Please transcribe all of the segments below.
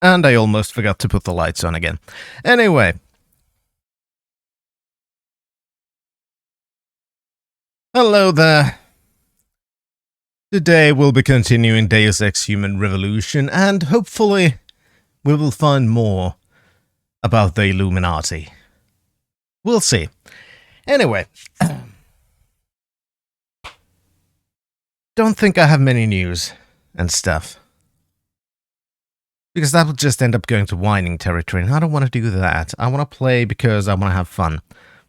And I almost forgot to put the lights on again. Anyway. Hello there. Today we'll be continuing Deus Ex Human Revolution, and hopefully we will find more about the Illuminati. We'll see. Anyway. Don't think I have many news and stuff. Because that will just end up going to whining territory, and I don't want to do that. I want to play because I want to have fun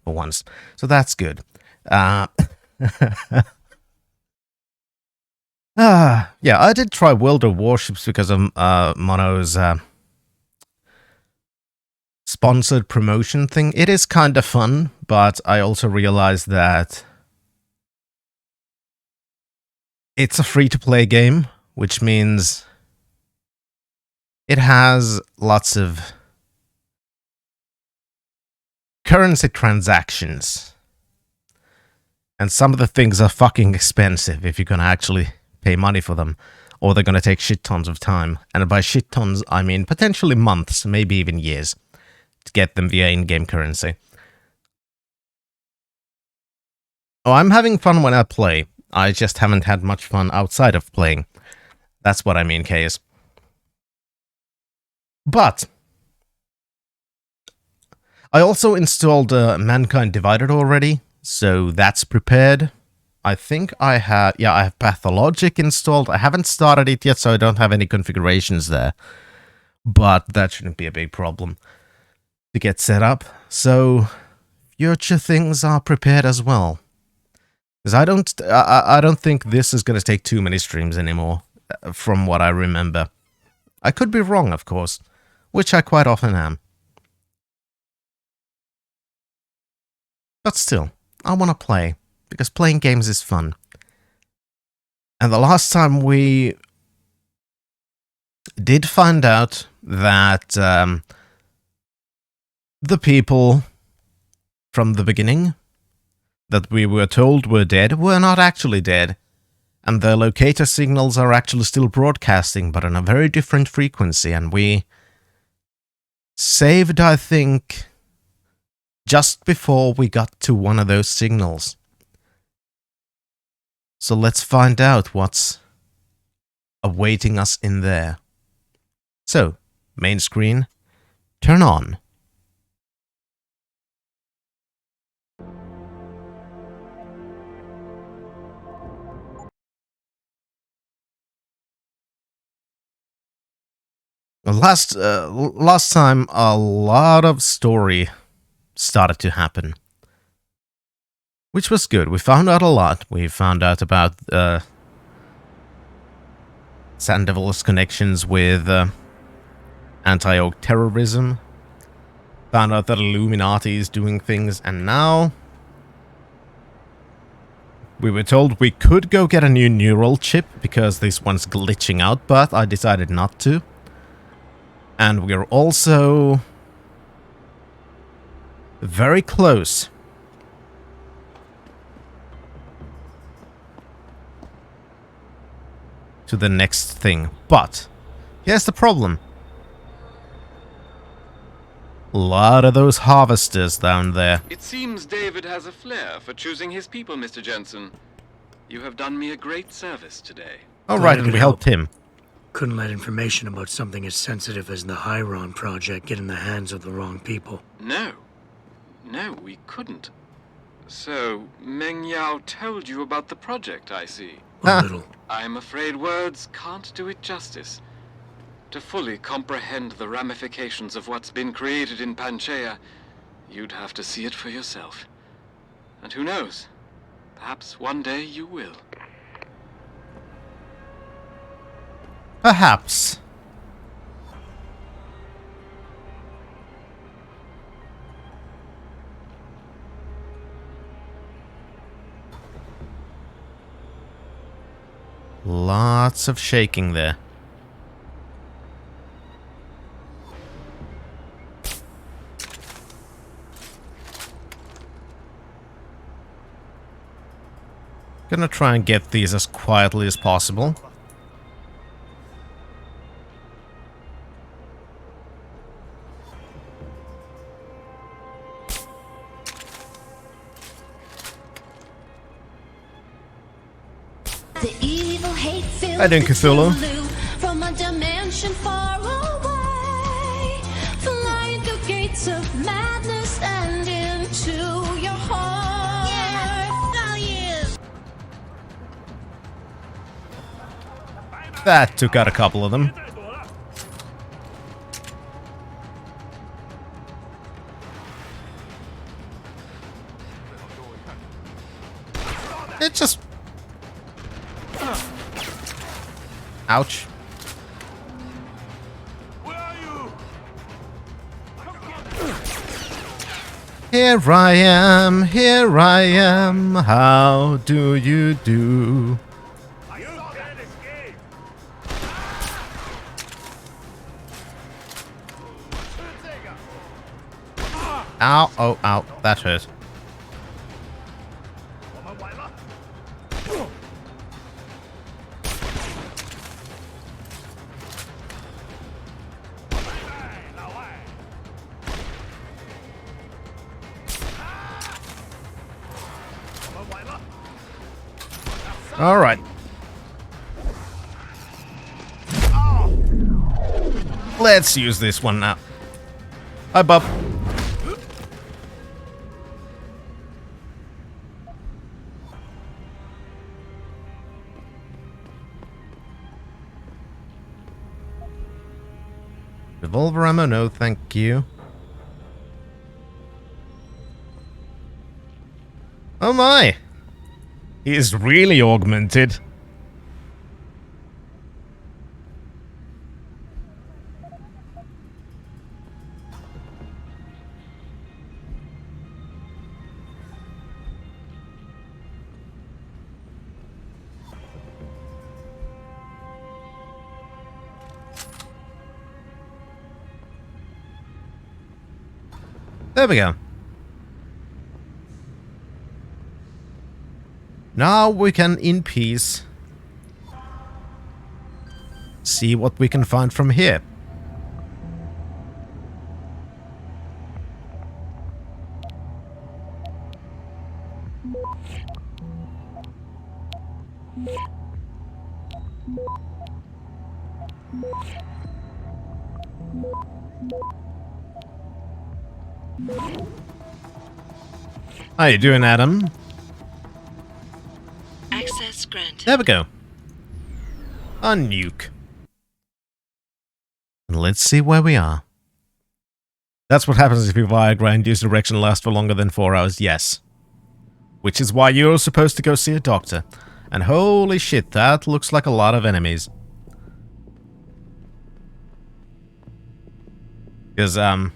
for once. So that's good. Yeah, I did try World of Warships because of Mono's sponsored promotion thing. It is kind of fun, but I also realized that it's a free-to-play game, which means it has lots of currency transactions. And some of the things are fucking expensive if you're gonna actually pay money for them, or they're gonna take shit tons of time. And by shit tons, I mean potentially months, maybe even years, to get them via in-game currency. Oh, I'm having fun when I play. I just haven't had much fun outside of playing. That's what I mean, Case. But I also installed Mankind Divided already, so that's prepared. I think I have Pathologic installed. I haven't started it yet, so I don't have any configurations there. But that shouldn't be a big problem to get set up. So future things are prepared as well. Because I don't think this is going to take too many streams anymore, from what I remember. I could be wrong, of course, which I quite often am. But still, I want to play, because playing games is fun. And the last time we did find out that the people from the beginning that we were told were dead were not actually dead. And their locator signals are actually still broadcasting, but on a very different frequency, and we saved, I think, just before we got to one of those signals. So let's find out what's awaiting us in there. So, main screen, turn on. Last time, a lot of story started to happen, which was good. We found out a lot. We found out about Sandoval's connections with anti-Oak terrorism. Found out that Illuminati is doing things, and now we were told we could go get a new neural chip because this one's glitching out, but I decided not to. And we're also very close to the next thing. But here's the problem. A lot of those harvesters down there. It seems David has a flair for choosing his people, Mr. Jensen. You have done me a great service today. All right, and we helped him. Couldn't let information about something as sensitive as the Hyron project get in the hands of the wrong people. No, we couldn't. So, Meng Yao told you about the project, I see. A little. I'm afraid words can't do it justice. To fully comprehend the ramifications of what's been created in Panchaea, you'd have to see it for yourself. And who knows? Perhaps one day you will. Perhaps. Lots of shaking there. Gonna try and get these as quietly as possible. The evil hate filled Hi, Dink Cthulhu. from a dimension far away, flying through gates of madness and into your heart. Yeah, you. That took out a couple of them. It just... Ouch. Here I am, how do you do? Ow, oh, ow, that hurt. All right. Let's use this one now. Hi, bub. Revolver ammo, no thank you. Oh my! He is really augmented. There we go. Now we can, in peace, see what we can find from here. How you doing, Adam? Access granted. There we go. A nuke. And let's see where we are. That's what happens if your Viagra-induced erection lasts for longer than 4 hours, yes. Which is why you're supposed to go see a doctor. And holy shit, that looks like a lot of enemies. Because, I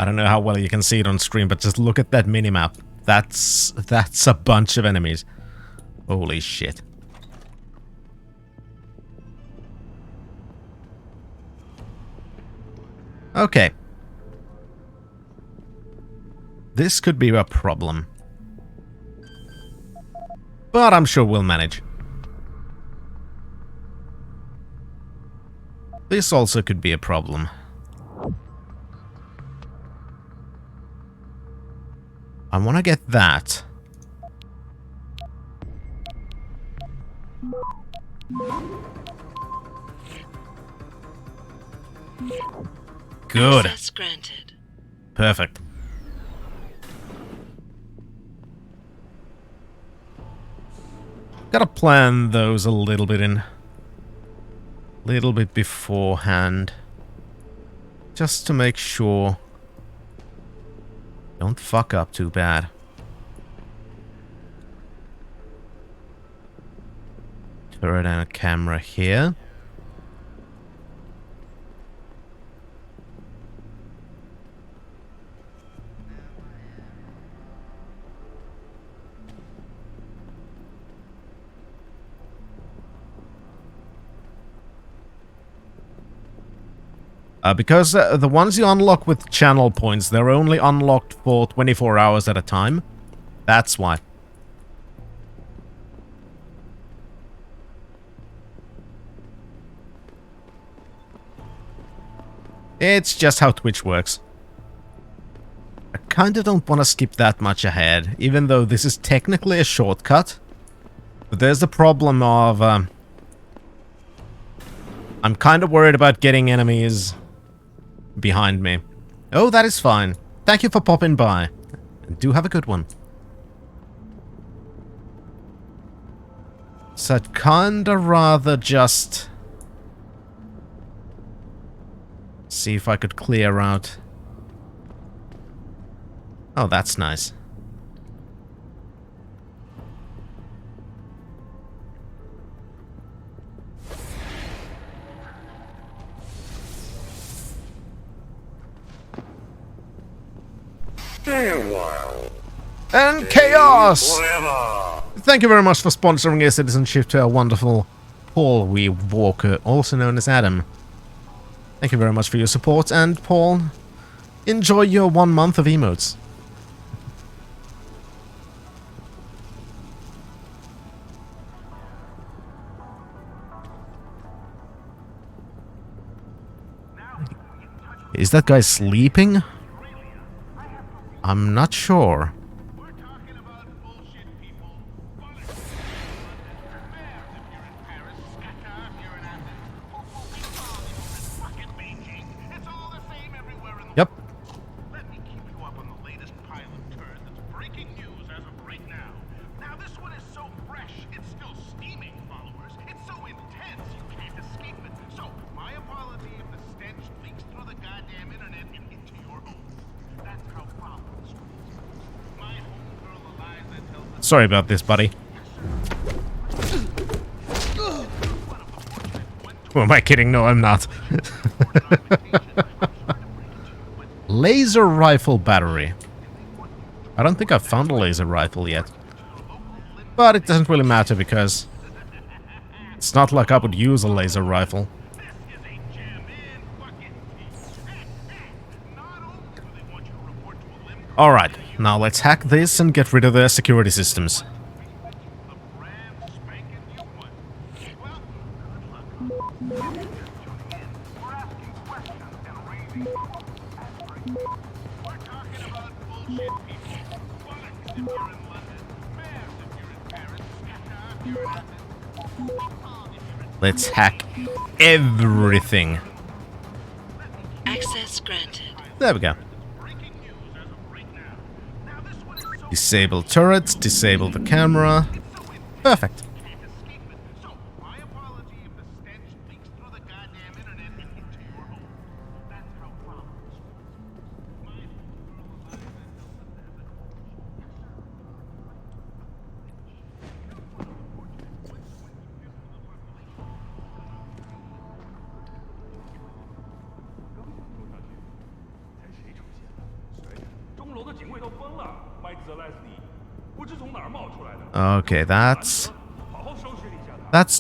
don't know how well you can see it on screen, but just look at that minimap. That's a bunch of enemies. Holy shit. Okay. This could be a problem. But I'm sure we'll manage. This also could be a problem. I want to get that. Good. Access granted. Perfect. Gotta plan those a little bit beforehand. Just to make sure. Don't fuck up too bad. Turret and a camera here. Because the ones you unlock with channel points, they're only unlocked for 24 hours at a time. That's why. It's just how Twitch works. I kinda don't want to skip that much ahead, even though this is technically a shortcut. But there's the problem of... I'm kind of worried about getting enemies behind me. Oh, that is fine. Thank you for popping by. And do have a good one. So I'd kinda rather just... see if I could clear out... Oh, that's nice. And chaos! Thank you very much for sponsoring your citizenship to our wonderful Paul Wee Walker, also known as Adam. Thank you very much for your support, and Paul, enjoy your 1 month of emotes. Is that guy sleeping? I'm not sure. Yep. Let me keep you up on the latest pilot turd that's breaking news as of right now. Now this one is so fresh, it's still steaming, followers. It's so intense, you can't escape it. So, my apology if the stench leaks through the goddamn internet and into your home. That's how foul the streets. My homegirl Eliza tells us... Sorry about this, buddy. Who am I kidding? No, I'm not. Laser rifle battery. I don't think I've found a laser rifle yet. But it doesn't really matter because it's not like I would use a laser rifle. Alright, now let's hack this and get rid of their security systems. Let's hack everything. Access granted. There we go. Disable turrets, disable the camera. Perfect. Okay, that's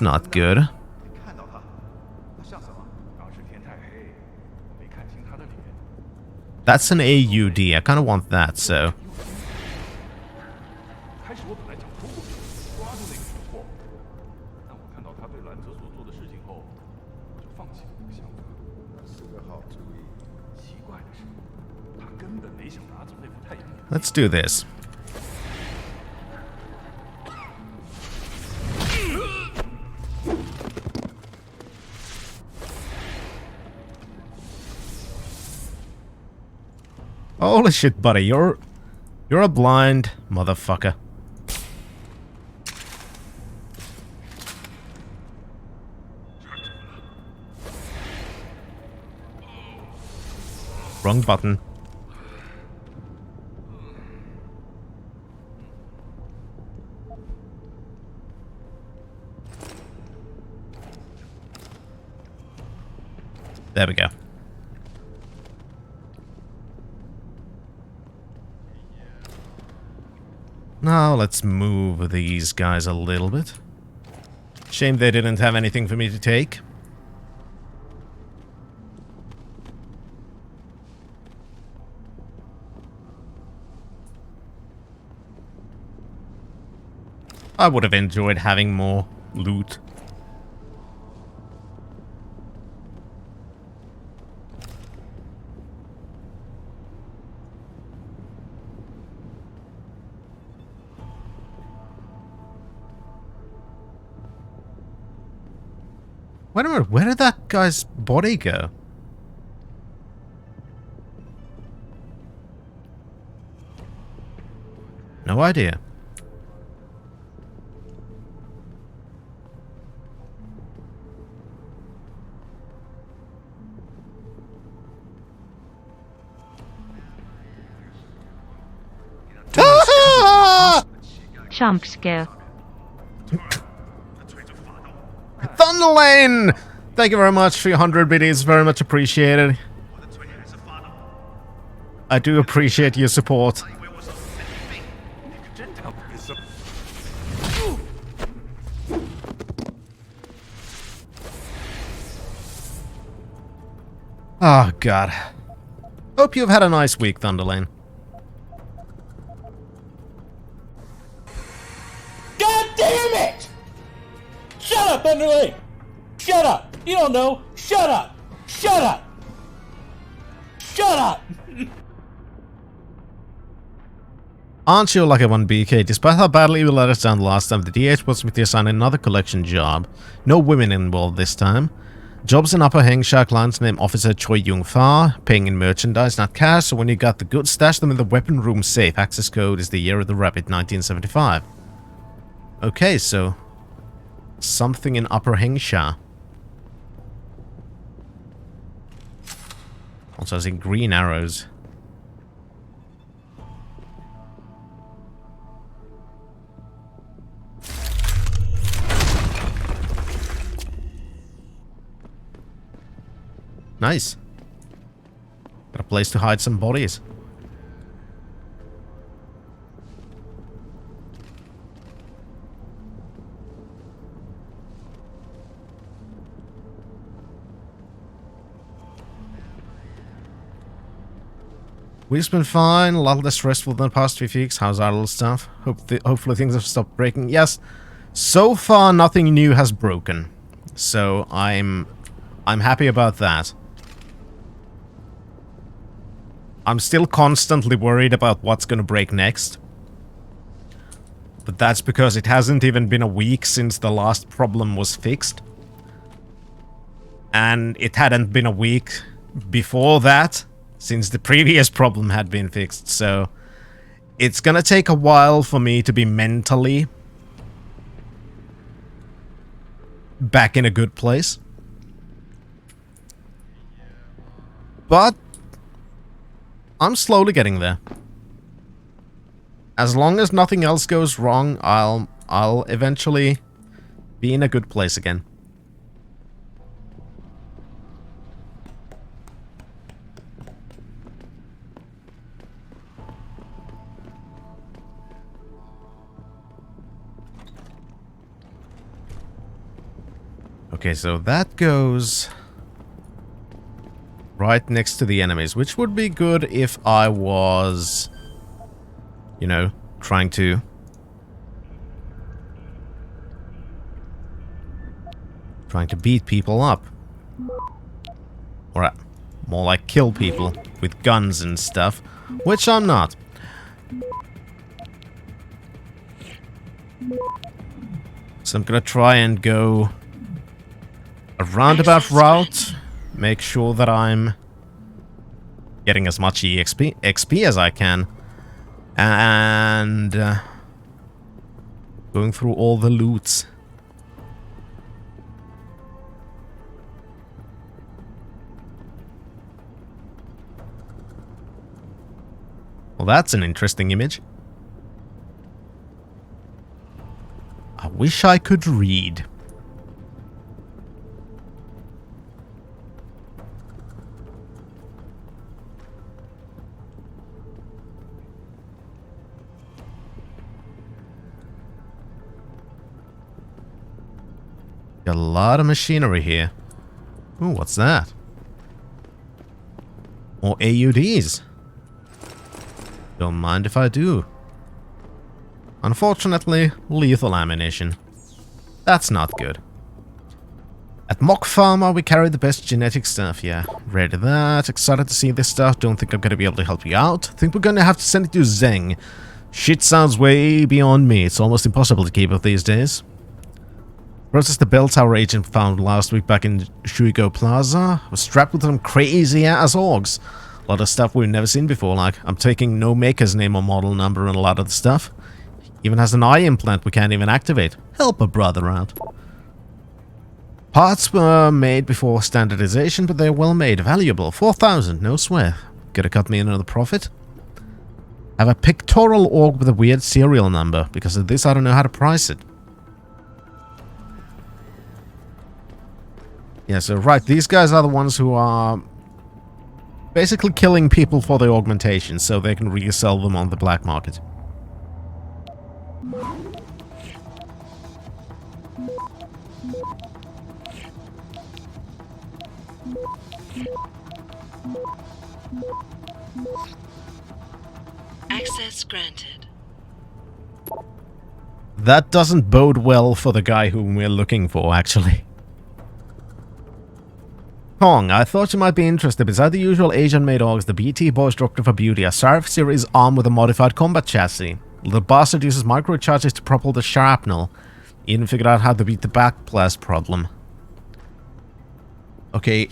not good. That's an AUD. I kind of want that, so. Let's do this. Holy shit, buddy, you're a blind motherfucker. Wrong button. There we go. Now let's move these guys a little bit. Shame they didn't have anything for me to take. I would have enjoyed having more loot. Wait a minute, where did that guy's body go? No idea. Jump scare. Thunderlane! Thank you very much for your 100 biddies, very much appreciated. I do appreciate your support. Oh god. Hope you've had a nice week, Thunderlane. God damn it! Shut up, Underlay! Shut up! You don't know! Shut up! Shut up! Shut up! Aren't you lucky one, BK? Despite how badly you let us down last time, the DH was with you assigned another collection job. No women involved this time. Jobs in Upper Hengsha, clients named Officer Choi Jung-fa, paying in merchandise, not cash, so when you got the goods, stash them in the weapon room safe. Access code is the year of the rabbit, 1975. Okay, so something in Upper Hengsha. Also, I see green arrows. Nice. Got a place to hide some bodies. We've been fine, a lot less stressful than the past few weeks. How's our little stuff? Hopefully things have stopped breaking. Yes, so far nothing new has broken. So I'm happy about that. I'm still constantly worried about what's gonna break next. But that's because it hasn't even been a week since the last problem was fixed. And it hadn't been a week before that since the previous problem had been fixed, so it's gonna take a while for me to be mentally back in a good place. But I'm slowly getting there. As long as nothing else goes wrong, I'll eventually be in a good place again. Okay, so that goes right next to the enemies, which would be good if I was, you know, trying to beat people up. Or more like kill people with guns and stuff, which I'm not. So I'm gonna try and go a roundabout route, make sure that I'm getting as much XP as I can, and going through all the loots. Well, that's an interesting image. I wish I could read. Got a lot of machinery here. Ooh, what's that? More AUDs. Don't mind if I do. Unfortunately, lethal ammunition. That's not good. At Mock Pharma, we carry the best genetic stuff, yeah. Ready that. Excited to see this stuff. Don't think I'm gonna be able to help you out. Think we're gonna have to send it to Zeng. Shit sounds way beyond me. It's almost impossible to keep up these days. Processed the bell tower agent found last week back in Shuigo Plaza. Was strapped with some crazy ass orgs. A lot of stuff we've never seen before, like I'm taking no maker's name or model number and a lot of the stuff. Even has an eye implant we can't even activate. Help a brother out. Parts were made before standardization, but they're well made. Valuable. 4,000, no swear. Could have cut me another profit. Have a pictorial org with a weird serial number. Because of this, I don't know how to price it. Yeah, so right, these guys are the ones who are basically killing people for their augmentation so they can resell them on the black market. Access granted. That doesn't bode well for the guy whom we're looking for, actually. Kong, I thought you might be interested. Beside the usual Asian-made orgs, the BT Boys dropped for beauty. A Sarf series armed with a modified combat chassis. The bastard uses microcharges to propel the shrapnel. Even figured out how to beat the backblast problem. Okay.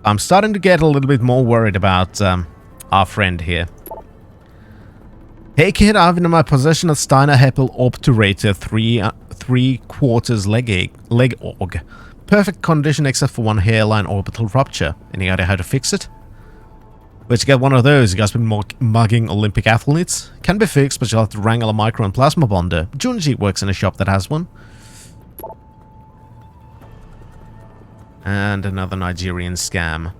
I'm starting to get a little bit more worried about our friend here. Hey kid, I have in my possession a Steiner Heppel Obturator 3/4 leg org. Perfect condition except for one hairline orbital rupture. Any idea how to fix it? Where'd you get one of those? You guys been mugging Olympic athletes? Can be fixed, but you'll have to wrangle a micro and plasma bonder. Junji works in a shop that has one. And another Nigerian scam.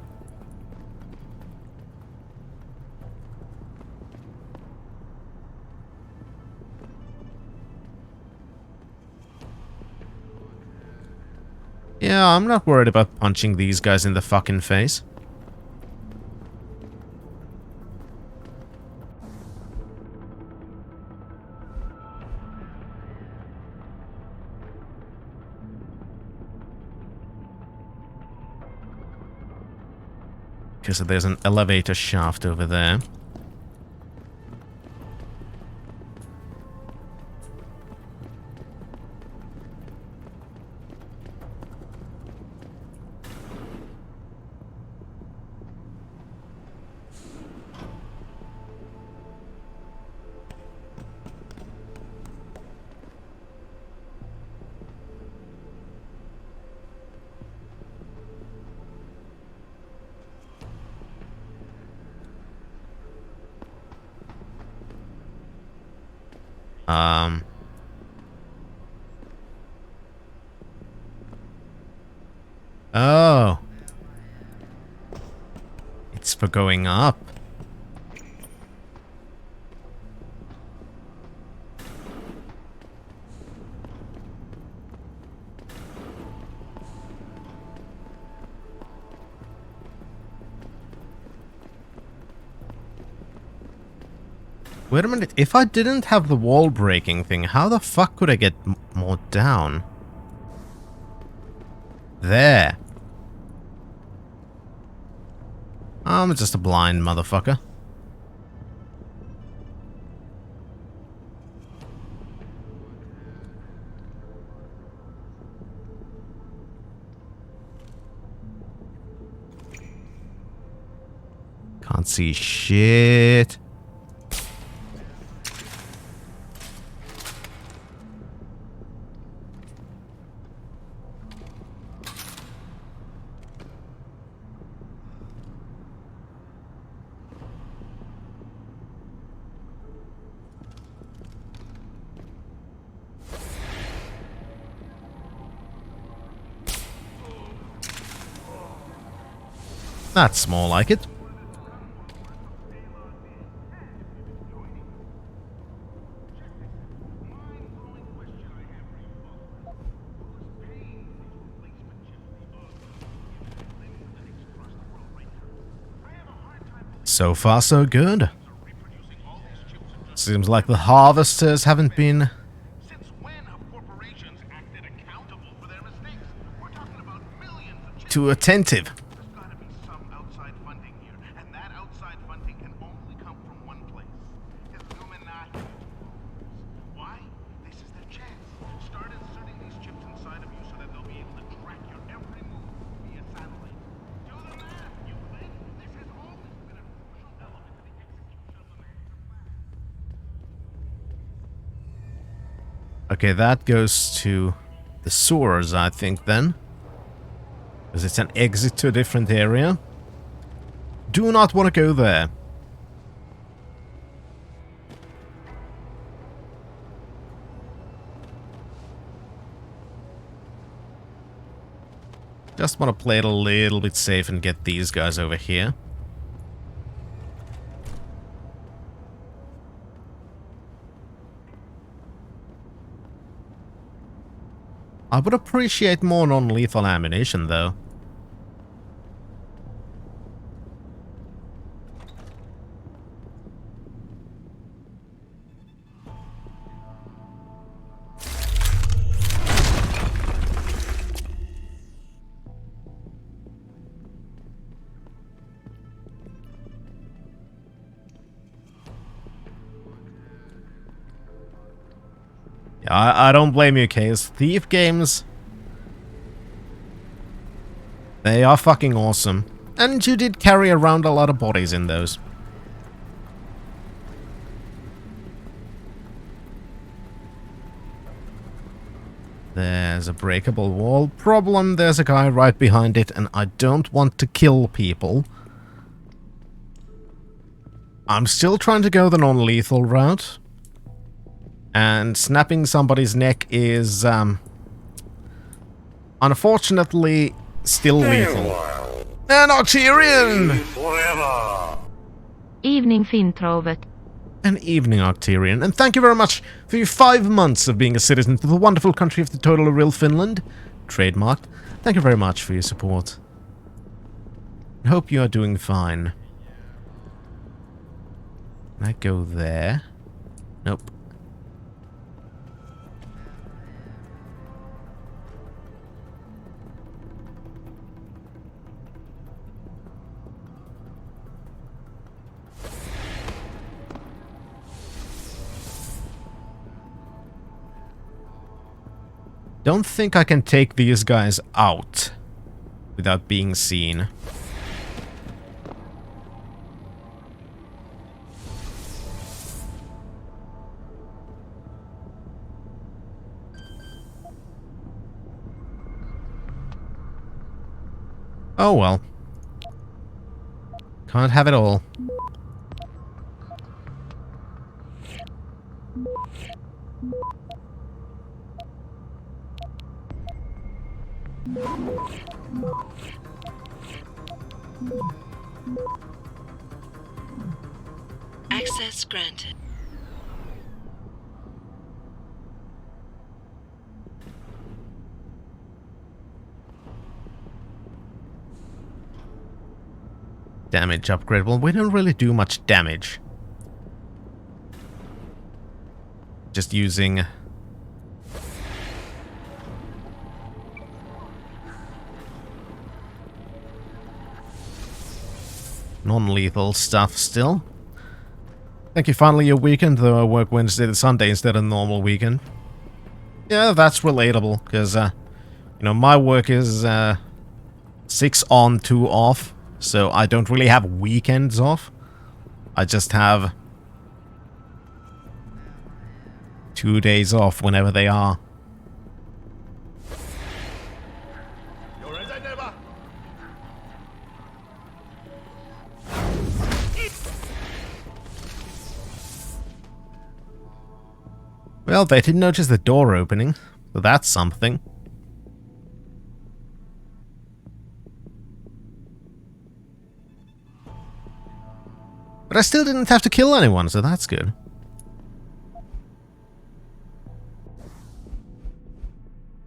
Yeah, I'm not worried about punching these guys in the fucking face. Okay, so there's an elevator shaft over there. Oh. It's for going up. Wait a minute, if I didn't have the wall breaking thing, how the fuck could I get more down? There. I'm just a blind motherfucker. Can't see shit. That's more like it. So far, so good. Seems like the harvesters haven't been Since when have corporations acted accountable for their mistakes? We're talking about millions of chips. too attentive. There's gotta be some outside funding here, and that outside funding can only come from one place. Illuminati. Why? This is their chance. Start inserting these chips inside Okay, that goes to the sewers, I think, then. Because it's an exit to a different area. Do not want to go there. Just want to play it a little bit safe and get these guys over here. I would appreciate more non-lethal ammunition, though. I don't blame you, Case. Thief games, they are fucking awesome. And you did carry around a lot of bodies in those. There's a breakable wall. Problem, there's a guy right behind it, and I don't want to kill people. I'm still trying to go the non-lethal route. And snapping somebody's neck is, unfortunately, still lethal. An Octarian! Evening, Fintrovet. An evening, Octarian, and thank you very much for your 5 months of being a citizen to the wonderful country of the total real Finland. Trademarked. Thank you very much for your support. I hope you are doing fine. Can I go there? Nope. Don't think I can take these guys out without being seen. Oh well. Can't have it all. Access granted. Damage upgrade. Well, we don't really do much damage. Just using non-lethal stuff still. Thank you, finally your weekend, though I work Wednesday to Sunday instead of normal weekend. Yeah, that's relatable, because, you know, my work is 6 on, 2 off, so I don't really have weekends off. I just have 2 days off whenever they are. Well, they didn't notice the door opening, so that's something. But I still didn't have to kill anyone, so that's good.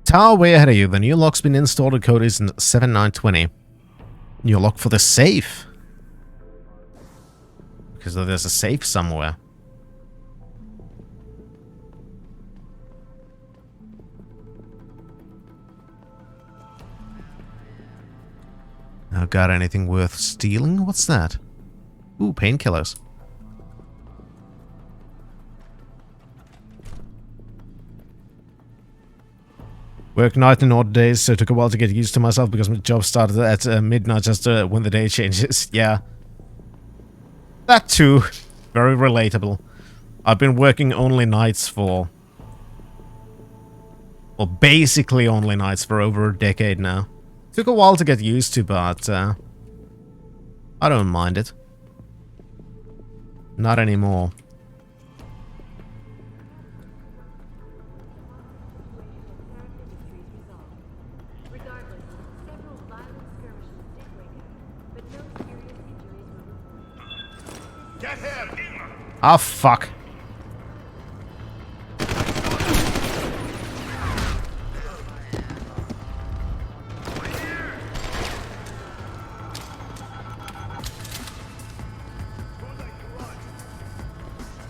Tower way ahead of you. The new lock's been installed. The code is 7920. New lock for the safe. Because there's a safe somewhere. Now got anything worth stealing? What's that? Ooh, painkillers. Work night and odd days, so it took a while to get used to myself because my job started at midnight just when the day changes. Yeah. That too. Very relatable. I've been working only nights for Well, basically only nights for over a decade now. Took a while to get used to, but I don't mind it. Not anymore. Get him! Ah, fuck.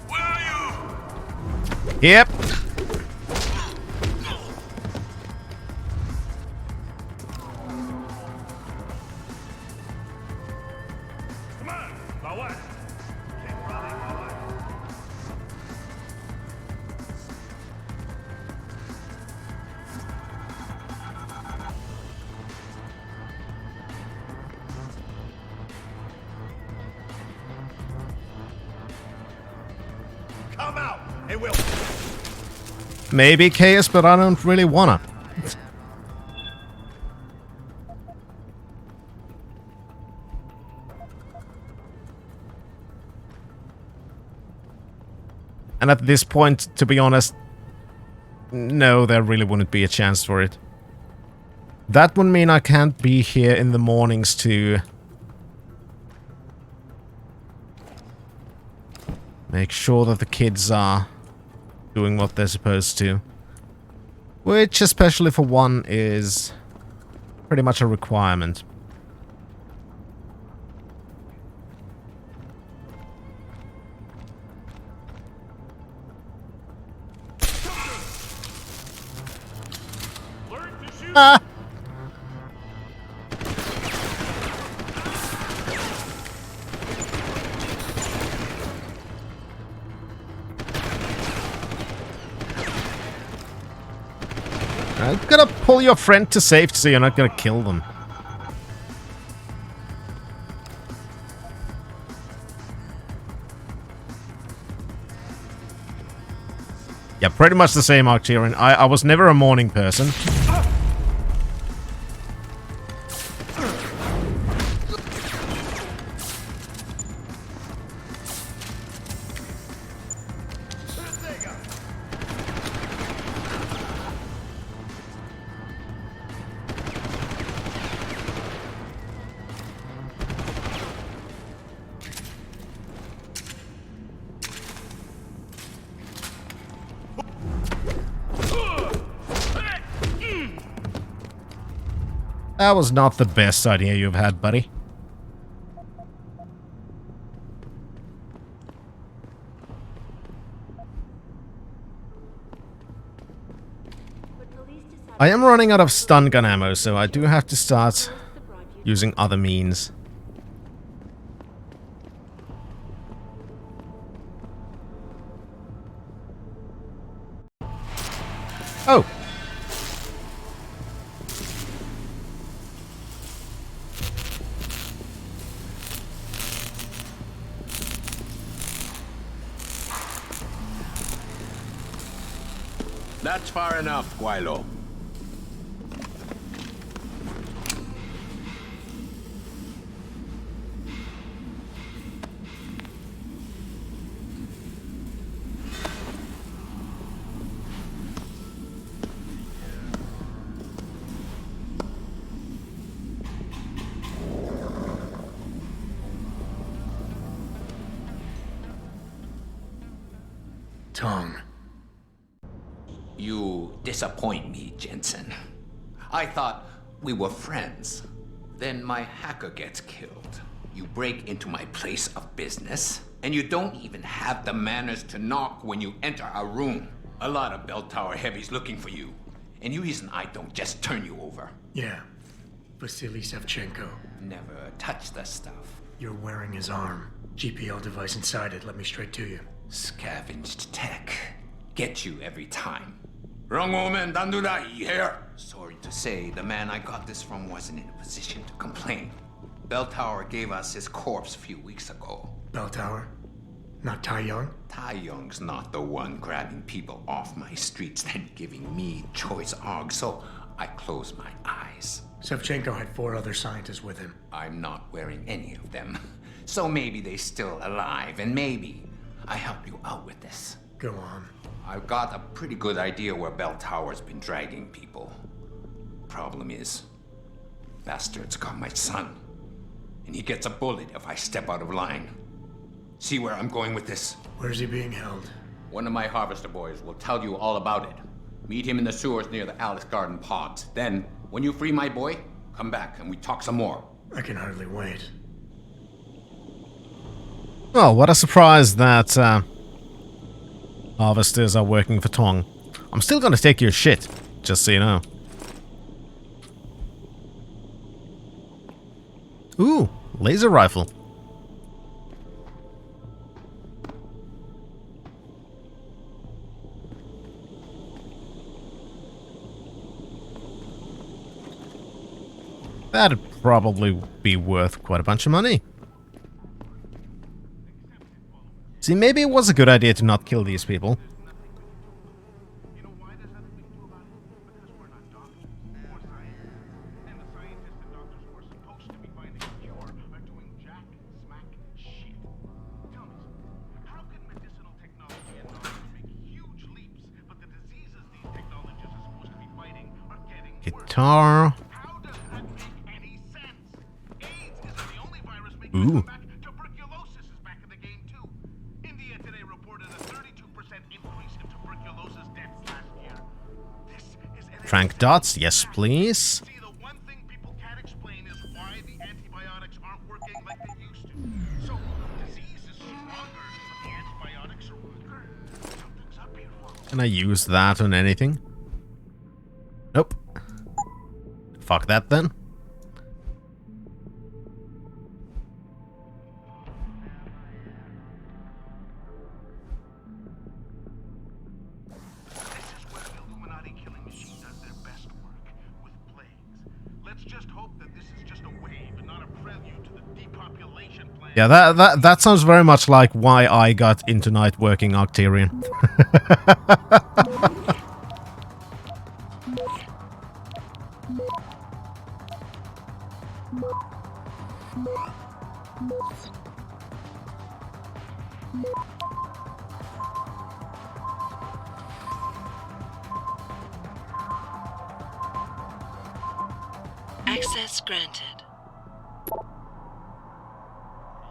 Where are you? Yep. Come on, now what? Keep running, now what? Come out, and we'll... Maybe chaos, but I don't really wanna. And at this point, to be honest, no, there really wouldn't be a chance for it. That would mean I can't be here in the mornings to make sure that the kids are doing what they're supposed to. Which, especially for one, is pretty much a requirement. Learn to shoot! Ah! I'm gonna pull your friend to safety so you're not gonna kill them. Yeah, pretty much the same, Arcturian. I was never a morning person. That was not the best idea you've had, buddy. I am running out of stun gun ammo, so I do have to start using other means. Oh! That's far enough, Guilo. Tong. You disappoint me, Jensen. I thought we were friends. Then my hacker gets killed. You break into my place of business, and you don't even have the manners to knock when you enter our room. A lot of bell tower heavies looking for you, and you reason I don't just turn you over. Yeah. Vasily Savchenko. Never touch the stuff. You're wearing his arm. GPL device inside it. Let me straight to you. Scavenged tech. Get you every time. Wrong woman, don't do that here. Sorry to say, the man I got this from wasn't in a position to complain. Bell Tower gave us his corpse a few weeks ago. Bell tower? Not Tai Young? Tai Young's not the one grabbing people off my streets and giving me choice args, so I close my eyes. Sevchenko had 4 other scientists with him. I'm not wearing any of them. So maybe they're still alive, and maybe I help you out with this. Go on. I've got a pretty good idea where Bell Tower's been dragging people. Problem is, bastard's got my son. And he gets a bullet if I step out of line. See where I'm going with this? Where's he being held? One of my harvester boys will tell you all about it. Meet him in the sewers near the Alice Garden pods. Then, when you free my boy, come back and we talk some more. I can hardly wait. Well, what a surprise that harvesters are working for Tong. I'm still gonna take your shit, just so you know. Ooh, laser rifle. That'd probably be worth quite a bunch of money. See, maybe it was a good idea to not kill these people. You know why there's nothing we can do about it? Because we're not doctors or scientists. And the scientists and doctors who are supposed to be finding a cure are doing jack, smack, shit. Tell me something. How can medicinal technology and knowledge make huge leaps, but the diseases these technologies are supposed to be fighting are getting worse? Guitar. How does that make any sense? AIDS isn't the only virus making Ooh. a comeback. Tuberculosis is back in the game too. India today reported a 32% increase in tuberculosis deaths last year. This is an Trank dots, yes please. See, the one thing people can't explain is why the antibiotics aren't working like they used to. So the disease is stronger, but the antibiotics are weaker. Something's up here, folks. Can I use that on anything? Nope. Fuck that then. This is where the Illuminati killing machine does their best work, with plagues. Let's just hope that this is just a wave and not a prelude to the depopulation plan. Yeah, that sounds very much like why I got into night working Octarian. Access granted.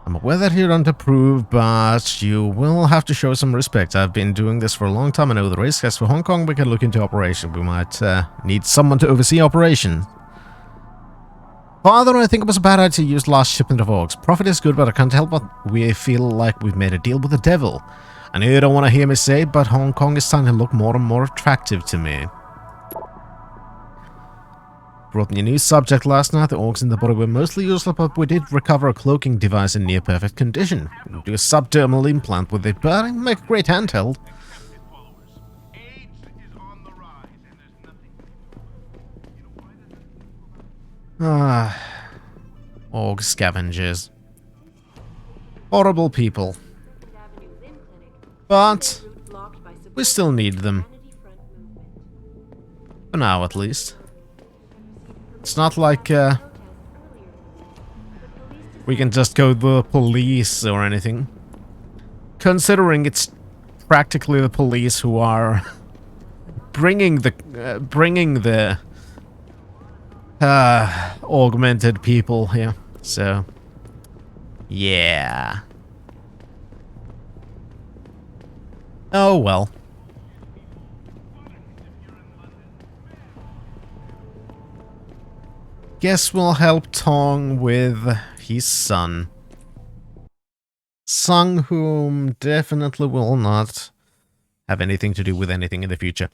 I'm aware that you don't approve, but you will have to show some respect. I've been doing this for a long time. I know the risk. As for Hong Kong, we can look into operation. We might need someone to oversee operation. Father, I think it was a bad idea to use last shipment of orcs. Profit is good, but I can't help but we feel like we've made a deal with the devil. I know you don't want to hear me say it, but Hong Kong is starting to look more and more attractive to me. Brought me a new subject last night. The orcs in the body were mostly useless, but we did recover a cloaking device in near perfect condition. We'll do a subdermal implant with it, but it'll make a great handheld. Accepted, followers. AIDS is on the rise, and there's nothing. You know why there's nothing about it? Orc scavengers. Horrible people. But we still need them. For now, at least. It's not like we can just go to the police or anything. Considering it's practically the police who are bringing the augmented people here. So, yeah. Oh well. Guess we'll help Tong with his son. Son whom definitely will not have anything to do with anything in the future.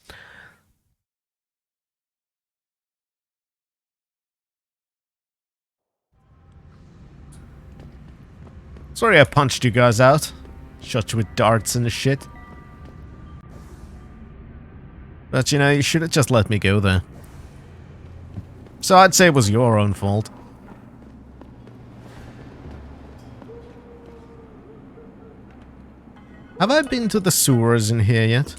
Sorry I punched you guys out. Shot you with darts and shit. But you know, you should have just let me go there. So I'd say it was your own fault. Have I been to the sewers in here yet?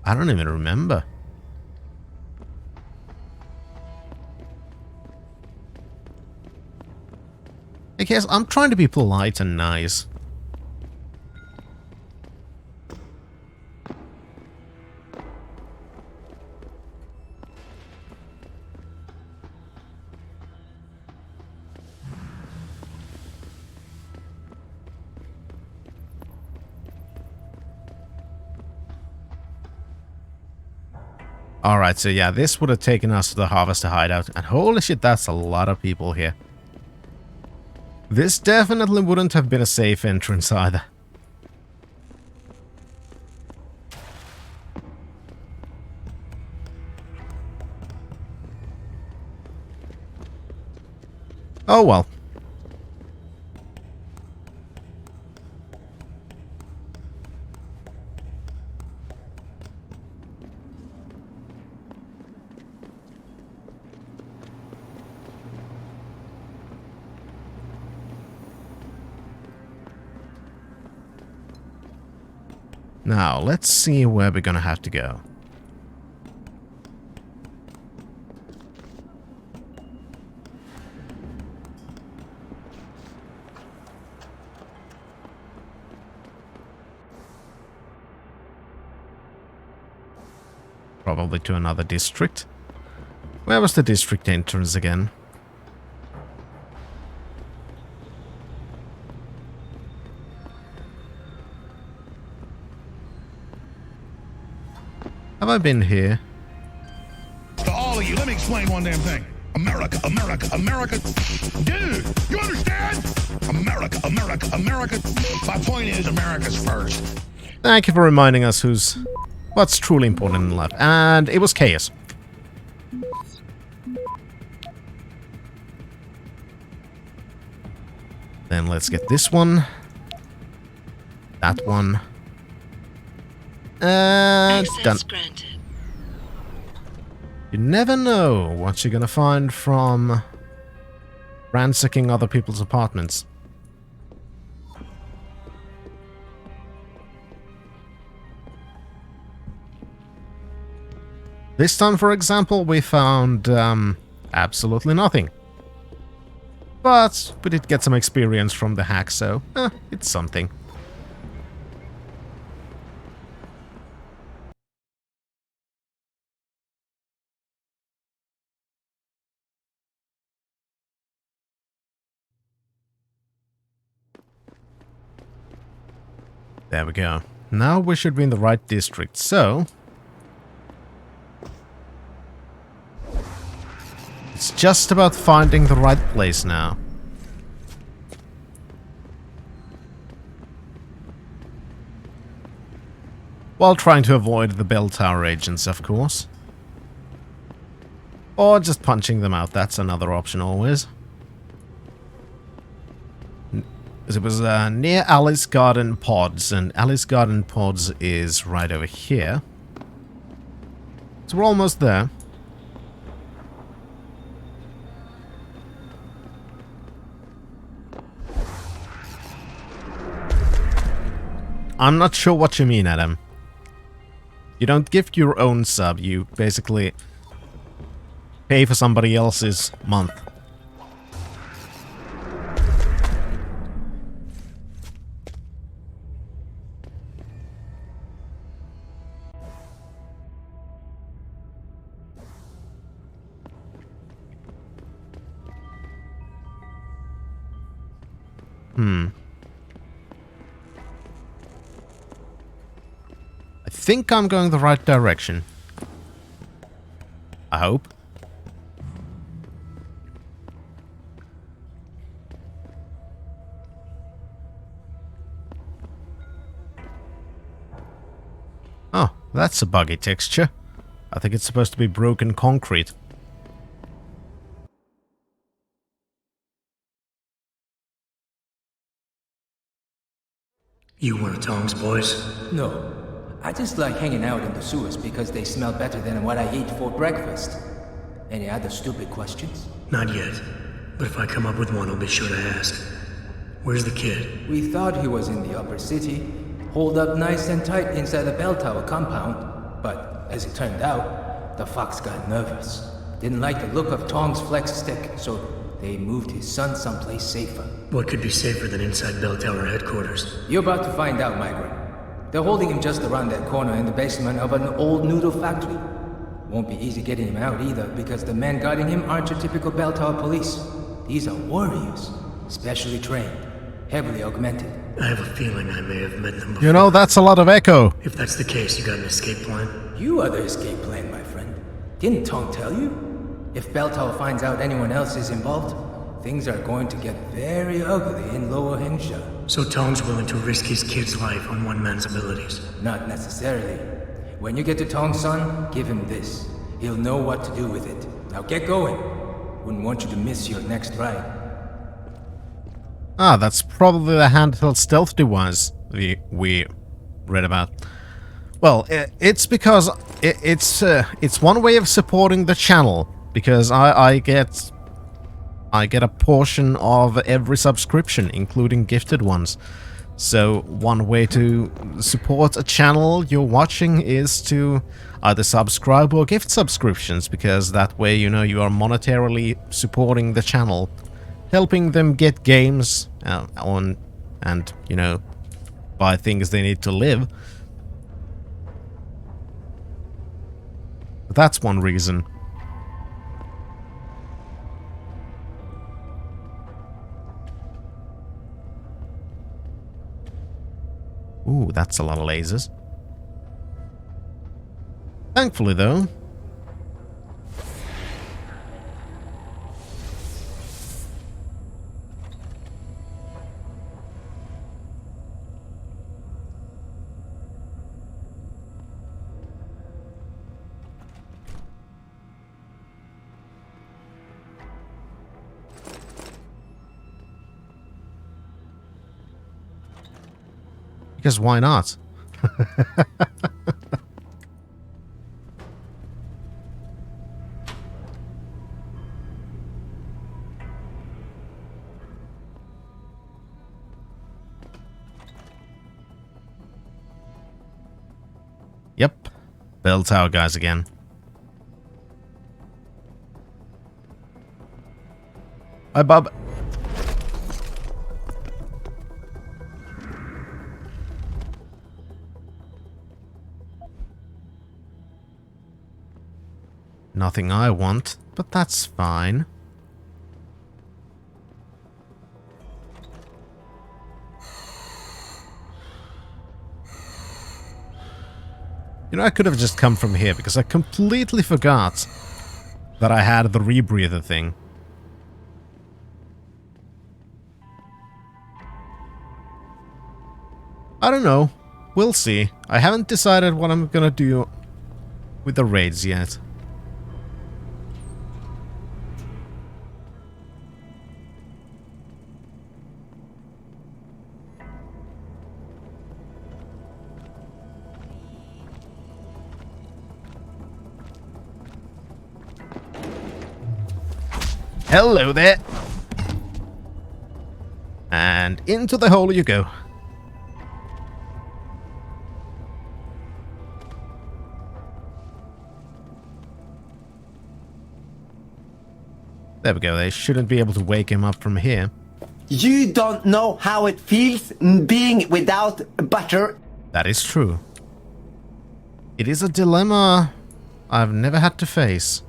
I don't even remember. I guess I'm trying to be polite and nice. Alright, so yeah, this would have taken us to the Harvester hideout, and holy shit, that's a lot of people here. This definitely wouldn't have been a safe entrance either. Oh well. Now, let's see where we're gonna have to go. Probably to another district. Where was the district entrance again? Have I been here? To all of you, let me explain one damn thing. America, America, America. Dude, you understand? America, America, America. My point is, America's first. Thank you for reminding us what's truly important in life. And it was chaos. Then let's get this one. That one. And done. Access granted. You never know what you're gonna find from ransacking other people's apartments. This time, for example, we found absolutely nothing. But we did get some experience from the hack, so it's something. There we go. Now we should be in the right district, so... it's just about finding the right place now. While trying to avoid the bell tower agents, of course. Or just punching them out, that's another option always. It was near Alice Garden Pods, and Alice Garden Pods is right over here. So we're almost there. I'm not sure what you mean, Adam. You don't gift your own sub, you basically pay for somebody else's month. I think I'm going the right direction. I hope. Oh, that's a buggy texture. I think it's supposed to be broken concrete. You one of Tom's boys? No. I just like hanging out in the sewers because they smell better than what I ate for breakfast. Any other stupid questions? Not yet. But if I come up with one, I'll be sure to ask. Where's the kid? We thought he was in the upper city, holed up nice and tight inside the bell tower compound. But as it turned out, the fox got nervous. Didn't like the look of Tong's flex stick, so they moved his son someplace safer. What could be safer than inside bell tower headquarters? You're about to find out, migrant. They're holding him just around that corner in the basement of an old noodle factory. Won't be easy getting him out either, because the men guarding him aren't your typical bell tower police. These are warriors, specially trained, heavily augmented. I have a feeling I may have met them before. You know, that's a lot of echo. If that's the case, you got an escape plan? You are the escape plan, my friend. Didn't Tong tell you? If Bell Tower finds out anyone else is involved, things are going to get very ugly in Lower Hengsha. So Tong's willing to risk his kid's life on one man's abilities? Not necessarily. When you get to Tong's son, give him this. He'll know what to do with it. Now get going. Wouldn't want you to miss your next ride. Ah, that's probably the handheld stealth device we read about. Well, it's because it's one way of supporting the channel, because I get a portion of every subscription, including gifted ones. So one way to support a channel you're watching is to either subscribe or gift subscriptions, because that way, you know, you are monetarily supporting the channel, helping them get games on, and, you know, buy things they need to live. That's one reason. Ooh, that's a lot of lasers. Thankfully, though. Because why not? Yep. Bell tower guys again. Hi, Bob. Nothing I want, but that's fine. You know, I could have just come from here, because I completely forgot that I had the rebreather thing. I don't know. We'll see. I haven't decided what I'm gonna do with the raids yet. Hello there! And into the hole you go. There we go, they shouldn't be able to wake him up from here. You don't know how it feels being without butter. That is true. It is a dilemma I've never had to face.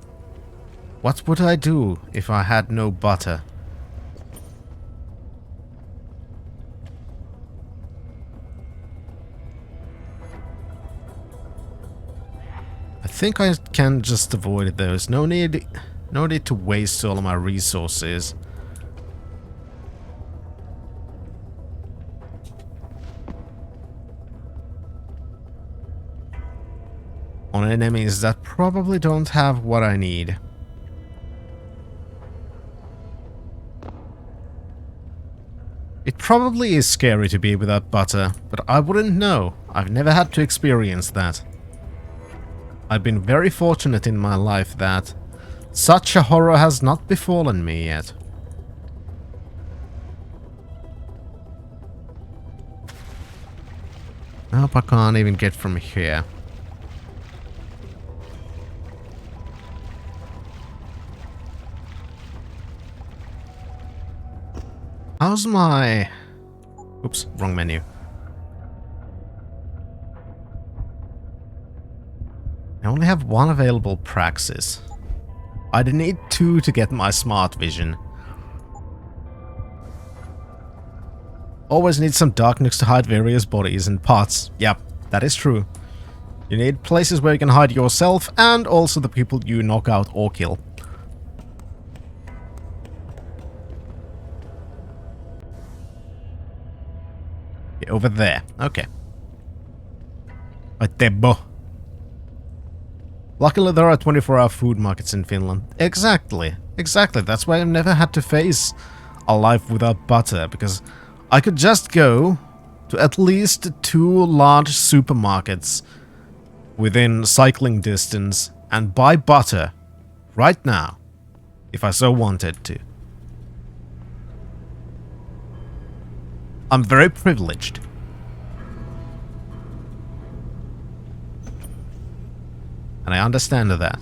What would I do if I had no butter? I think I can just avoid those. No need to waste all of my resources. On enemies that probably don't have what I need. It probably is scary to be without butter, but I wouldn't know. I've never had to experience that. I've been very fortunate in my life that Such a horror has not befallen me yet. Nope, I can't even get from here. How's my... Oops, wrong menu. I only have one available praxis. I'd need 2 to get my smart vision. Always need some darkness to hide various bodies and parts. Yep, that is true. You need places where you can hide yourself and also the people you knock out or kill. Yeah, over there. Okay. Right there, bo. Luckily there are 24-hour food markets in Finland. Exactly. Exactly. That's why I've never had to face a life without butter, because I could just go to at least 2 large supermarkets within cycling distance and buy butter right now, if I so wanted to. I'm very privileged. And I understand that.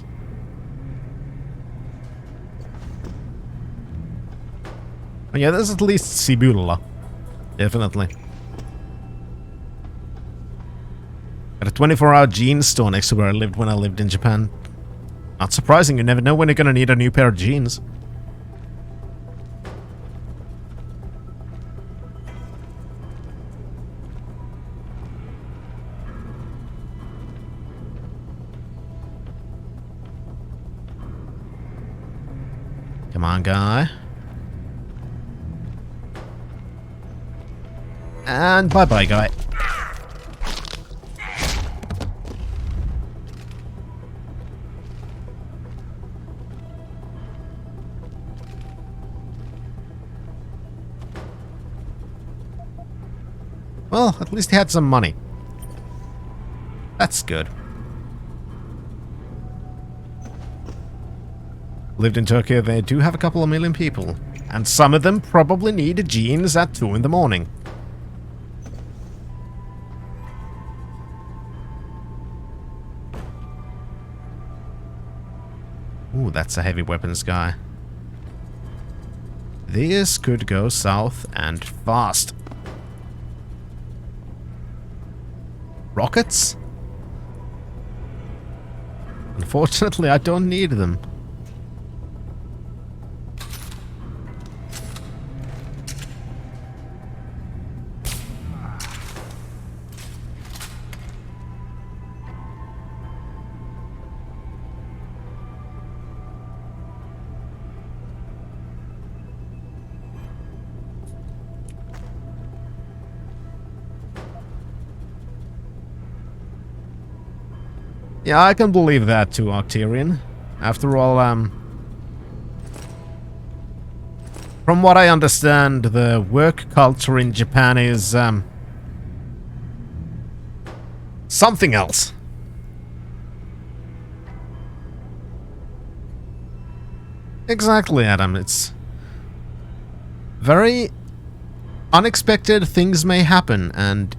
Oh yeah, there's at least Sibylla. Definitely. Got a 24-hour jeans store next to where I lived when I lived in Japan. Not surprising, you never know when you're gonna need a new pair of jeans. Come on, guy. And bye-bye, guy. Well, at least he had some money. That's good. Lived in Turkey, they do have a couple of million people. And some of them probably need jeans at 2 in the morning. Ooh, that's a heavy weapons guy. This could go south and fast. Rockets? Unfortunately, I don't need them. Yeah, I can believe that too, Octarian. After all, from what I understand, the work culture in Japan is, something else. Exactly, Adam. It's very unexpected things may happen, and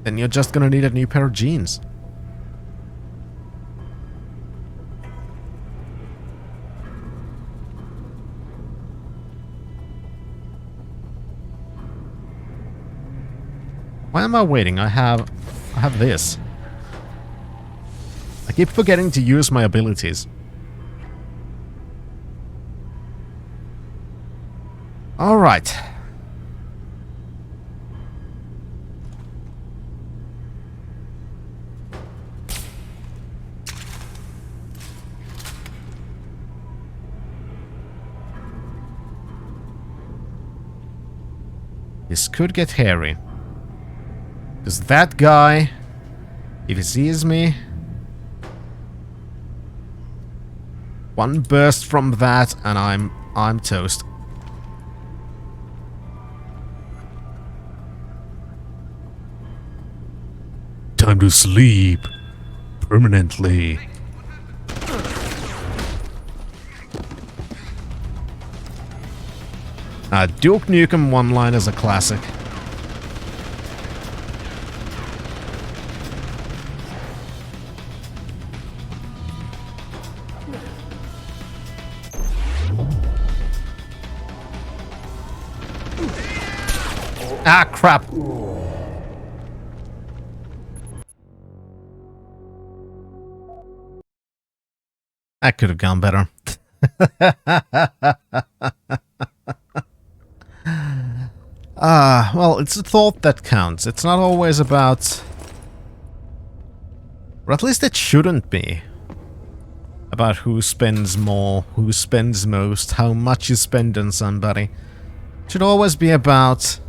then you're just gonna need a new pair of jeans. Why am I waiting? I have this. I keep forgetting to use my abilities. All right. This could get hairy. Because that guy, if he sees me, one burst from that and I'm toast. Time to sleep permanently. Duke Nukem one-line is a classic. Ah, crap. That could have gone better. Well, it's a thought that counts. It's not always about... Or at least it shouldn't be. About who spends more, who spends most, how much you spend on somebody. It should always be about...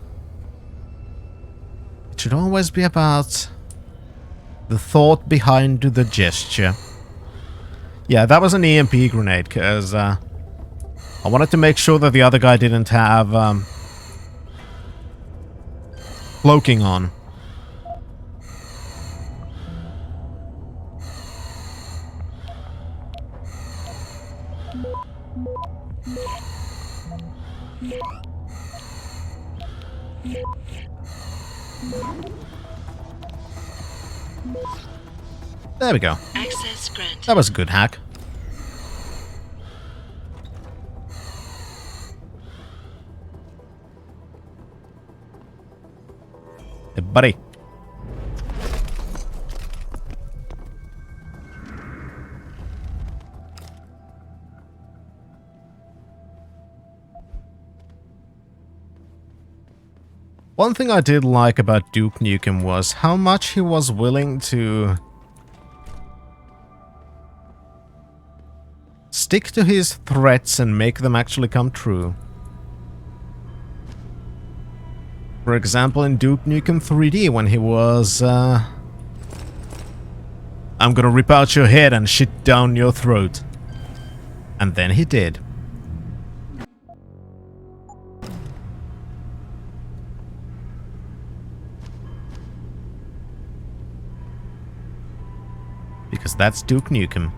It should always be about... the thought behind the gesture. Yeah, that was an EMP grenade, because I wanted to make sure that the other guy didn't have cloaking on. There we go. Access granted. That was a good hack. Hey, buddy. One thing I did like about Duke Nukem was how much he was willing to stick to his threats and make them actually come true. For example, in Duke Nukem 3D, when he was, I'm gonna rip out your head and shit down your throat. And then he did. Because that's Duke Nukem.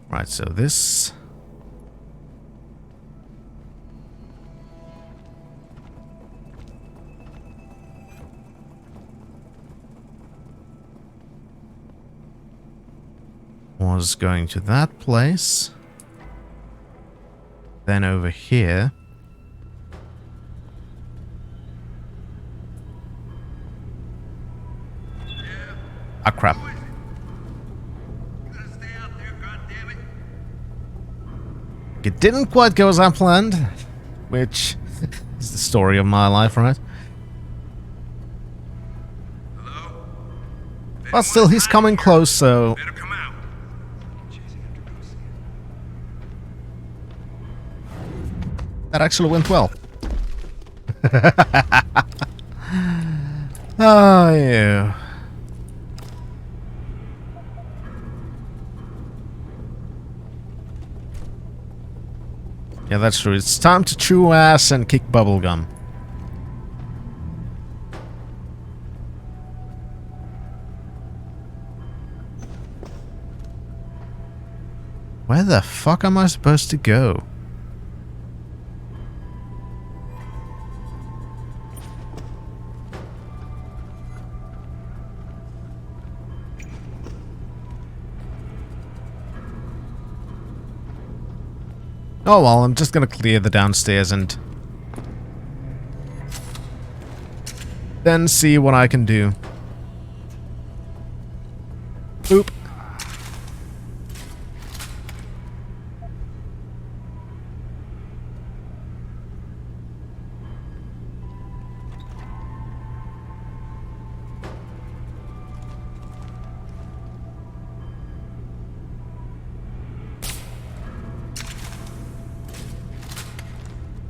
Right, so this... was going to that place. Then over here. Ah, crap. It didn't quite go as I planned, which is the story of my life, right? But still, he's coming close, so... That actually went well. Oh, yeah. Yeah, that's true. It's time to chew ass and kick bubblegum. Where the fuck am I supposed to go? Oh well, I'm just gonna clear the downstairs and then see what I can do. Oop.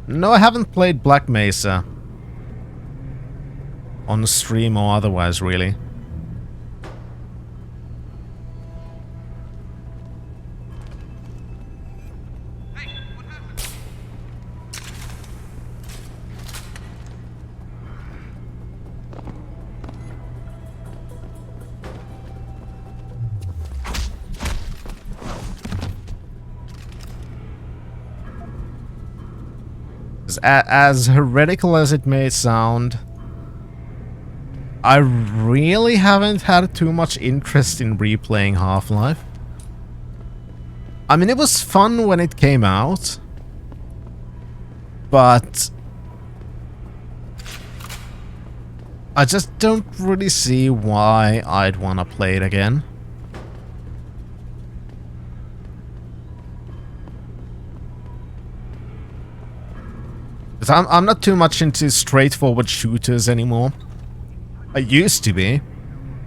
No, I haven't played Black Mesa. On stream or otherwise, really. As heretical as it may sound, I really haven't had too much interest in replaying Half-Life. I mean, it was fun when it came out, but I just don't really see why I'd want to play it again. Because I'm not too much into straightforward shooters anymore. I used to be.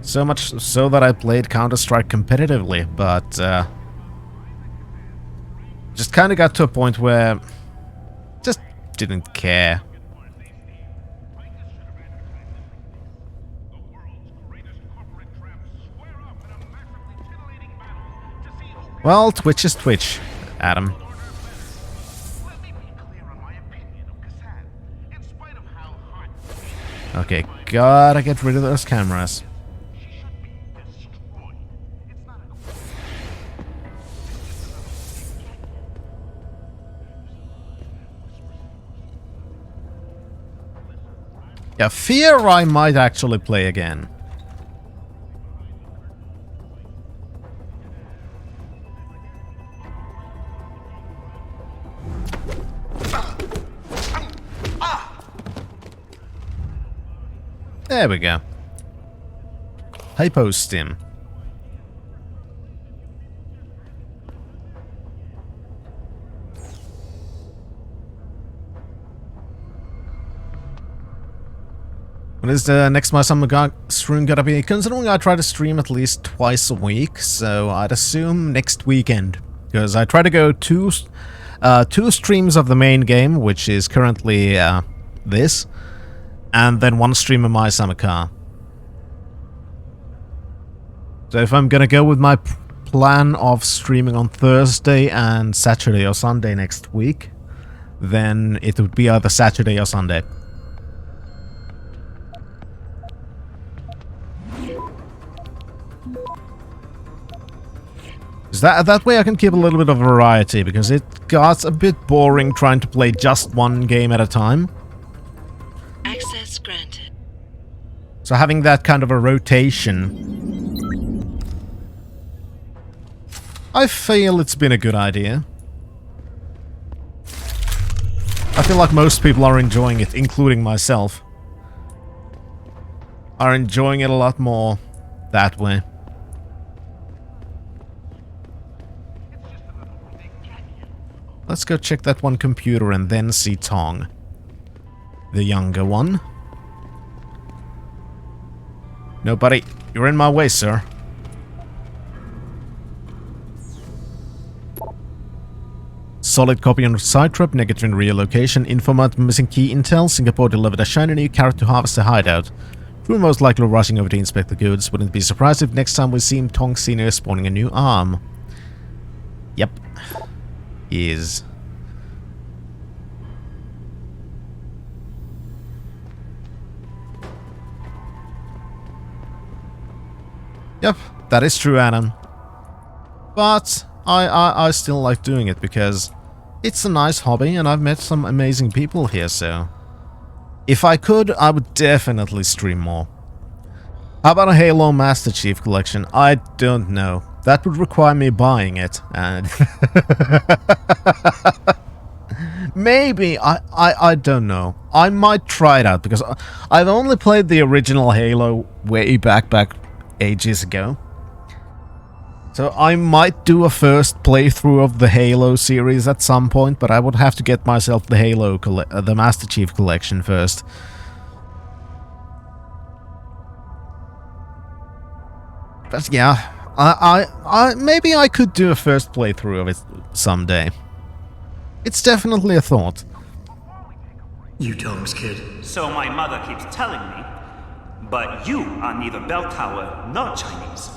So much so that I played Counter-Strike competitively, but just kind of got to a point where just didn't care. Well, Twitch is Twitch, Adam. Okay, gotta get rid of those cameras. Yeah, Fear I might actually play again. There we go. Hypostim. When is the next My Summer stream gonna be? Considering I try to stream at least twice a week, so I'd assume next weekend. Because I try to go two streams of the main game, which is currently this, and then one stream of My Summer Car. So if I'm gonna go with my plan of streaming on Thursday and Saturday or Sunday next week, then it would be either Saturday or Sunday. That way I can keep a little bit of variety, because it got a bit boring trying to play just one game at a time. Access granted. So having that kind of a rotation, I feel it's been a good idea. I feel like most people are enjoying it, including myself. Are enjoying it a lot more that way. Let's go check that one computer and then see Tong. The younger one. No, buddy. You're in my way, sir. Solid copy on site trap, negative in relocation, informant missing key intel, Singapore delivered a shiny new carrot to harvest a hideout. We're most likely rushing over to inspect the goods. Wouldn't be surprised if next time we see him, Tong Senior spawning a new arm. Yep. Is. Yep, that is true, Adam. But I still like doing it because it's a nice hobby and I've met some amazing people here, so if I could, I would definitely stream more. How about a Halo Master Chief Collection? I don't know. That would require me buying it, and maybe, I don't know. I might try it out, because I've only played the original Halo way back ages ago. So I might do a first playthrough of the Halo series at some point, but I would have to get myself the the Master Chief Collection first. But yeah, maybe I could do a first playthrough of it someday. It's definitely a thought. You Tom's kid. So my mother keeps telling me. But you are neither bell tower nor Chinese.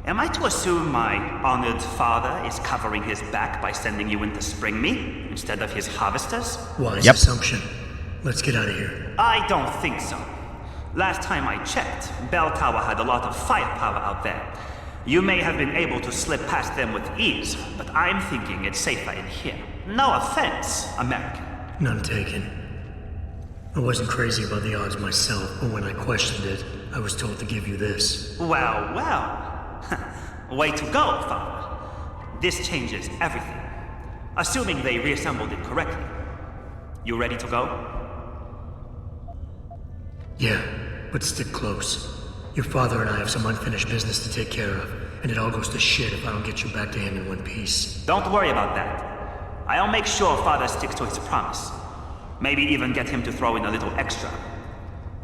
Am I to assume my honored father is covering his back by sending you in to spring me instead of his harvesters? Wise assumption. Let's get out of here. I don't think so. Last time I checked, Bell Tower had a lot of firepower out there. You may have been able to slip past them with ease, but I'm thinking it's safer in here. No offense, American. None taken. I wasn't crazy about the odds myself, but when I questioned it, I was told to give you this. Well, well. Way to go, Father. This changes everything. Assuming they reassembled it correctly. You ready to go? Yeah, but stick close. Your father and I have some unfinished business to take care of, and it all goes to shit if I don't get you back to him in one piece. Don't worry about that. I'll make sure Father sticks to his promise. Maybe even get him to throw in a little extra.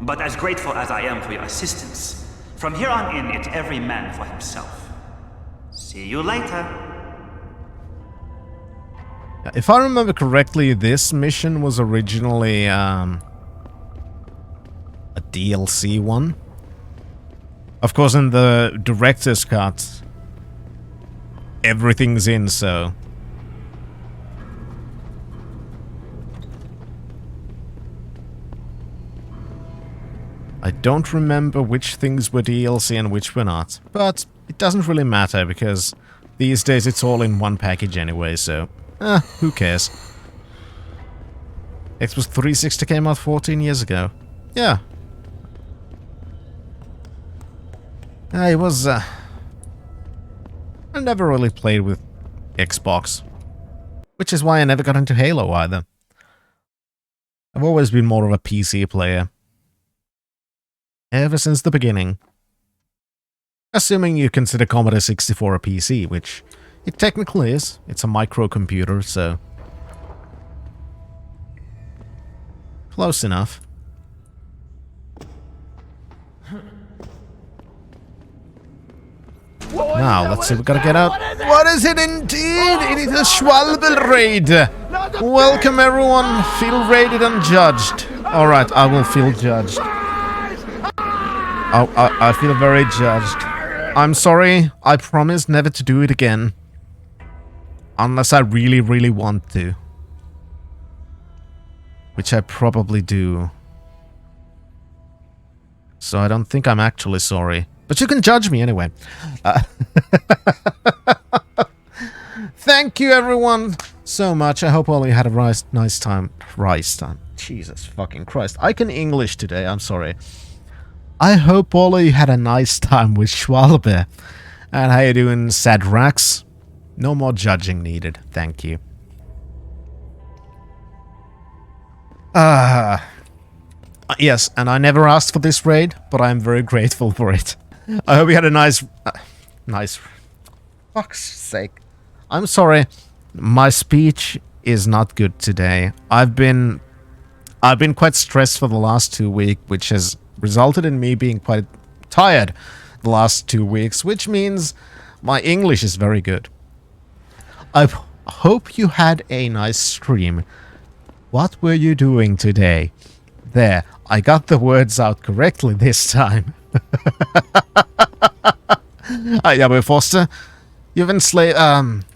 But as grateful as I am for your assistance, from here on in, it's every man for himself. See you later. If I remember correctly, this mission was originally a DLC one. Of course, in the director's cut, everything's in, so... I don't remember which things were DLC and which were not, but it doesn't really matter, because these days it's all in one package anyway, so... who cares? Xbox 360 came out 14 years ago. Yeah. It was, I never really played with Xbox. Which is why I never got into Halo either. I've always been more of a PC player. Ever since the beginning. Assuming you consider Commodore 64 a PC, which it technically is. It's a microcomputer, so... close enough. Now, let's see, we gotta get out. What is it indeed? It is a Schwalbe raid! Welcome everyone, feel raided and judged. Alright, I will feel judged. I feel very judged. I'm sorry, I promise never to do it again. Unless I really, really want to. Which I probably do. So I don't think I'm actually sorry. But you can judge me anyway. Thank you everyone so much. I hope all of you had a nice time. Jesus fucking Christ. I can English today, I'm sorry. I hope all of you had a nice time with Schwalbe. And how you doing, Sadrax? No more judging needed, thank you. Yes, and I never asked for this raid, but I'm very grateful for it. I hope you had a nice... Fuck's sake. I'm sorry. My speech is not good today. I've been quite stressed for the last 2 weeks, which has resulted in me being quite tired the last 2 weeks, which means my English is very good. I hope you had a nice stream. What were you doing today? There, I got the words out correctly this time. Yahweh Foster, you've enslaved,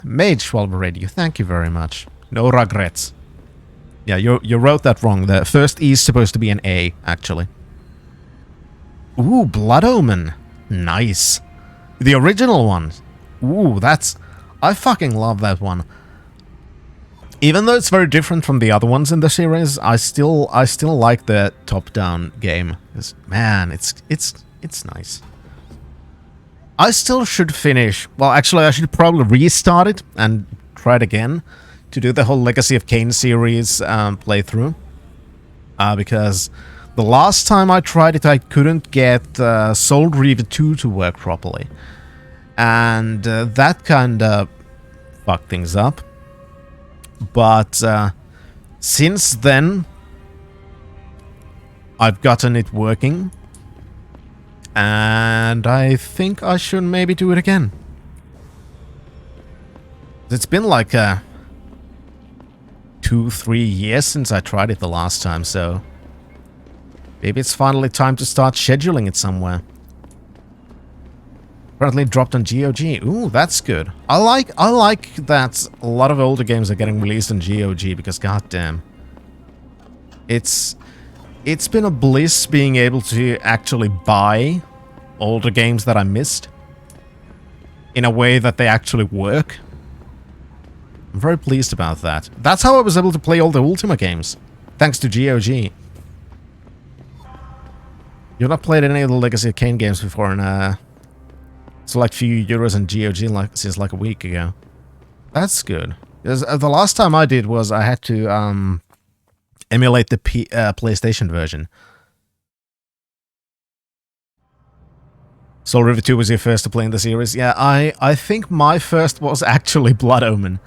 made Schwalbe Radio. Thank you very much. No regrets. Yeah, you wrote that wrong. The first E is supposed to be an A, actually. Ooh, Blood Omen. Nice. The original one. Ooh, that's... I fucking love that one. Even though it's very different from the other ones in the series, I still like the top-down game. Man, it's nice. I still should finish... Well, actually, I should probably restart it and try it again to do the whole Legacy of Kain series playthrough. Because the last time I tried it, I couldn't get Soul Reaver 2 to work properly. And that kind of fucked things up. But since then, I've gotten it working. And I think I should maybe do it again. It's been like 2-3 years since I tried it the last time, so maybe it's finally time to start scheduling it somewhere. Currently dropped on GOG. Ooh, that's good. I like that a lot of older games are getting released on GOG because goddamn, it's been a bliss being able to actually buy older games that I missed in a way that they actually work. I'm very pleased about that. That's how I was able to play all the Ultima games. Thanks to GOG. You've not played any of the Legacy of Kain games before, and it's like few euros in GOG since like a week ago. That's good. The last time I did was I had to emulate the PlayStation version. Soul River 2 was your first to play in the series? Yeah, I think my first was actually Blood Omen.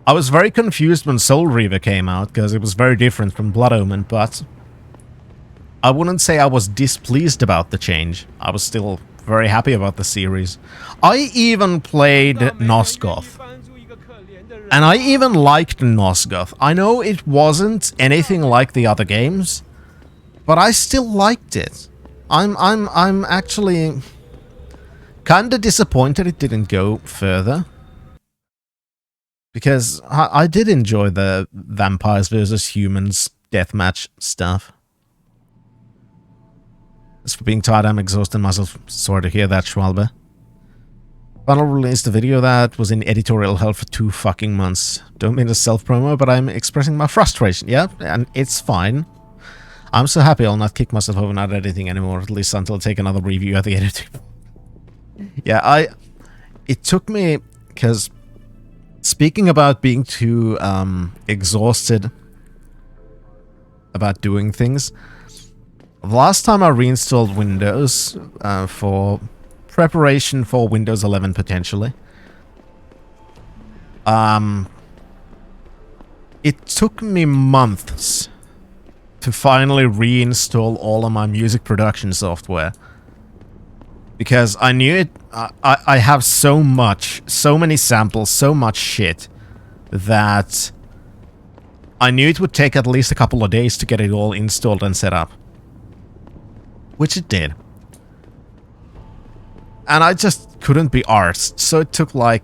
I was very confused when Soul Reaver came out, because it was very different from Blood Omen, but I wouldn't say I was displeased about the change. I was still very happy about the series. I even played Nosgoth. And I even liked Nosgoth. I know it wasn't anything like the other games, but I still liked it. I'm actually kinda disappointed it didn't go further. Because I did enjoy the vampires versus humans deathmatch stuff. As for being tired, I'm exhausting myself. Sorry to hear that, Schwalbe. Final released a video that was in editorial hell for 2 fucking months. Don't mean to self-promo, but I'm expressing my frustration. Yeah, and it's fine. I'm so happy I'll not kick myself over not editing anymore, at least until I take another review at the editing. Yeah, it took me, because speaking about being too exhausted about doing things, the last time I reinstalled Windows for preparation for Windows 11 potentially, it took me months to finally reinstall all of my music production software. Because I knew it, I have so many samples, so much shit, that I knew it would take at least a couple of days to get it all installed and set up. Which it did. And I just couldn't be arsed, so it took like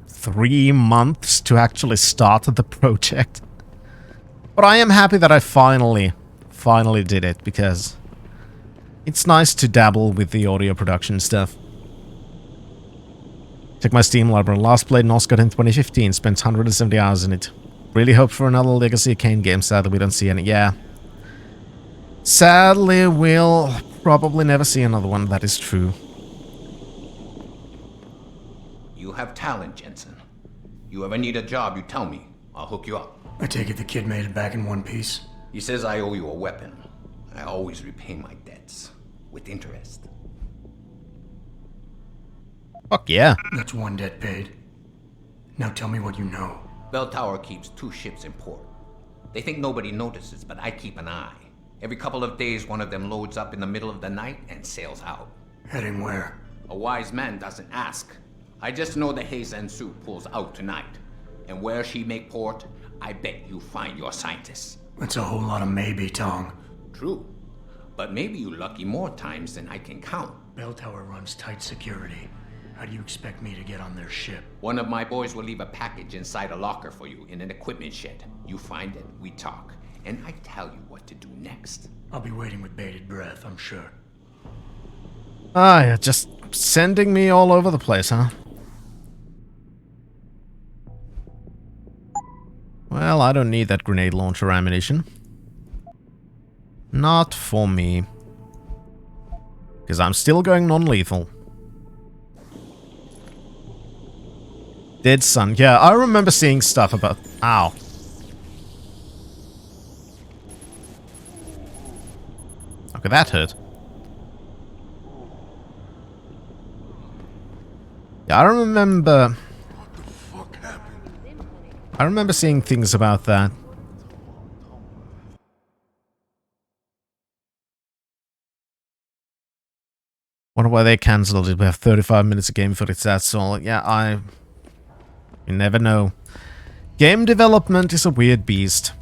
3 months to actually start the project. But I am happy that I finally did it, because it's nice to dabble with the audio production stuff. Check my Steam library. Last played Nosgoth in 2015. Spent 170 hours in it. Really hope for another Legacy of Kain game. Sadly, we don't see any. Yeah. Sadly, we'll probably never see another one. That is true. You have talent, Jensen. You ever need a job, you tell me. I'll hook you up. I take it the kid made it back in one piece? He says I owe you a weapon. I always repay my debts. With interest. Fuck yeah. That's one debt paid. Now tell me what you know. Bell Tower keeps 2 ships in port. They think nobody notices, but I keep an eye. Every couple of days, one of them loads up in the middle of the night and sails out. Heading where? A wise man doesn't ask. I just know the Heisensu pulls out tonight. And where she make port, I bet you find your scientists. That's a whole lot of maybe, Tong. True. But maybe you lucky more times than I can count. Bell Tower runs tight security. How do you expect me to get on their ship? One of my boys will leave a package inside a locker for you in an equipment shed. You find it, we talk, and I tell you what to do next. I'll be waiting with bated breath, I'm sure. Ah, yeah, just sending me all over the place, huh? Well, I don't need that grenade launcher ammunition. Not for me. Because I'm still going non-lethal. Dead Sun. Yeah, I remember seeing stuff about... Ow. Okay, that hurt. Yeah, I remember... What the fuck happened? I remember seeing things about that. Wonder why they cancelled it. We have 35 minutes of game footage, that's all. Yeah, you never know. Game development is a weird beast.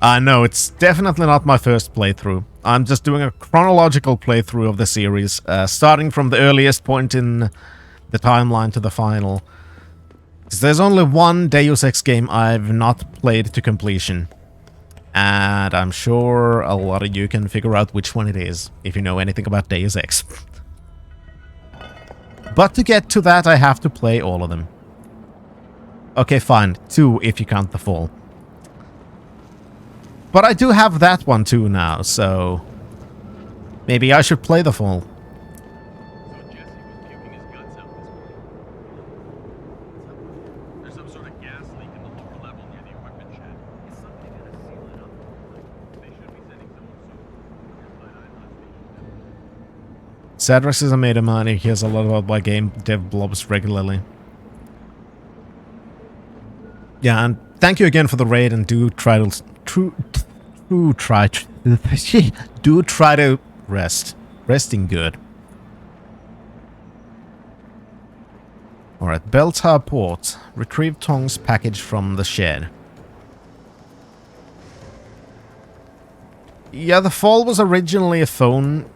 No, it's definitely not my first playthrough. I'm just doing a chronological playthrough of the series, starting from the earliest point in the timeline to the final. Because there's only one Deus Ex game I've not played to completion. And I'm sure a lot of you can figure out which one it is, if you know anything about Deus Ex. But to get to that, I have to play all of them. Okay, fine. 2 if you count the Fall. But I do have that one too now, so... maybe I should play the Fall. Sadrex is a mate of mine. He hears a lot about my game dev blobs regularly. Yeah, and thank you again for the raid, and do try to do try to rest. Resting good. Alright, Bell Tower Port. Retrieve Tong's package from the shed. Yeah, the Fall was originally a phone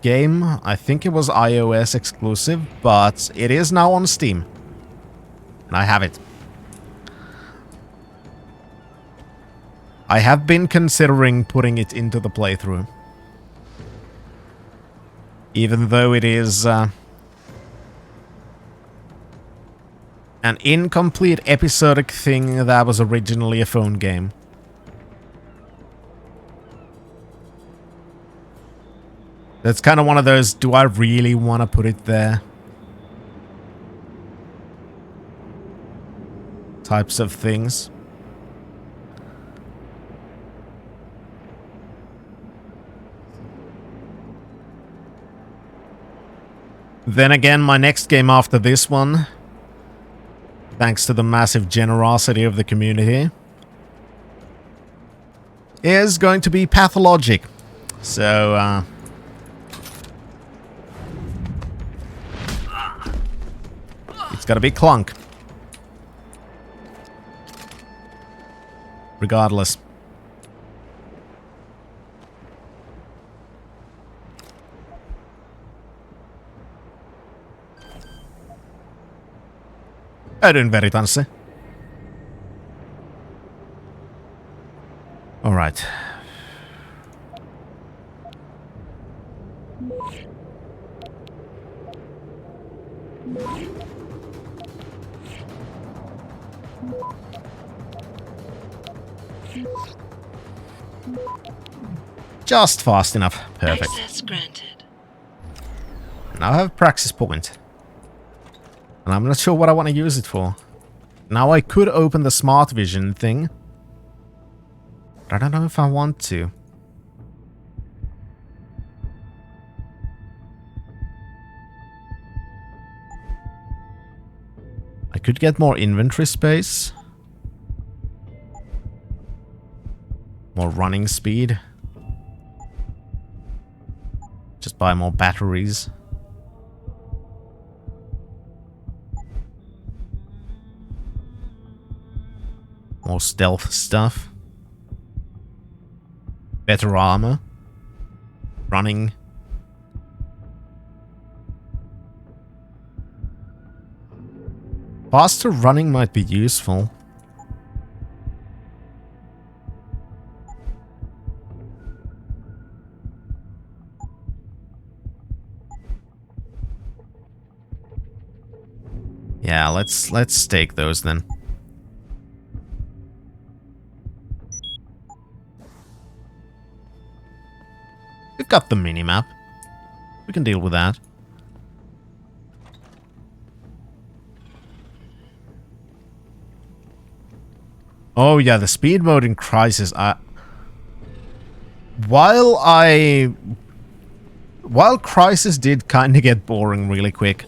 game. I think it was iOS exclusive, but it is now on Steam. And I have it. I have been considering putting it into the playthrough. Even though it is an incomplete episodic thing that was originally a phone game. That's kind of one of those, do I really want to put it there? Types of things. Then again, my next game after this one, thanks to the massive generosity of the community, is going to be Pathologic. So, it's got a big clunk. Regardless. Ydyn veritanse. Alright. Just fast enough. Perfect. Access granted. Now I have Praxis Point. And I'm not sure what I want to use it for. Now I could open the smart vision thing. But I don't know if I want to. I could get more inventory space. More running speed. Just buy more batteries. More stealth stuff. Better armor. Running. Faster running might be useful. Yeah, let's take those then. We've got the minimap. We can deal with that. Oh yeah, the speed mode in Crisis. While Crisis did kind of get boring really quick,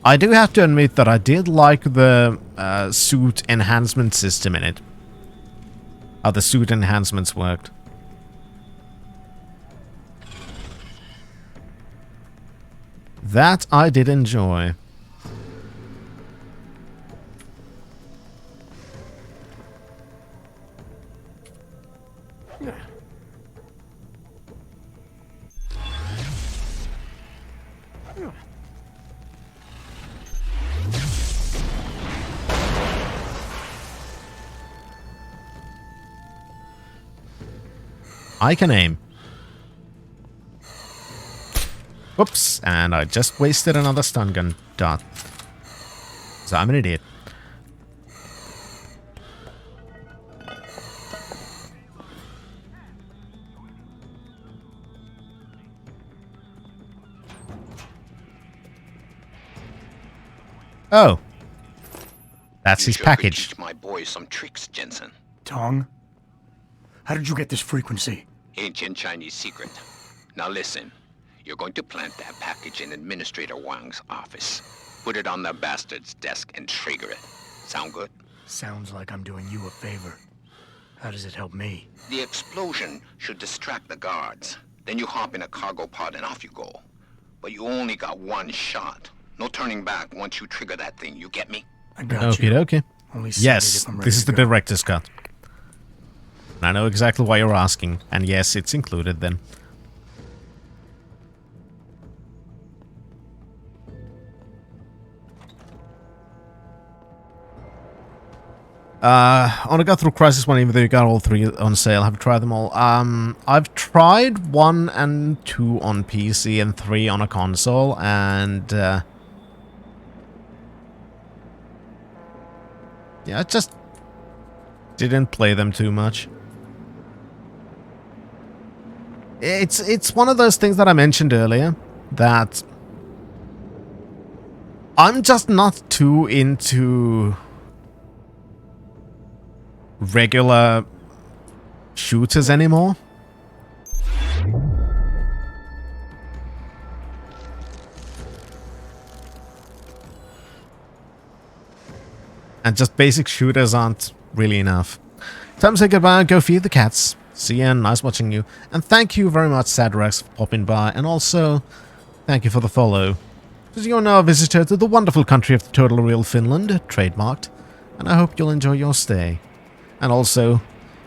I do have to admit that I did like the suit enhancement system in it. How the suit enhancements worked. That I did enjoy. I can aim. Whoops, and I just wasted another stun gun dot. So I'm an idiot. Oh. That's his package. Teach my boys some tricks, Jensen. Tong? How did you get this frequency? Ancient Chinese secret. Now listen. You're going to plant that package in Administrator Wang's office. Put it on the bastard's desk and trigger it. Sound good? Sounds like I'm doing you a favor. How does it help me? The explosion should distract the guards. Then you hop in a cargo pod and off you go. But you only got one shot. No turning back once you trigger that thing, you get me? I got you. Okay. Only yes, this is the director's cut. I know exactly why you're asking. And yes, it's included then. I want to go through Crisis 1 even though you got all 3 on sale. Have you tried them all? I've tried 1 and 2 on PC and 3 on a console, and yeah, I just didn't play them too much. It's one of those things that I mentioned earlier, that I'm just not too into regular shooters anymore. And just basic shooters aren't really enough. Time to say goodbye and go feed the cats. See ya, nice watching you. And thank you very much, Sadrax, for popping by. And also, thank you for the follow. Because you're now a visitor to the wonderful country of the Total Real Finland, trademarked. And I hope you'll enjoy your stay. And also,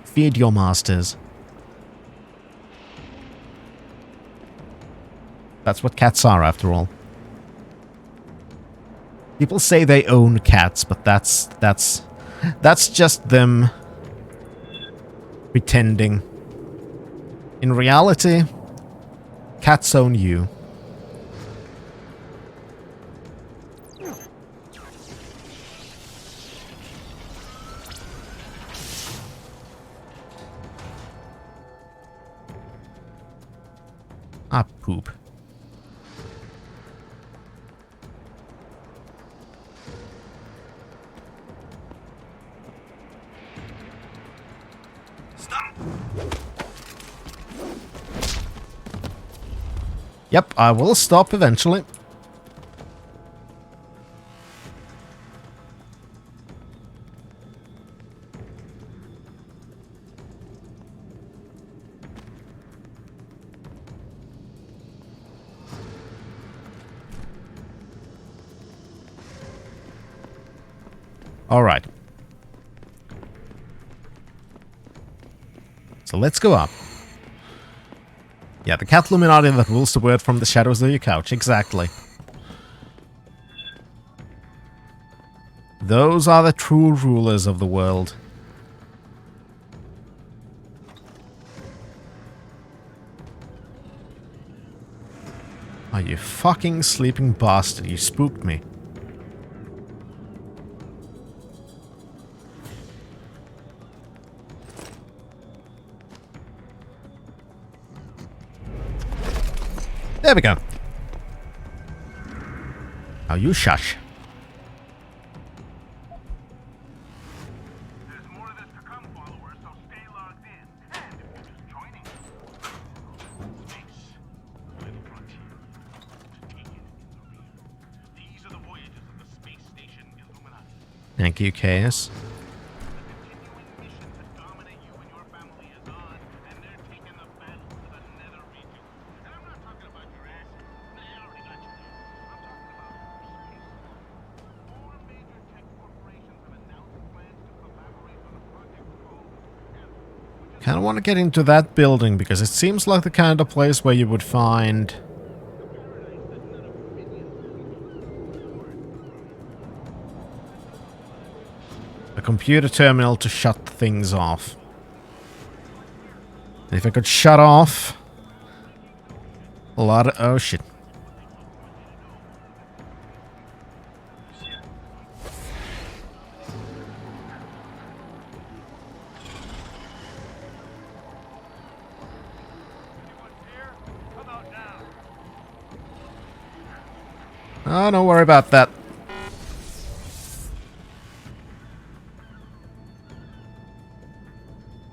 feed your masters. That's what cats are, after all. People say they own cats, but that's just them pretending. In reality, cats own you. Ah, poop. Stop. Yep, I will stop eventually. Alright. So let's go up. Yeah, the cat Illuminati that rules the world from the shadows of your couch. Exactly. Those are the true rulers of the world. Are you fucking sleeping bastard? You spooked me. There we go. Now you shush. There's more of this to come, followers, so stay logged in. And if you're just joining space, the little frontier, to take it in the real. These are the voyages of the space station Illuminati. Thank you, Chaos. Kind of want to get into that building because it seems like the kind of place where you would find a computer terminal to shut things off. If I could shut off a lot of... Oh, shit. Oh, don't worry about that.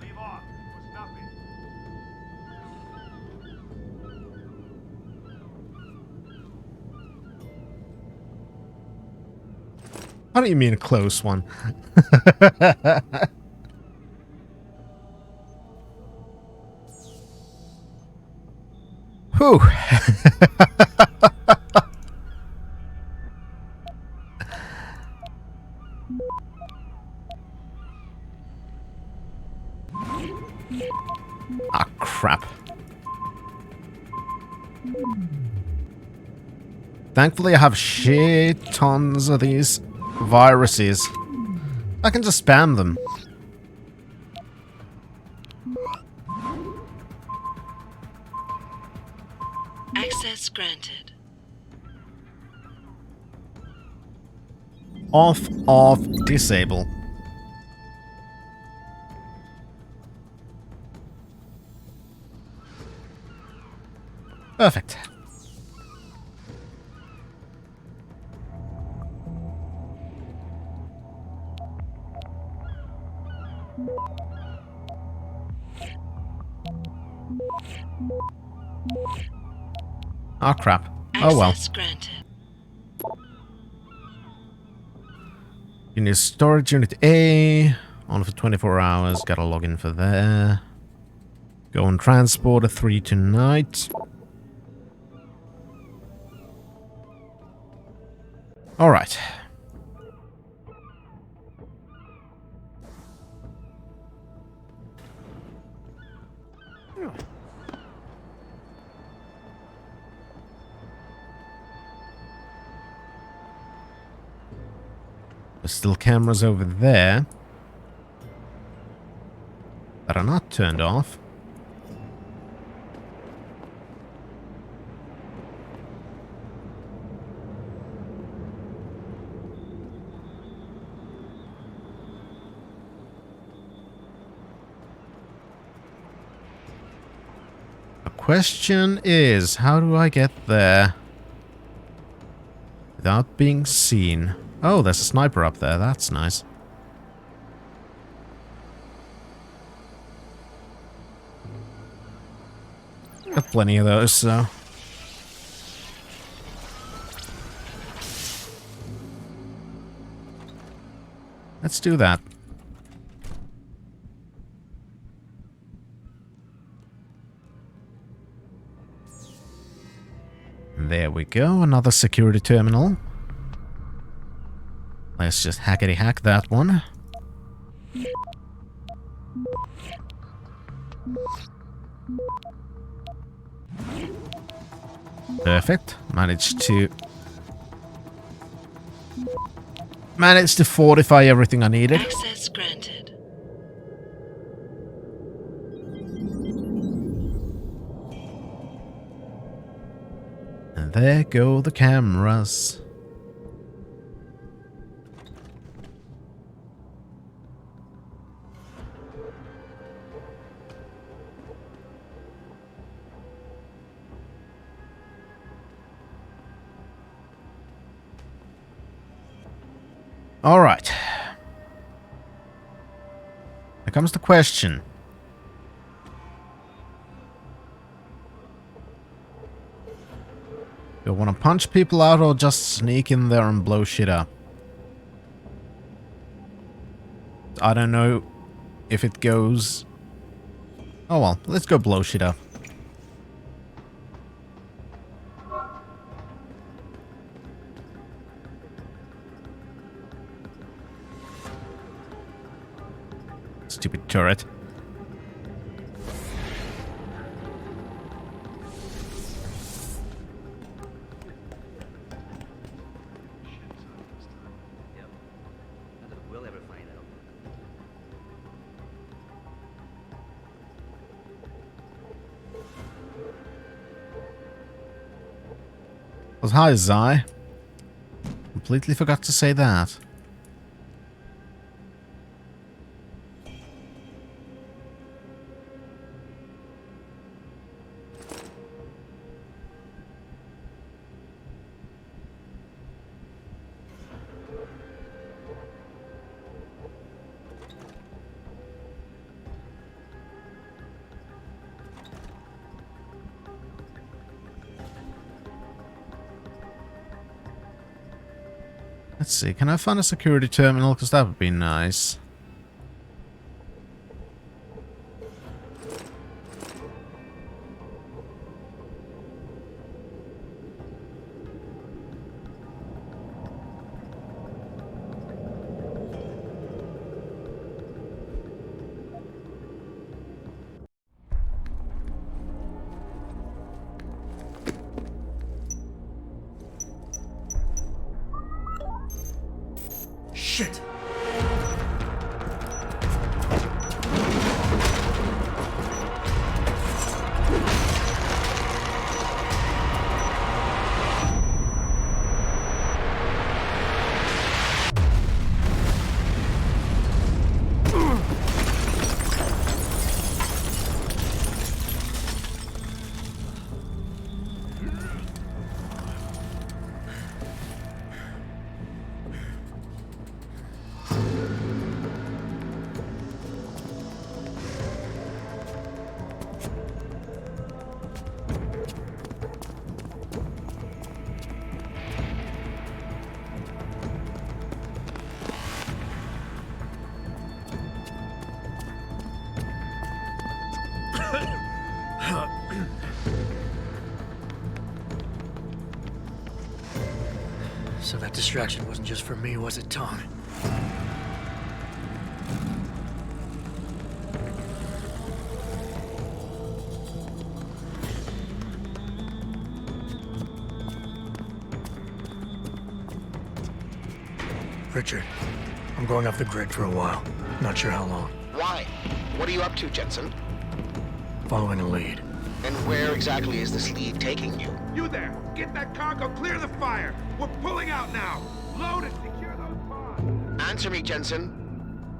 Leave off. It was nothing. How do you mean a close one? Whew. Ah, crap. Thankfully, I have shit tons of these viruses. I can just spam them. Access granted. Off, disable. Perfect. Oh crap. Oh well. Access granted. You need storage unit A. On for 24 hours. Gotta log in for there. Go on transporter 3 tonight. Alright. There's still cameras over there that are not turned off. The question is, how do I get there without being seen? Oh, there's a sniper up there. That's nice. Got plenty of those, so... let's do that. There we go, another security terminal. Let's just hackety-hack that one. Perfect. Managed to fortify everything I needed. Access granted. And there go the cameras. All right. Here comes the question. Do I want to punch people out or just sneak in there and blow shit up? I don't know if it goes... oh well, let's go blow shit up. Stupid turret. But hi, Zai. Completely forgot to say that. Let's see, can I find a security terminal? Because that would be nice. Shit! So that distraction wasn't just for me, was it, Tom? Richard, I'm going off the grid for a while. Not sure how long. Why? What are you up to, Jensen? Following a lead. And where exactly is this lead taking you? You there! Get that cargo, clear the fire! We're pulling out now! Load and secure those pods! Answer me, Jensen.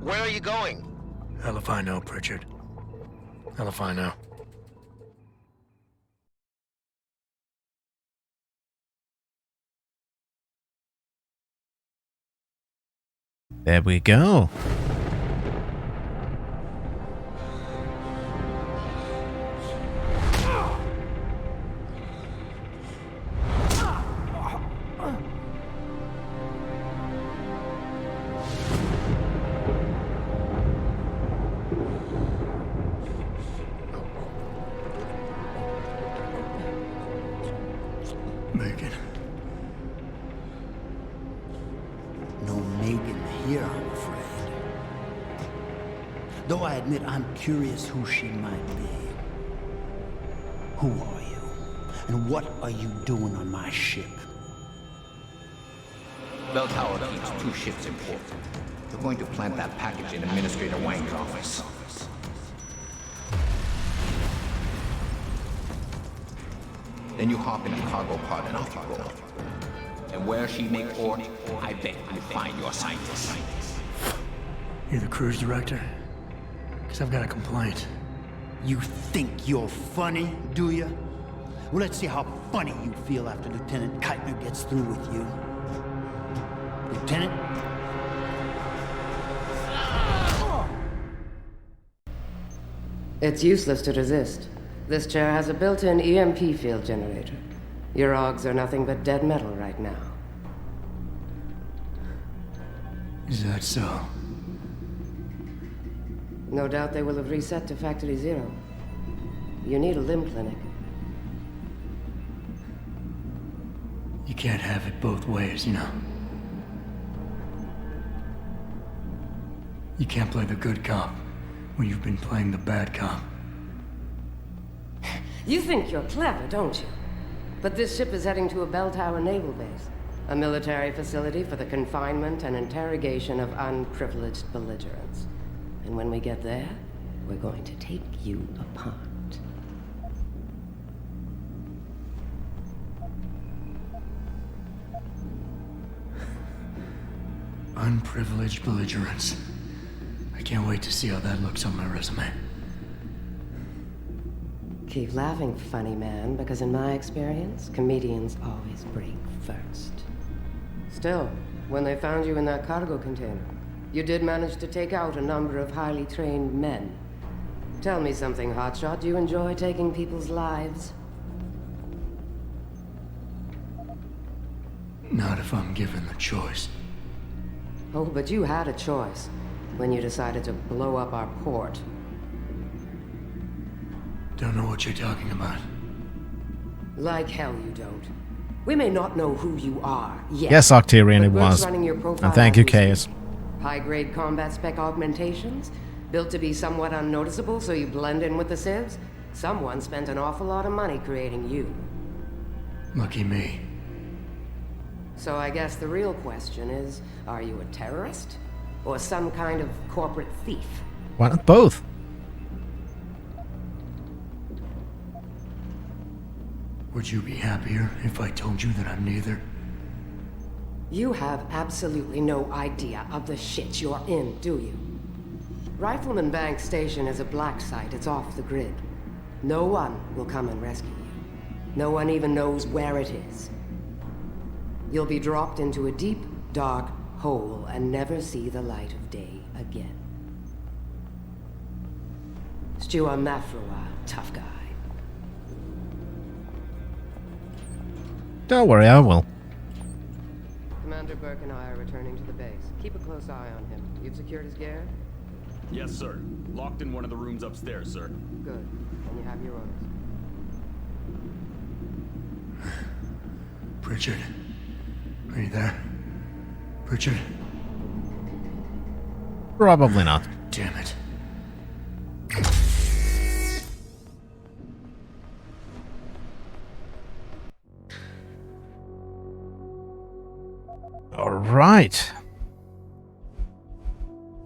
Where are you going? Hell if I know, Pritchard. Hell if I know. There we go. Megan. No Megan here, I'm afraid. Though I admit I'm curious who she might be. Who are you? And what are you doing on my ship? Bell Tower keeps 2 ships in port. We're going to plant that package in Administrator Wang's office. Then you hop in a cargo pod and off you go. And where she may port, I bet you find your scientist. You're the cruise director? Because I've got a complaint. You think you're funny, do you? Well, let's see how funny you feel after Lieutenant Keitner gets through with you. Lieutenant? It's useless to resist. This chair has a built-in EMP field generator. Your augs are nothing but dead metal right now. Is that so? No doubt they will have reset to Factory Zero. You need a limb clinic. You can't have it both ways, you know. You can't play the good cop when you've been playing the bad cop. You think you're clever, don't you? But this ship is heading to a bell tower naval base, a military facility for the confinement and interrogation of unprivileged belligerents. And when we get there, we're going to take you apart. Unprivileged belligerence. I can't wait to see how that looks on my resume. Keep laughing, funny man, because in my experience, comedians always break first. Still, when they found you in that cargo container, you did manage to take out a number of highly trained men. Tell me something, Hotshot. Do you enjoy taking people's lives? Not if I'm given the choice. Oh, but you had a choice when you decided to blow up our port. Don't know what you're talking about. Like hell you don't. We may not know who you are yet. Yes, Octarian, it but Bert's was. running your profile And thank you, on his Chaos. high-grade combat spec augmentations, built to be somewhat unnoticeable so you blend in with the civs. Someone spent an awful lot of money creating you. Lucky me. So I guess the real question is, are you a terrorist? Or some kind of corporate thief? Why not both? Would you be happier if I told you that I'm neither? You have absolutely no idea of the shit you're in, do you? Rifleman Bank Station is a black site. It's off the grid. No one will come and rescue you. No one even knows where it is. You'll be dropped into a deep, dark hole and never see the light of day again. Stew on that for a while, tough guy. Don't worry, I will. Commander Burke and I are returning to the base. Keep a close eye on him. You've secured his gear? Yes, sir. Locked in one of the rooms upstairs, sir. Good. And you have your orders. Pritchard. Are you there? Pritchard? Probably not. Damn it. Alright.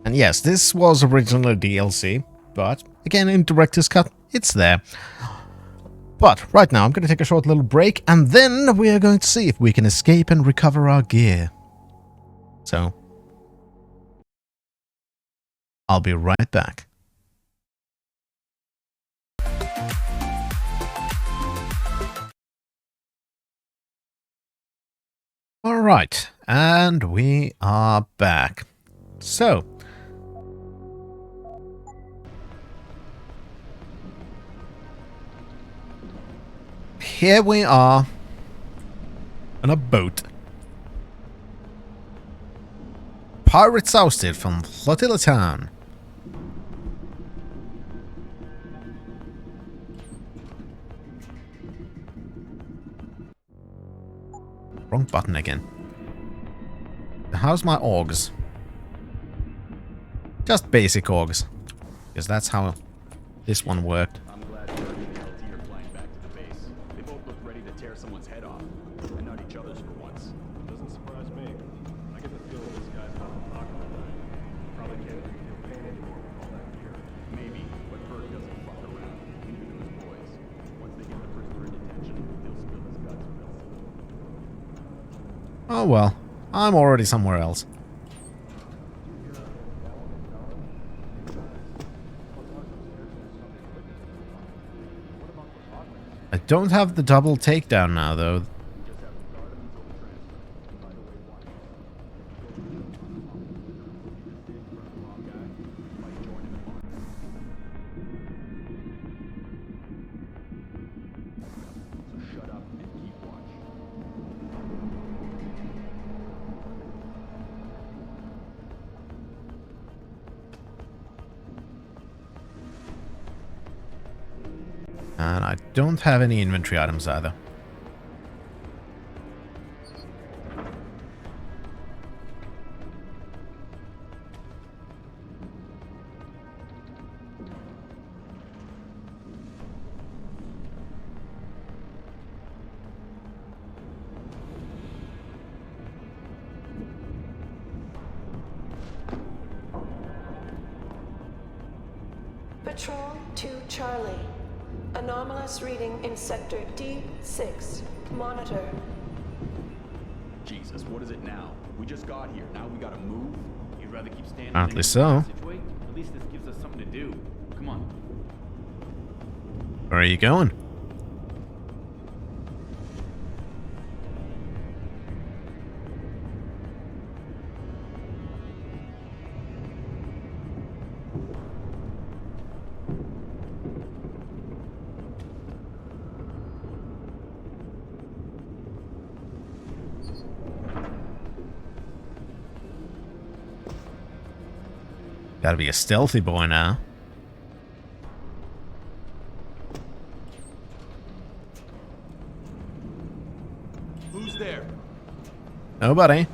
And yes, this was originally DLC, but again, in Director's Cut, it's there. But right now, I'm going to take a short little break, and then we are going to see if we can escape and recover our gear. So, I'll be right back. Alright, and we are back. So, here we are on a boat. Pirates ousted from Flotilla Town. Wrong button again. How's my augs? Just basic augs. Because that's how this one worked. I'm glad Bird and the LT are flying back to the base. They both look ready to tear someone's head off. And not each other's for once. Doesn't surprise me. I get the feeling this guy's about to knock on the Probably can't even feel pain anymore with all that gear. Maybe, but Bird doesn't fuck around. Neither do his boys. Once they get the prisoner in detention, he'll spill his guts real soon. Oh well, I'm already somewhere else. I don't have the double takedown now, though. And I don't have any inventory items either. Patrol to Charlie. Anomalous reading in Sector D6. Monitor. Jesus, what is it now? We just got here. Now we gotta move. You'd rather keep standing Apparently in so. the passageway? At least this gives us something to do. Come on. Where are you going? Gotta be a stealthy boy now. Who's there? Nobody.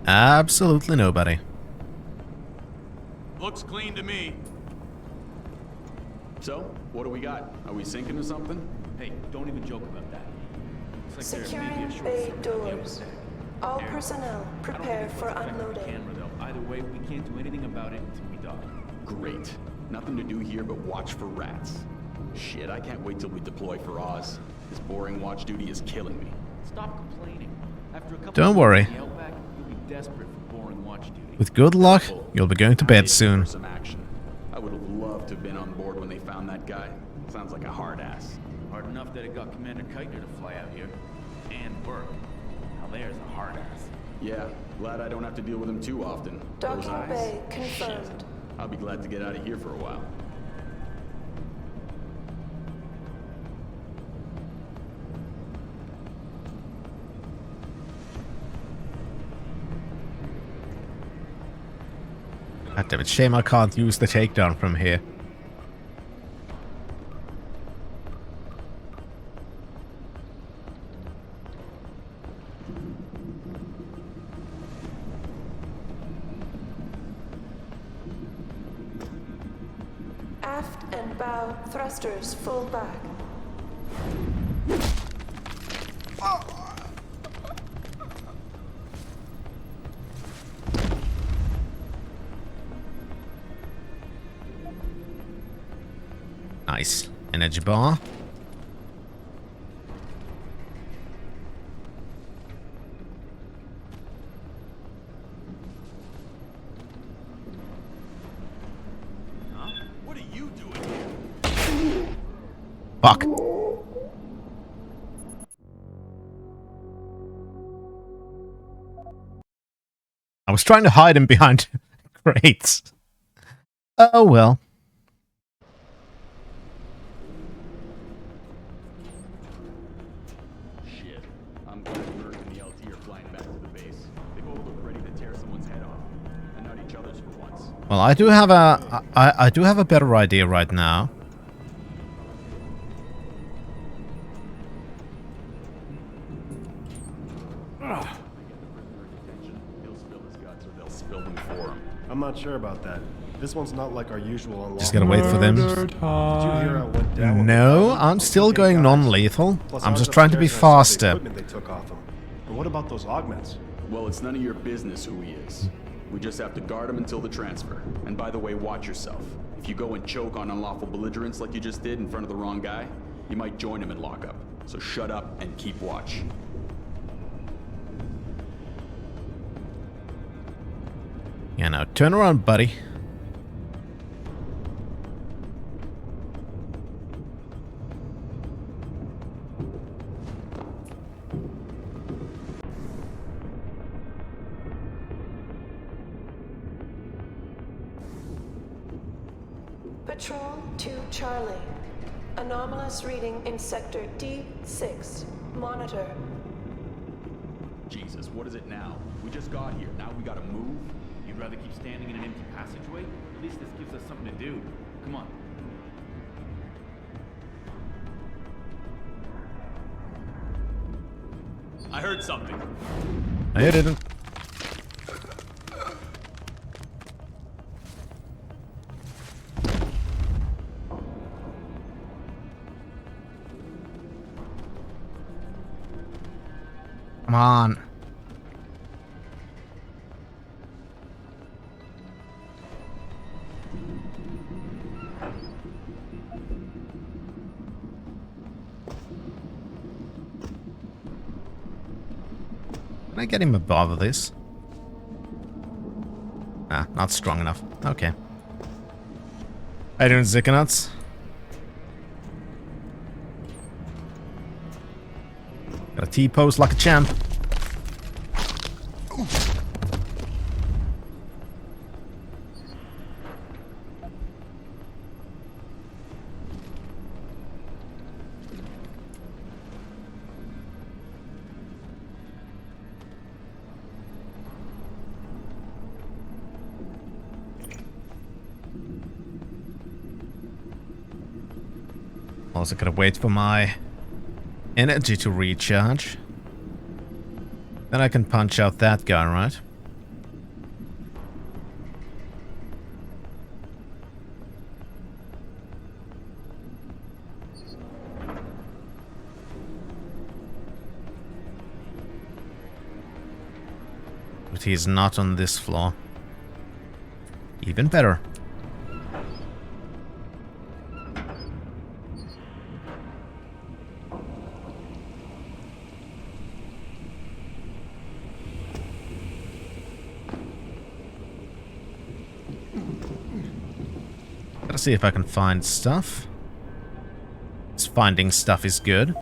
Absolutely nobody. Looks clean to me. So, what do we got? Are we sinking or something? Hey, don't even joke about that. Looks like there may be a Securing short bay circuit doors. there. All There. personnel I prepare don't think for it's affecting the unloading. camera, though. Either way, we can't do anything about it until we dock. Great. Nothing to do here but watch for rats. Shit, I can't wait till we deploy for Oz. This boring watch duty is killing me. Stop complaining. After a couple Don't of worry. weeks in the Outback, you'll be desperate for boring watch duty. With good luck, you'll be going to bed For soon. some action. I would have loved to have been on board when they found that guy. Sounds like a hard ass. Hard enough that it got Commander Keitner to fly out here. And work. Now there's a hard ass. Yeah, glad I don't have to deal with him too often. Those Docking eyes. bay confirmed. I'll be glad to get out of here for a while. God damn it, shame I can't use the takedown from here. Aft and bow thrusters full back. Nice. Energy bar. What are you doing here? Fuck. I was trying to hide him behind crates. Oh well. Shit. I'm glad Merc and the LT are flying back to the base. They both look ready to tear someone's head off. And not each other's for once. Well, I do have a I do have a better idea right now. He'll spill his guts or they'll spill them for him. I'm not sure about that. This one's not like our usual unlawful. Just gotta wait for them. Did you hear how it went down with No, the I'm still going non-lethal. Plus, I'm ours just trying to be upstairs has faster. the equipment they took off him. And what about those augments? Well, it's none of your business who he is. We just have to guard him until the transfer. And by the way, watch yourself. If you go and choke on unlawful belligerence like you just did in front of the wrong guy, you might join him in lockup. So shut up and keep watch. Yeah, now turn around, buddy. Patrol to Charlie. Anomalous reading in sector D6. Monitor. Jesus, what is it now? We just got here. Now we gotta move? You'd rather keep standing in an empty passageway? At least this gives us something to do. Come on. I heard something. I didn't. Come on. Can I get him above this? Ah, not strong enough. Okay. How you doing, Zickenauts? Got a T-pose like a champ. Also gotta wait for my energy to recharge. Then I can punch out that guy, right? But he's not on this floor. Even better. Gotta see if I can find stuff. This finding stuff is good.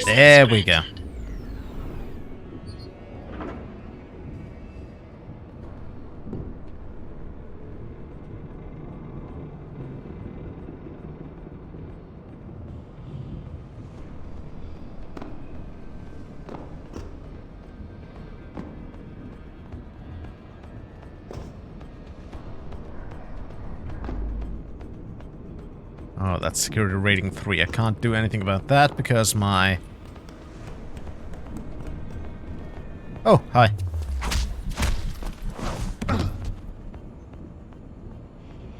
There we go. Oh, that's security rating 3. I can't do anything about that because my... Oh, hi.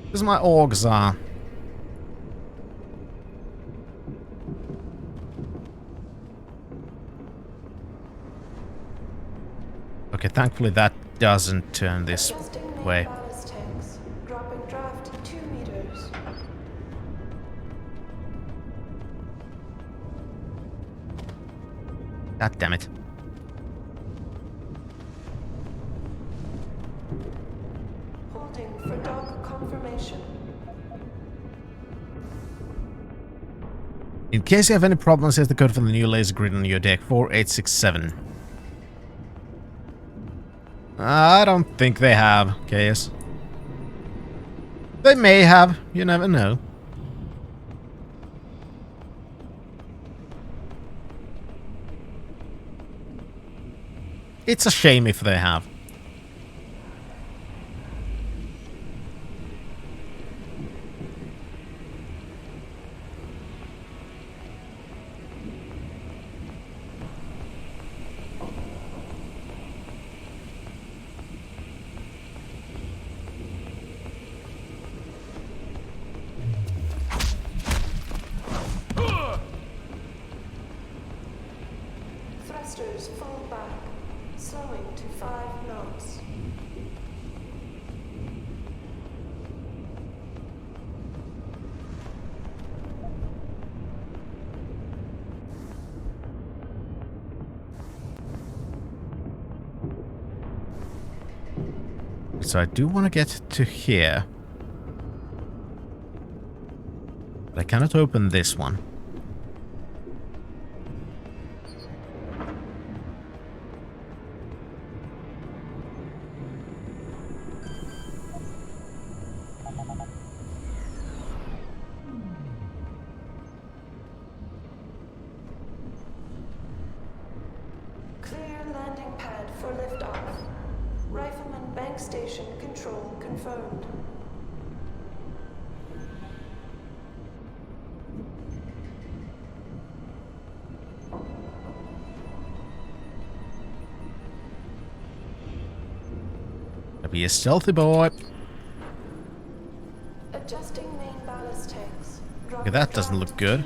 Because my orgs are... Okay, thankfully that doesn't turn this way. Dropping draft 2 meters. God damn it. Holding for dog confirmation. In case you have any problems, here's the code for the new laser grid on your deck, 4867. I don't think they have, Chaos. They may have, you never know. It's a shame if they have. Thrusters fall back, slowing to 5 knots. So I do want to get to here. But I cannot open this one. Clear landing pad for liftoff. Rifleman bank station control confirmed. Be a stealthy boy. Adjusting main ballast tank. Okay, that doesn't look good.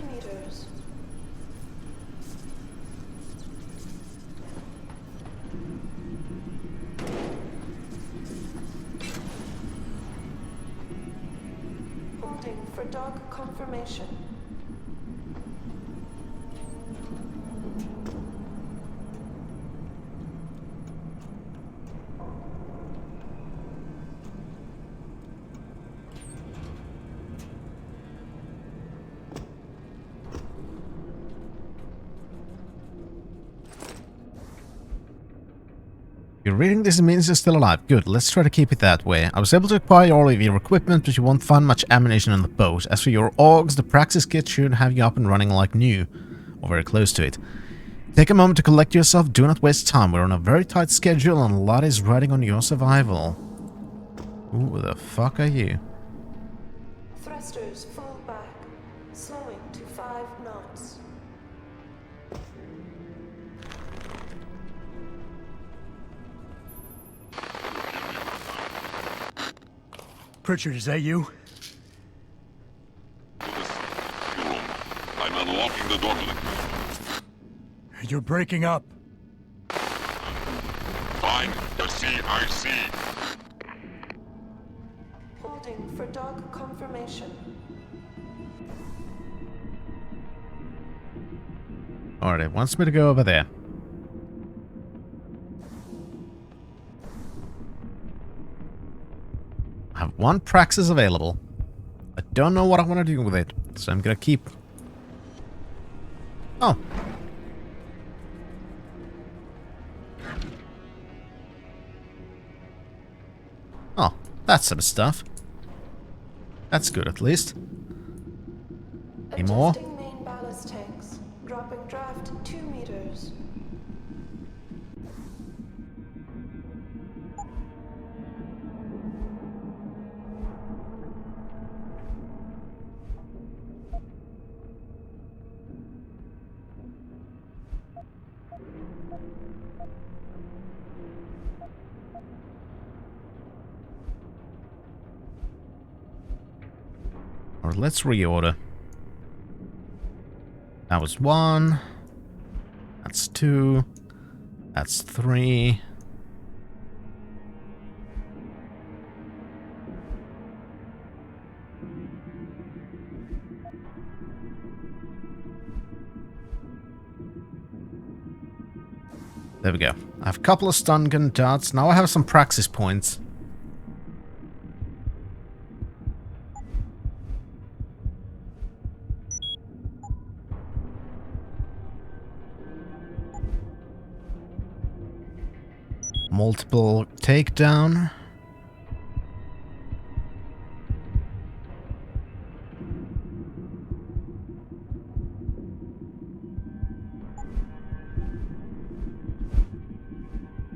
Holding for dog confirmation. You're reading this, it means you're still alive. Good, let's try to keep it that way. I was able to acquire all of your equipment, but you won't find much ammunition on the boat. As for your augs, the Praxis kit should have you up and running like new. Or very close to it. Take a moment to collect yourself, do not waste time. We're on a very tight schedule and a lot is riding on your survival. Who the fuck are you? Thrusters full back. Slowing to 5 knots. Pritchard, is that you? I'm unlocking the door link. You're breaking up. Fine, I see. Holding for dog confirmation. Alright, it wants me to go over there. I have one Praxis available. I don't know what I want to do with it, so I'm gonna keep... Oh. Oh, that's some stuff. That's good at least. Any more? Adjusting main ballast tanks. Dropping draft 2 meters. Or let's reorder. That was 1. That's 2. That's 3. There we go. I have a couple of stun gun darts. Now I have some praxis points. Multiple takedown.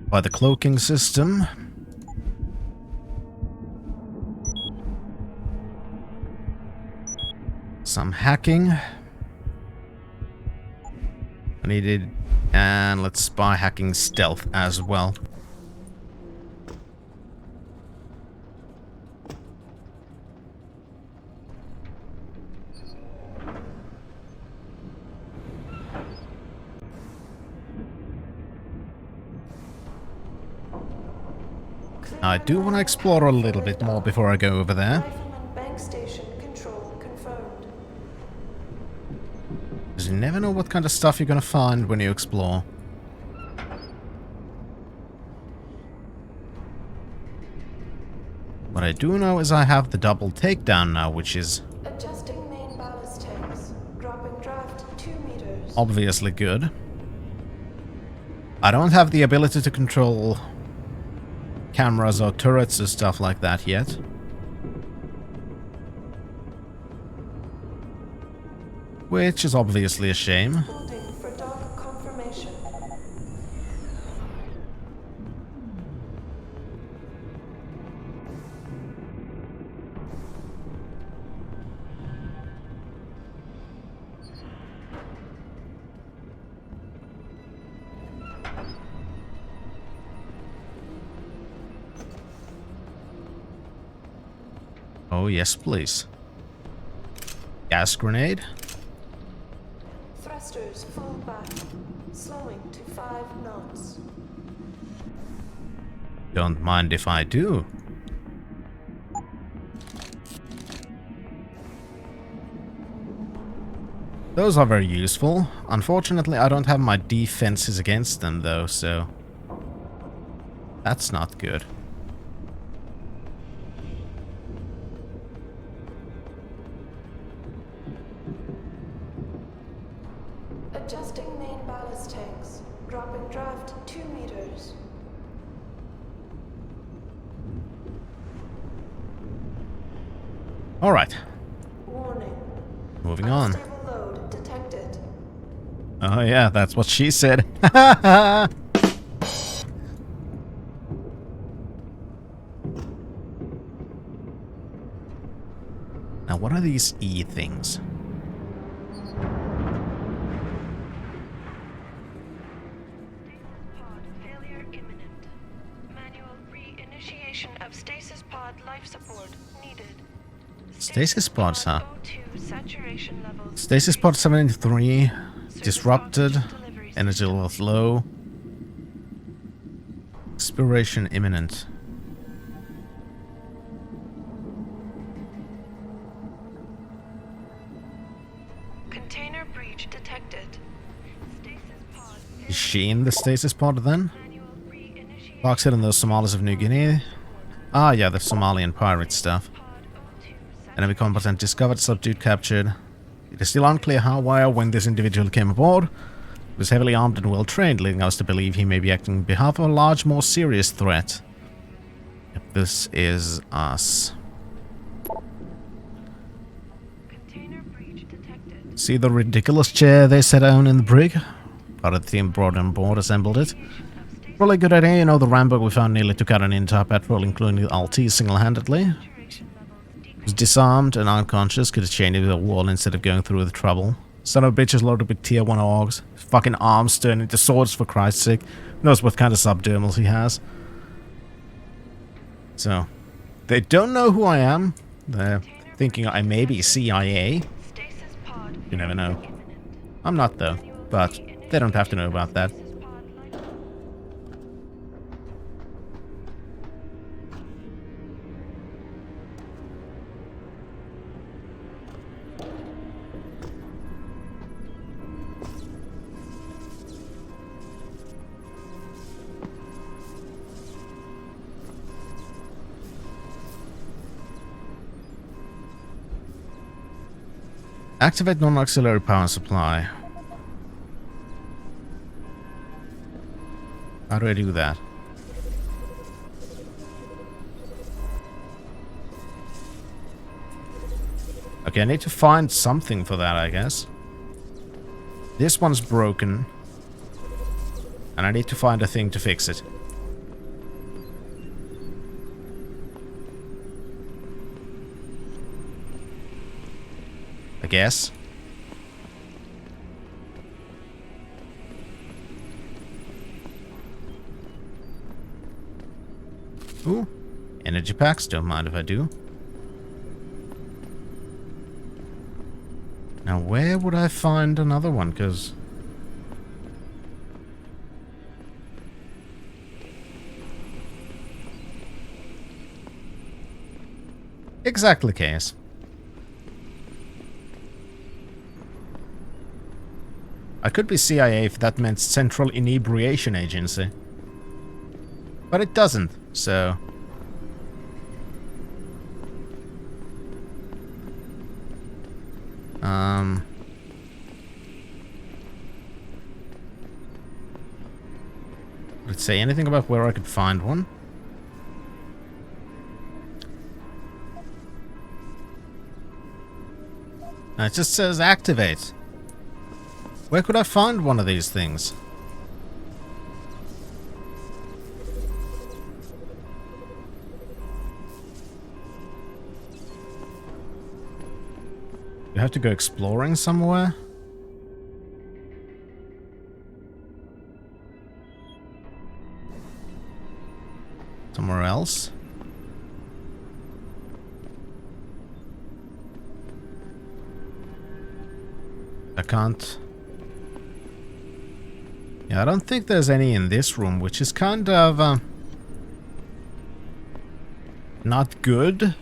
By the cloaking system. Some hacking. I needed... And let's buy hacking stealth as well. I do want to explore a little bit more before I go over there. Rifleman bank station control confirmed. Because you never know what kind of stuff you're gonna find when you explore. What I do know is I have the double takedown now, which is Adjusting main ballast tanks. Dropping draft 2 meters. obviously good. I don't have the ability to control cameras or turrets or stuff like that yet. Which is obviously a shame. Holding for dog confirmation. Oh yes, please. Gas grenade. Thrusters full back. Slowing to 5 knots. Don't mind if I do. Those are very useful. Unfortunately, I don't have my defenses against them though, so that's not good. Adjusting main ballast tanks. Dropping draft 2 meters. All right. Warning. Moving on. Unstable load detected. Oh yeah, that's what she said. Now what are these E things? Pod failure imminent. Manual re-initiation of stasis pod life support needed. Stasis pods, huh? O2 saturation levels. Stasis pod 73 disrupted. Energy levels low. Expiration imminent. Container breach detected. Stasis pod. Is she in the stasis pod then? Fox hit on those Somalis of New Guinea. Ah, yeah, the Somalian pirate stuff. Enemy combatant discovered, subdued, captured. It is still unclear how, why, or when this individual came aboard. He was heavily armed and well trained, leading us to believe he may be acting on behalf of a large, more serious threat. Yep, this is us. See the ridiculous chair they set down in the brig? Part of the team brought on board, assembled it. Probably a good idea, you know, the Rambo we found nearly took out an entire patrol, including the LT, single-handedly. Was disarmed and unconscious, could have chained him to the wall instead of going through the trouble. Son of a bitch is loaded with tier 1 orgs. His fucking arms turn into swords for Christ's sake. Who knows what kind of subdermals he has. So, they don't know who I am. They're thinking I may be CIA. You never know. I'm not though, but they don't have to know about that. Activate non-auxiliary power supply. How do I do that? Okay, I need to find something for that, I guess. This one's broken. And I need to find a thing to fix it. I guess. Ooh. Energy packs, don't mind if I do. Now where would I find another one? Because... exactly case. I could be CIA if that meant Central Inebriation Agency. But it doesn't, so... Did it say anything about where I could find one? No, it just says activate. Where could I find one of these things? You have to go exploring somewhere? Somewhere else? I can't... Yeah, I don't think there's any in this room, which is kind of... not good.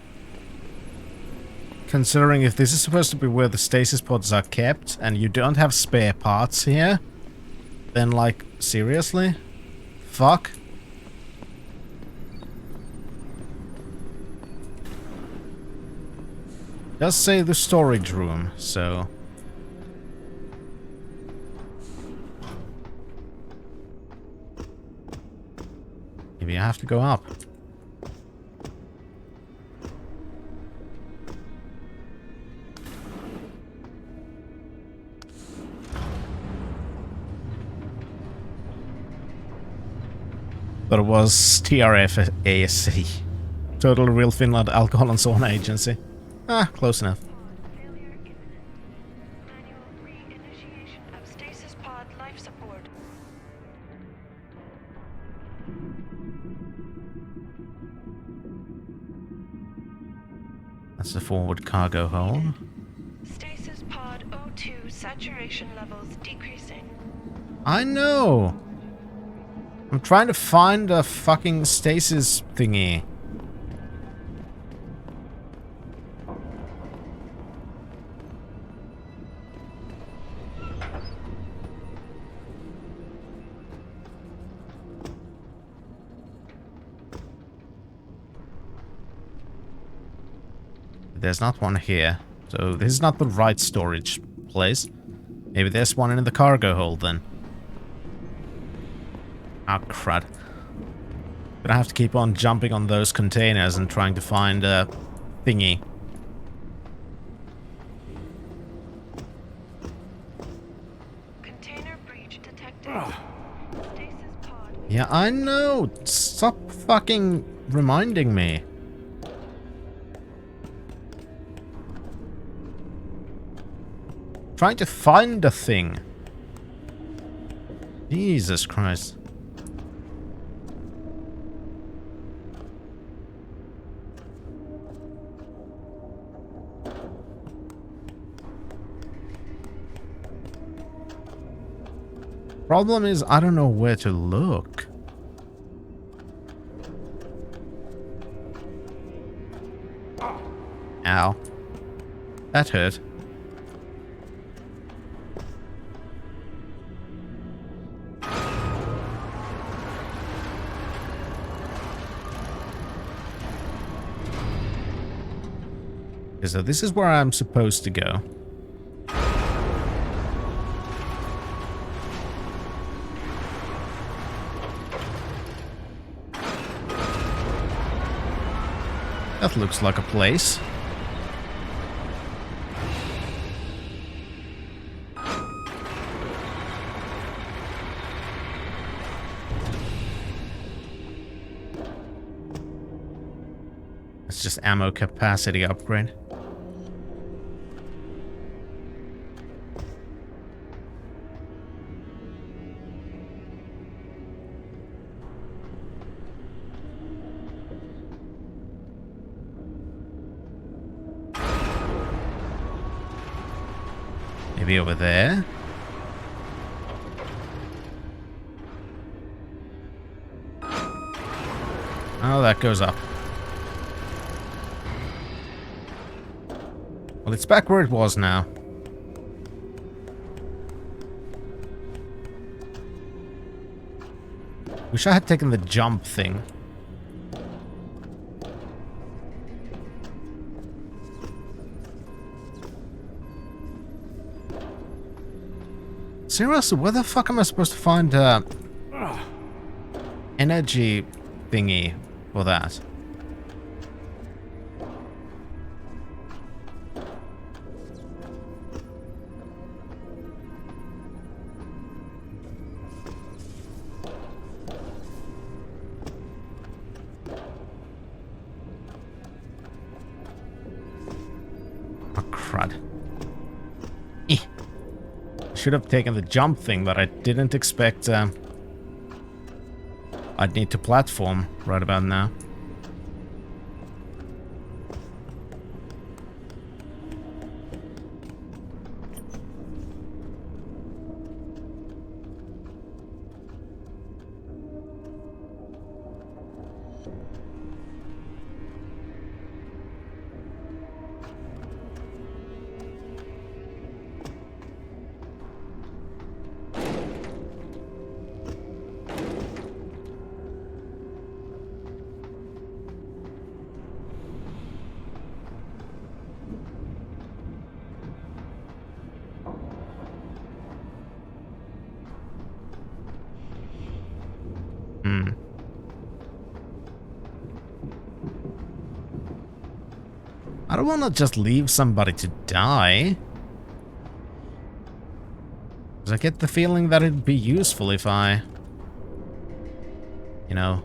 Considering if this is supposed to be where the stasis pods are kept, and you don't have spare parts here, then, like, seriously? Fuck. Does say the storage room, so... maybe I have to go up. But it was TRFASC. Total Real Finland Alcohol and Sauna Agency. Ah, close enough. Stasis pod life support. That's the forward cargo hold. Stasis pod O2 saturation levels decreasing. I know! I'm trying to find a fucking stasis thingy. There's not one here, so this is not the right storage place. Maybe there's one in the cargo hold then. Ah, crud. Gonna have to keep on jumping on those containers and trying to find a thingy. Container breach detected. Stasis pod. Yeah, I know! Stop fucking reminding me. Trying to find a thing. Jesus Christ. Problem is, I don't know where to look. Ow. That hurt. So this is where I'm supposed to go. That looks like a place. It's just ammo capacity upgrade. Maybe over there? Oh, that goes up. Well, it's back where it was now. Wish I had taken the jump thing. Seriously, where the fuck am I supposed to find energy thingy for that? Oh, crud. Should have taken the jump thing, but I didn't expect I'd need to platform right about now. I don't want to just leave somebody to die. Because I get the feeling that it'd be useful if I... you know...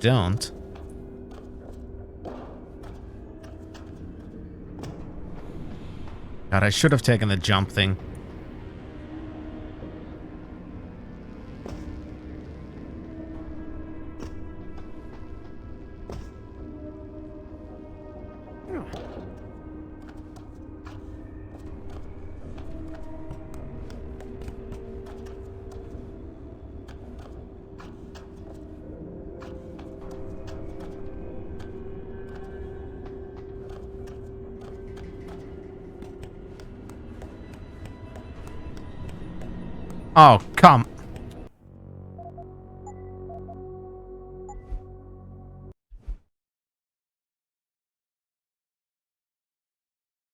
don't. God, I should have taken the jump thing. Oh, come.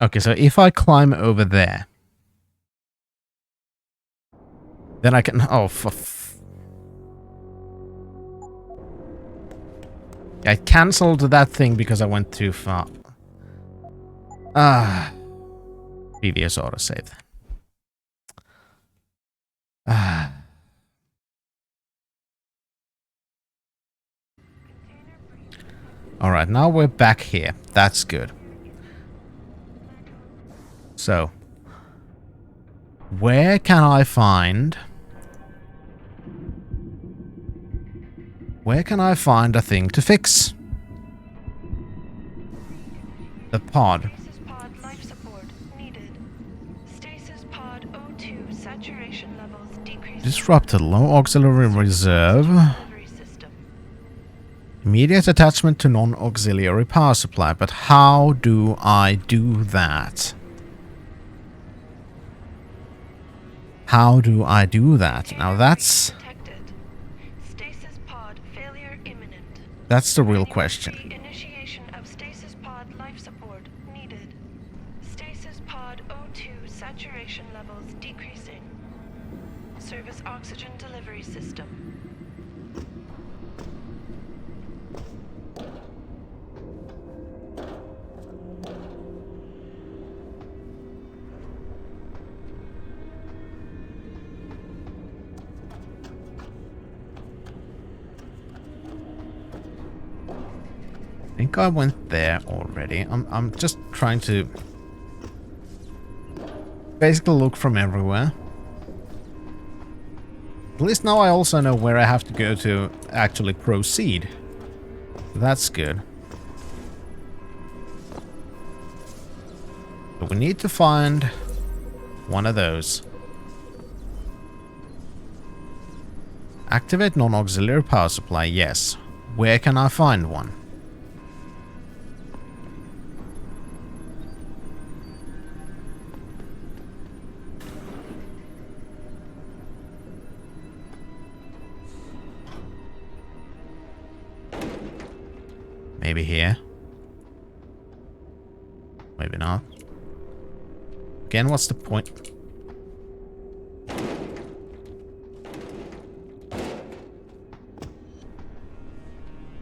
Okay, so if I climb over there, then I can... oh, I cancelled that thing because I went too far. Ah. Previous autosave. Ah. Alright, now we're back here. That's good. So, where can I find... where can I find a thing to fix? The pod. Stasis pod life support needed. Stasis pod O2 saturation levels decreased. Disrupted low auxiliary reserve. Immediate attachment to non-auxiliary power supply. But how do I do that? How do I do that? Now that's... Stasis pod failure imminent. that's the real question. Initiation of stasis pod life support needed. Stasis pod O2 saturation levels decreasing. Service oxygen delivery system. I think I went there already. I'm just trying to basically look from everywhere. At least now I also know where I have to go to actually proceed. That's good. But we need to find one of those. Activate non-auxiliary power supply, yes. Where can I find one? Maybe here. Maybe not. Again, what's the point?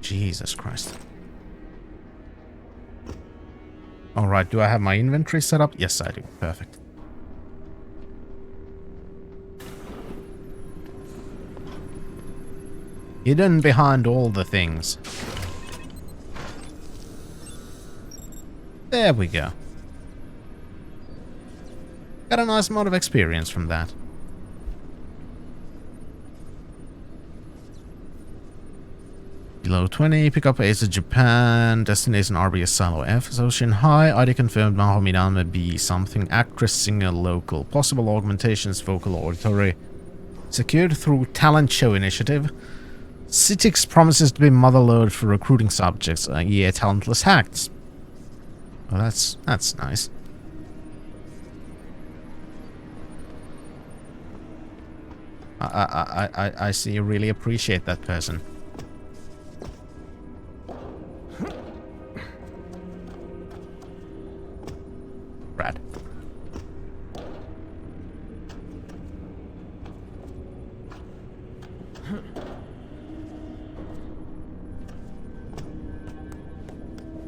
Jesus Christ. Alright, do I have my inventory set up? Yes, I do. Perfect. Hidden behind all the things. There we go. Got a nice amount of experience from that. Below 20, pick up Ace of Japan, destination RBS Silo F, Ocean High, ID confirmed, Mahominame B, something, actress, singer, local, possible augmentations, vocal, auditory, secured through talent show initiative. Citix promises to be motherlode for recruiting subjects, yeah, talentless hacked. Well, that's nice. I see you really appreciate that person. Brad.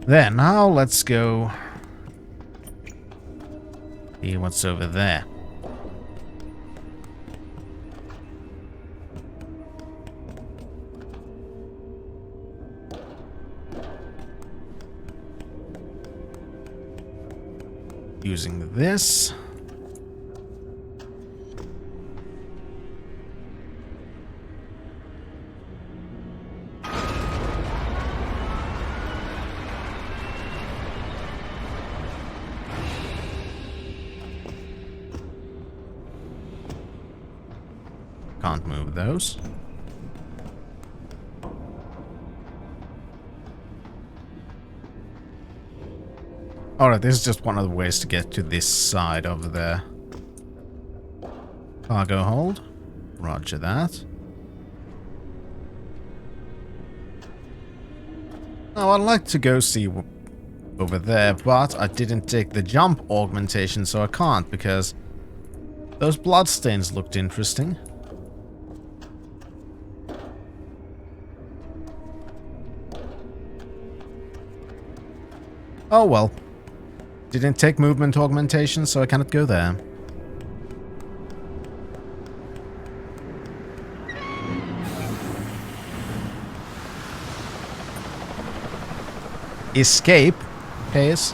There, now let's go see what's over there. Using this. Can't move those. Alright, this is just one of the ways to get to this side of the cargo hold. Roger that. Now, I'd like to go see over there, but I didn't take the jump augmentation, so I can't, because those bloodstains looked interesting. Oh well. Didn't take movement augmentation, so I cannot go there. Escape case.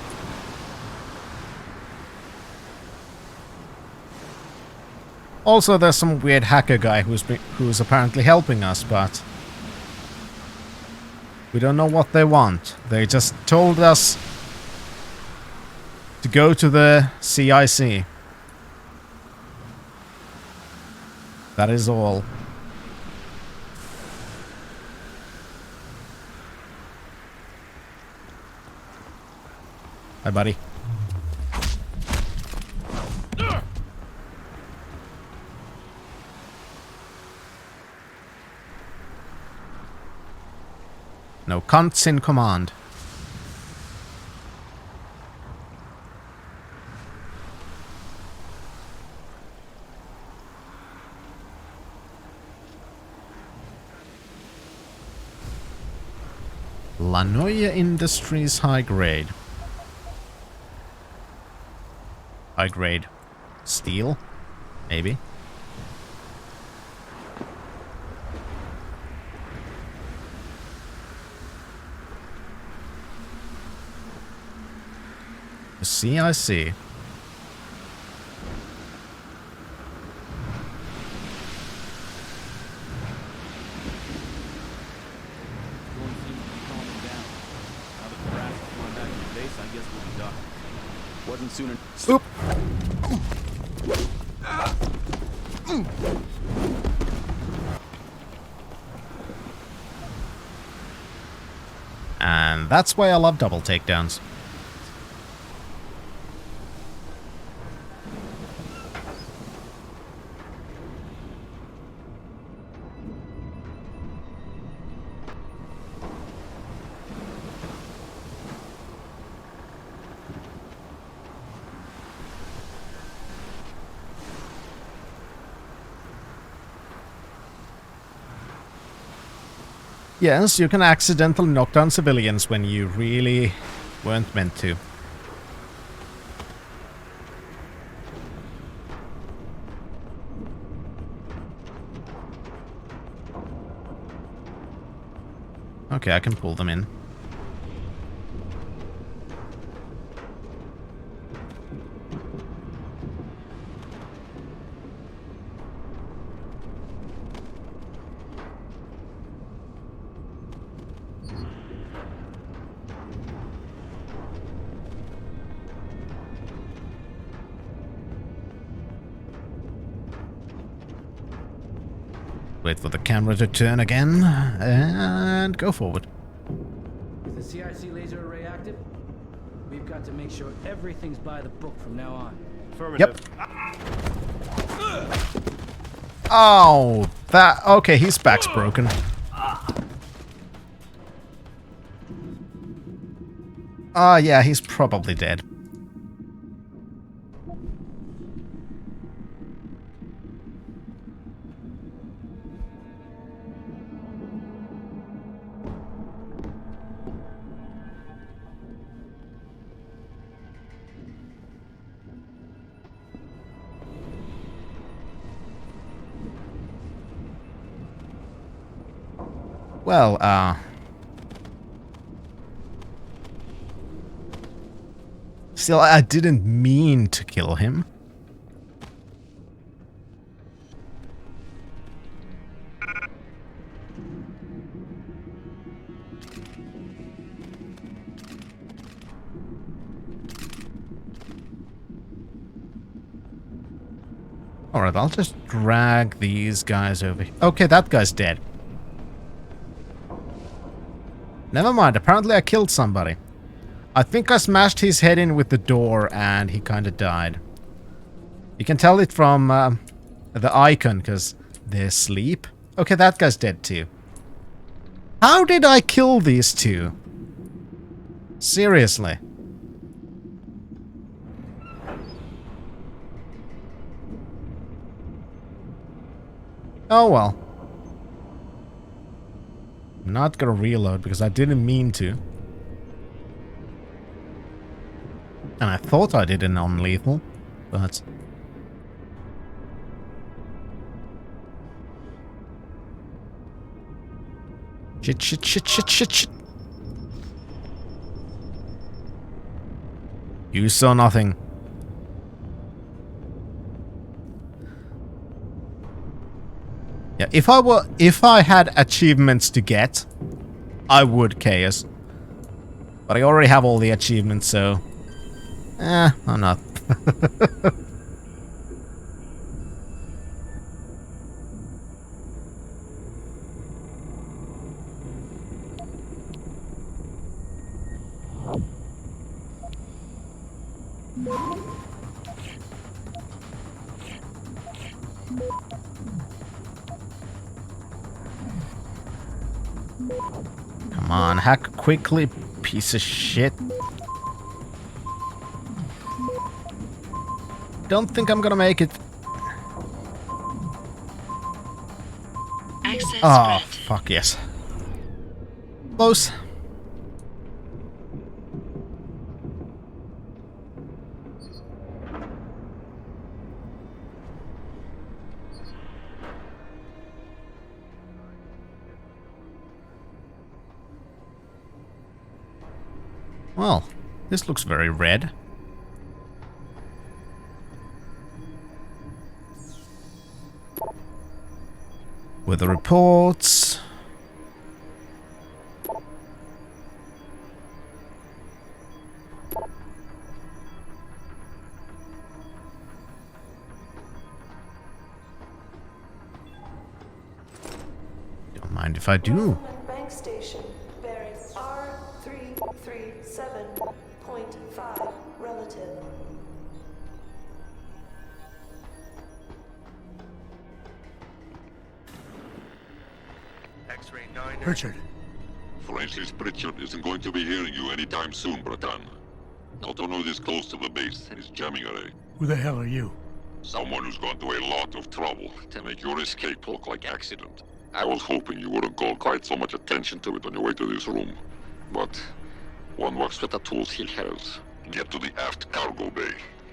Also, there's some weird hacker guy who's apparently helping us, but we don't know what they want. They just told us to go to the CIC. That is all. Hi, buddy. No cunts in command. Lanoia Industries high grade. High grade steel? Maybe. I see. Wasn't sooner. Oop. And that's why I love double takedowns. Yes, you can accidentally knock down civilians when you really weren't meant to. Okay, I can pull them in. Wait for the camera to turn again, and go forward. Is the CIC laser array active? We've got to make sure everything's by the book from now on. Affirmative. Yep. Oh, that... Okay, his back's broken. Yeah, he's probably dead. Well, still, I didn't mean to kill him. Alright, I'll just drag these guys over here. Okay, that guy's dead. Never mind, apparently I killed somebody. I think I smashed his head in with the door and he kind of died. You can tell it from the icon, because they're asleep. Okay, that guy's dead too. How did I kill these two? Seriously. Oh well. I'm not gonna reload because I didn't mean to. And I thought I did a non-lethal, but... Shit. You saw nothing. Yeah, if I had achievements to get, I would chaos. But I already have all the achievements, so I'm not. Come on, hack quickly, piece of shit. Don't think I'm gonna make it. Access Oh, granted. fuck yes. Close. Well, this looks very red. Weather reports. Don't mind if I do. Bank station bearing R337.5 relative. X-ray 9. Richard. Francis Pritchard isn't going to be hearing you anytime soon, Bratan. Not only this close to the base is jamming array. Who the hell are you? Someone who's gone to a lot of trouble to make your escape look like accident. I was hoping you wouldn't call quite so much attention to it on your way to this room. But one works with the tools he has. Get to the aft cargo bay.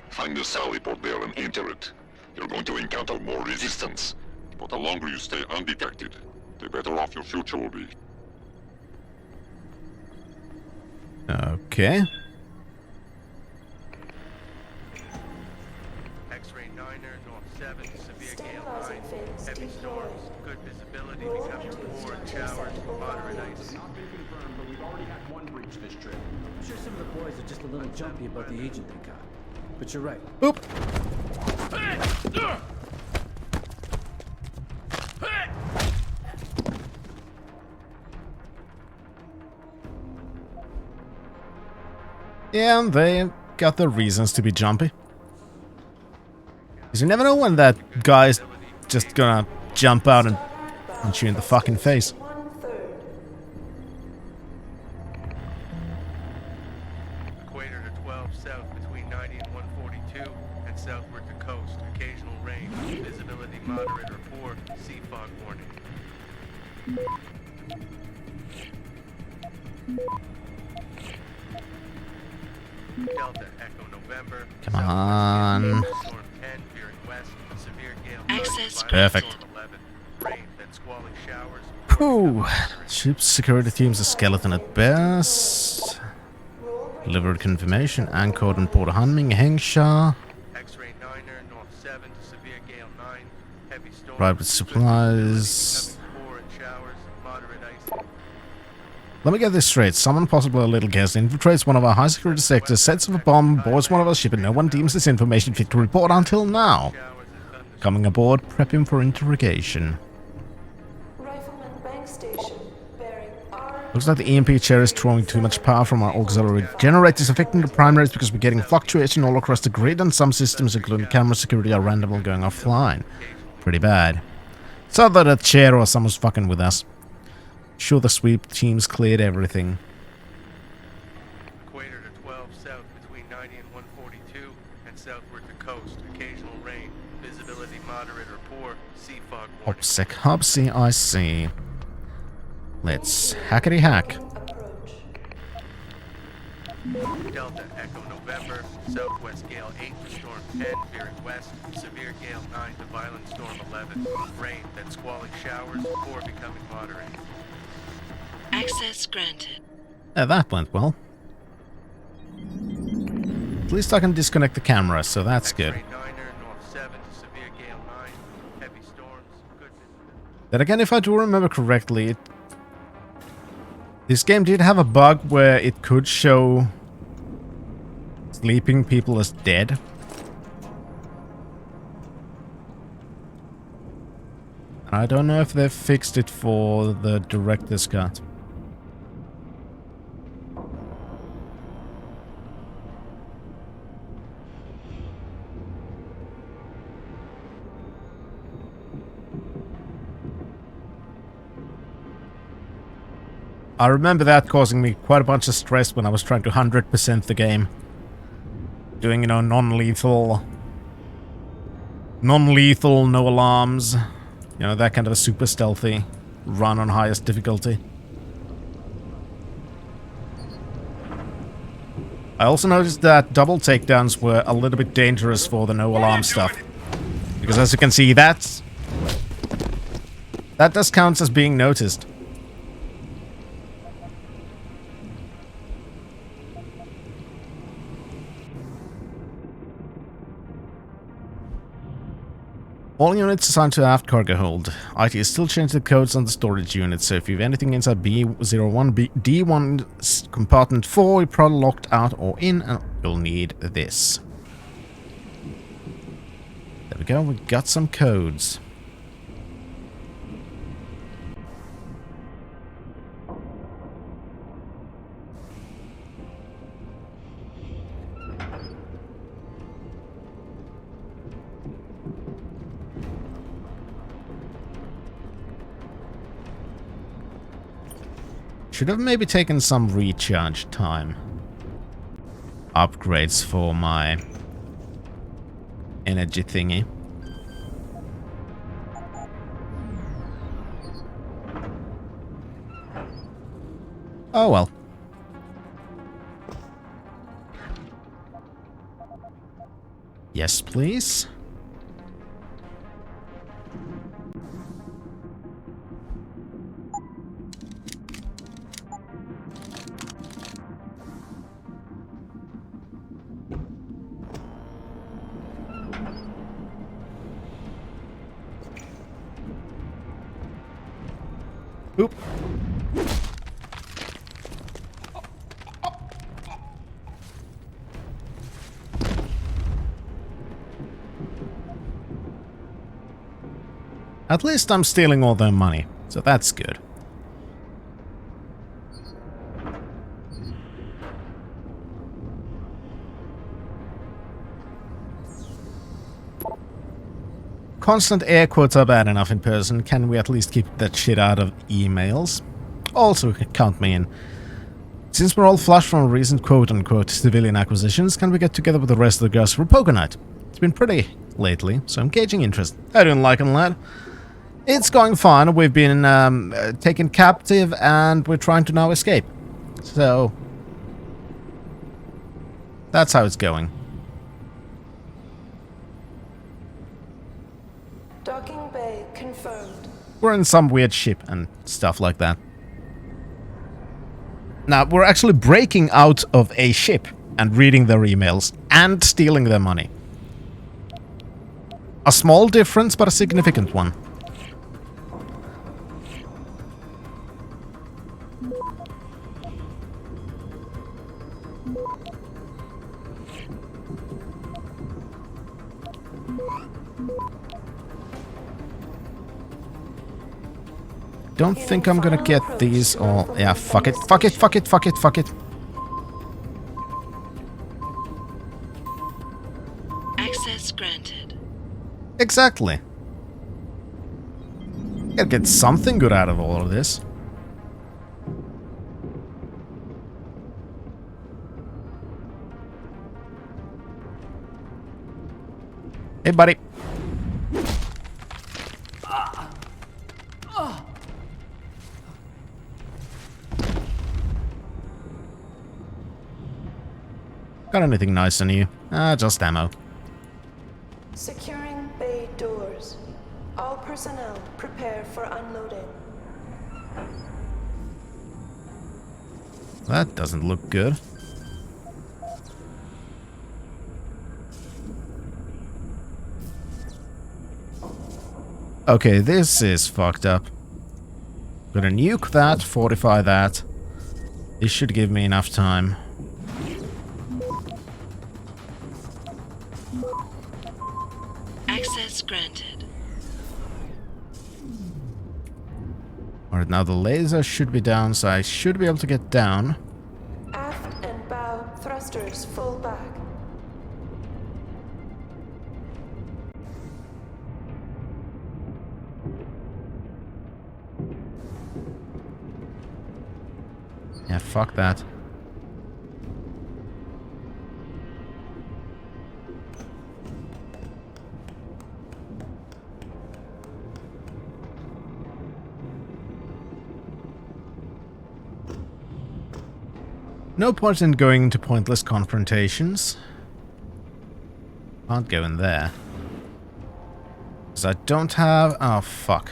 Find the sally port there and enter it. You're going to encounter more resistance. But the longer you stay undetected, the better off your future will be. Okay. X-ray 9er, North 7, severe gale 9, heavy storms, good visibility, becoming poor, showers, moderate ice. Not been confirmed, but we've already had one breach this trip. I'm sure some of the boys are just a little jumpy about the agent they got. But you're right. Oop. Yeah, and they got their reasons to be jumpy. Because you never know when that guy's just gonna jump out and punch you in the fucking face. Equator to 12 south between 90 and 142, and southward to coast. Occasional rain. Visibility moderate or poor. Sea fog warning. Delta Echo November. Come on. Storm 10 veering west. Severe gale. Access Perfect. Storm 11. Rain, then squally showers. Ooh, ship's security team's a skeleton at best. Delivered confirmation, anchored in Port Hunming, Hengsha. Arrived with supplies. Let me get this straight. Someone, possibly a little guest, infiltrates one of our high security sectors, sets off a bomb, boards one of our ship, and no one deems this information fit to report until now. Coming aboard, prep him for interrogation. Looks like the EMP chair is drawing too much power from our auxiliary generators, affecting the primaries because we're getting fluctuation all across the grid, and some systems, including camera security, are randomly going offline. Pretty bad. It's either that chair or someone's fucking with us. Sure, the sweep teams cleared everything. Equator to 12 south between 90 and 142, and southward to coast. Occasional rain. Visibility moderate or poor. Sea fog warning. OPSEC Hubsy, I see. Let's hackety hack. Delta Echo November. Southwest gale 8 to storm 10, veering west. Severe gale 9 to violent storm 11. Rain, then squally showers. Poor becoming moderate. Access granted. Yeah, that went well. At least I can disconnect the camera, so that's good. Then again, if I do remember correctly, this game did have a bug where it could show sleeping people as dead. I don't know if they've fixed it for the director's cut. I remember that causing me quite a bunch of stress when I was trying to 100% the game. Doing, you know, non-lethal, no alarms. You know, that kind of a super stealthy run on highest difficulty. I also noticed that double takedowns were a little bit dangerous for the no alarm stuff. Because as you can see, that does count as being noticed. All units assigned to aft cargo hold. IT is still changing the codes on the storage unit, so if you have anything inside B01, D1 compartment 4, you're probably locked out or in, and you'll need this. There we go, we got some codes. Should have maybe taken some recharge time. Upgrades for my energy thingy. Oh well. Yes, please. Oop. At least I'm stealing all their money, so that's good. Constant air quotes are bad enough in person. Can we at least keep that shit out of emails? Also, count me in. Since we're all flush from recent quote-unquote civilian acquisitions, can we get together with the rest of the girls for a poker night? It's been pretty lately, so I'm gauging interest. How doing, Lycan lad? It's going fine. We've been taken captive and we're trying to now escape. So, that's how it's going. Docking bay confirmed. We're in some weird ship and stuff like that. Now, we're actually breaking out of a ship and reading their emails and stealing their money. A small difference, but a significant one. Don't think I'm gonna get these all. Yeah, fuck it, fuck it, fuck it, fuck it, fuck it. Access granted. Exactly. Gotta get something good out of all of this. Hey, buddy. Got anything nice on you? Just ammo. Securing bay doors. All personnel prepare for unloading. That doesn't look good. Okay, this is fucked up. Gonna nuke that, fortify that. This should give me enough time. Access granted. Alright, now the laser should be down, so I should be able to get down. Aft and bow thrusters full back. Yeah, fuck that. No point in going into pointless confrontations. Can't go in there. Because I don't have... Oh, fuck.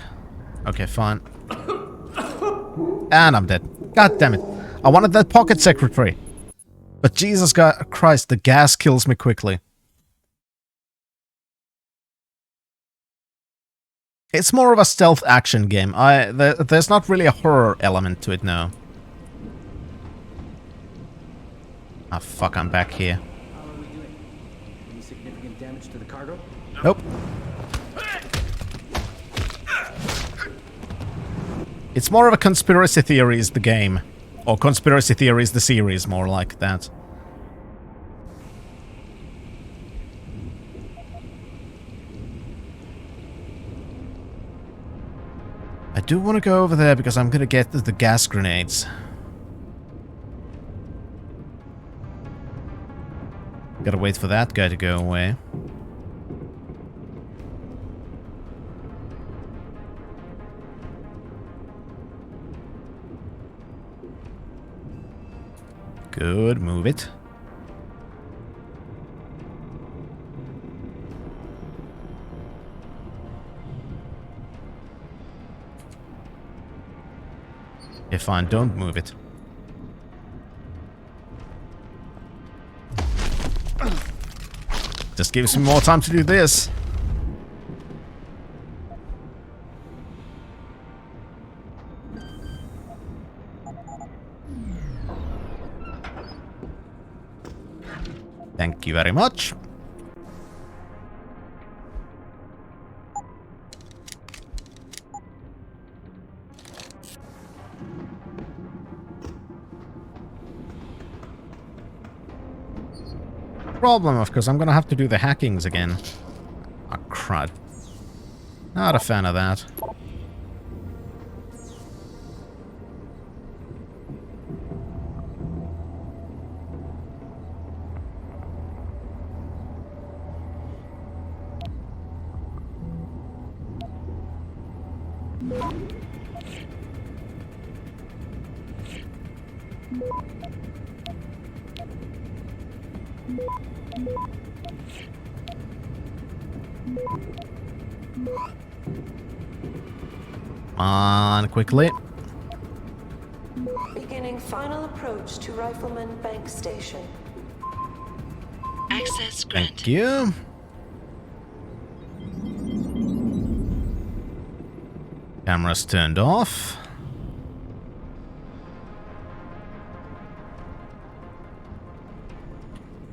Okay, fine. And I'm dead. God damn it. I wanted that pocket secretary. But Jesus Christ, the gas kills me quickly. It's more of a stealth action game. There's not really a horror element to it now. Ah, fuck, I'm back here. How are we doing? Any significant damage to the cargo? Nope. It's more of a conspiracy theories, the game. Or conspiracy theories, the series, more like that. I do want to go over there because I'm gonna get the gas grenades. Gotta wait for that guy to go away. Good, move it. Okay, fine, don't move it. Just gives me more time to do this. Thank you very much. Problem, of course, I'm gonna have to do the hackings again. Ah, crud. Not a fan of that. Come on, quickly. Beginning final approach to Rifleman Bank Station. Access granted. Thank you. Camera's turned off.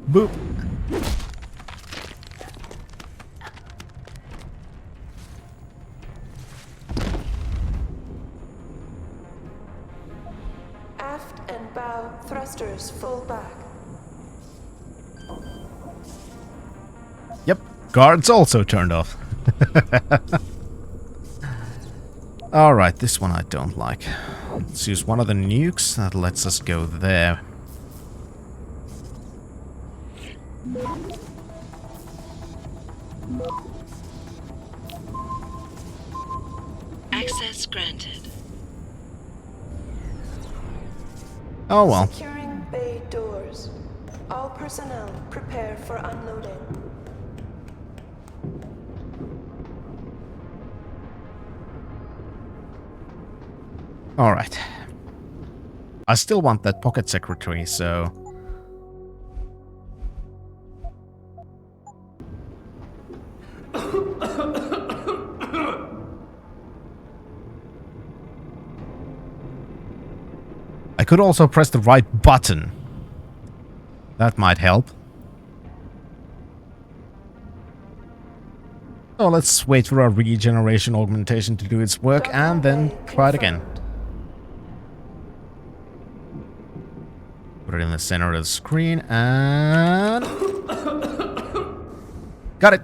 Boop. Aft and bow thrusters full back. Yep, guards also turned off. Alright, this one I don't like. Let's use one of the nukes that lets us go there. Access granted. Oh well. Securing bay doors. All personnel prepare for unloading. Alright. I still want that pocket secretary, so... I could also press the right button. That might help. So let's wait for our regeneration augmentation to do its work and then try it again. Put it in the center of the screen and... Got it!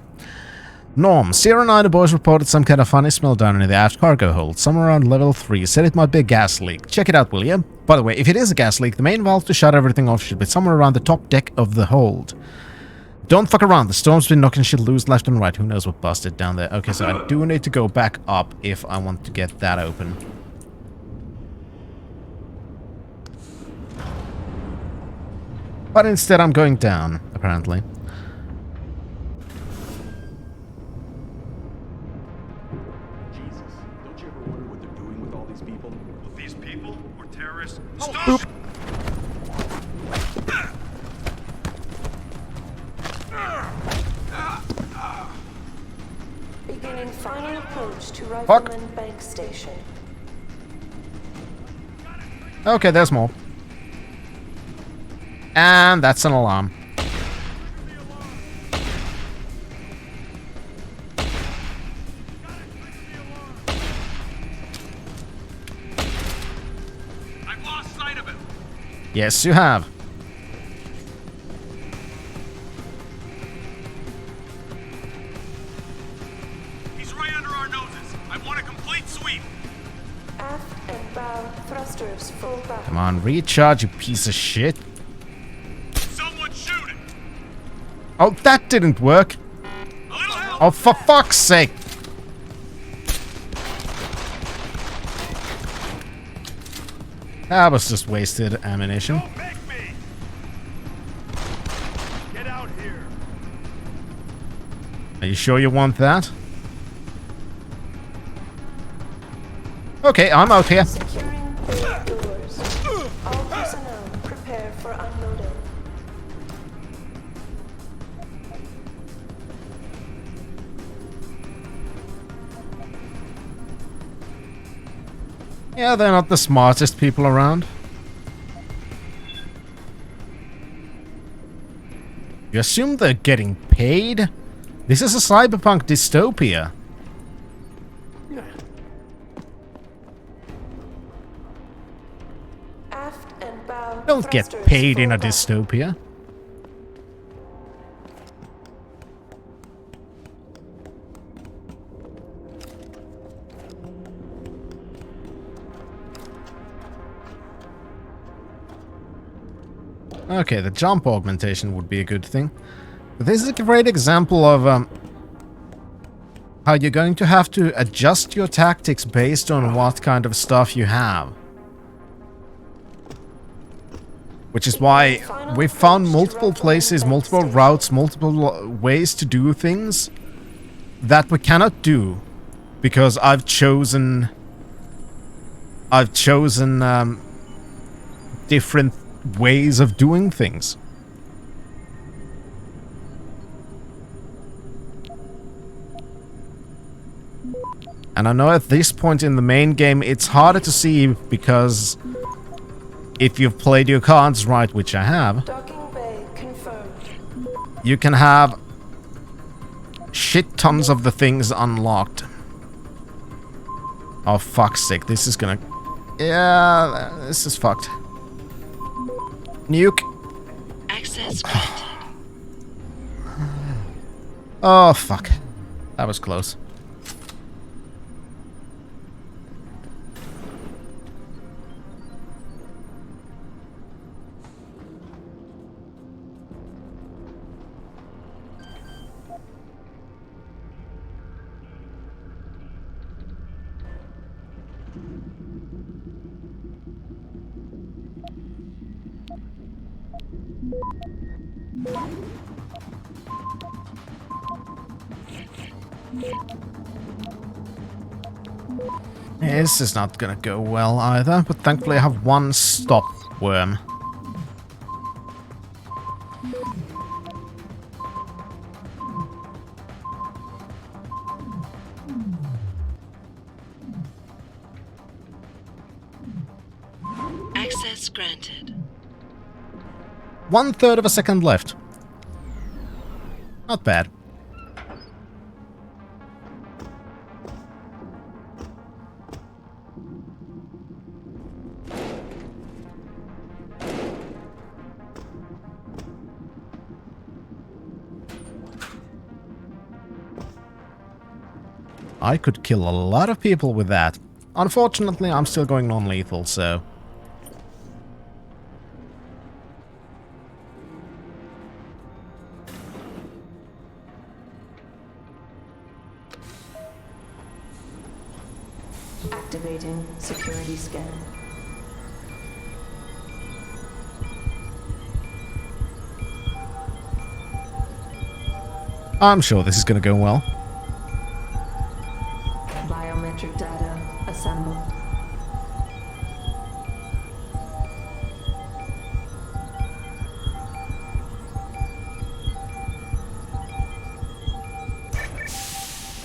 Norm, Sierra and I, the boys reported some kind of funny smell down in the aft cargo hold, somewhere around level 3. Said it might be a gas leak. Check it out, will you? By the way, if it is a gas leak, the main valve to shut everything off should be somewhere around the top deck of the hold. Don't fuck around, the storm's been knocking shit loose left and right. Who knows what busted down there. Okay, so I do need to go back up if I want to get that open. But instead I'm going down, apparently. Stop! Beginning final approach to Rifleman Bank Station. Okay, there's more. And that's an alarm. I've lost sight of him. Yes, you have. He's right under our noses. I want a complete sweep. Aft and bow thrusters full back. Come on, recharge, you piece of shit. Someone shoot it. Oh, that didn't work. Oh, for fuck's sake. That was just wasted ammunition. Get out here. Are you sure you want that? Okay, I'm out here. Securing bay doors. All personnel prepare for unloading. Yeah, they're not the smartest people around. You assume they're getting paid? This is a cyberpunk dystopia. Aft and bow Don't get thrusters paid in full a back. dystopia. Okay, the jump augmentation would be a good thing. But this is a great example of how you're going to have to adjust your tactics based on what kind of stuff you have. Which is why we've found multiple places, multiple routes, multiple ways to do things that we cannot do because I've chosen I've chosen different ways of doing things. And I know at this point in the main game it's harder to see because if you've played your cards right, which I have, you can have shit tons of the things unlocked. Oh, fuck's sake, this is gonna... Yeah, this is fucked. Nuke. Access granted. Oh, fuck. That was close. This is not gonna go well either, but thankfully I have one stop worm. Access granted. 1/3 of a second left. Not bad. I could kill a lot of people with that. Unfortunately, I'm still going non-lethal, so... Activating security scan. I'm sure this is gonna go well. Biometric data assembled.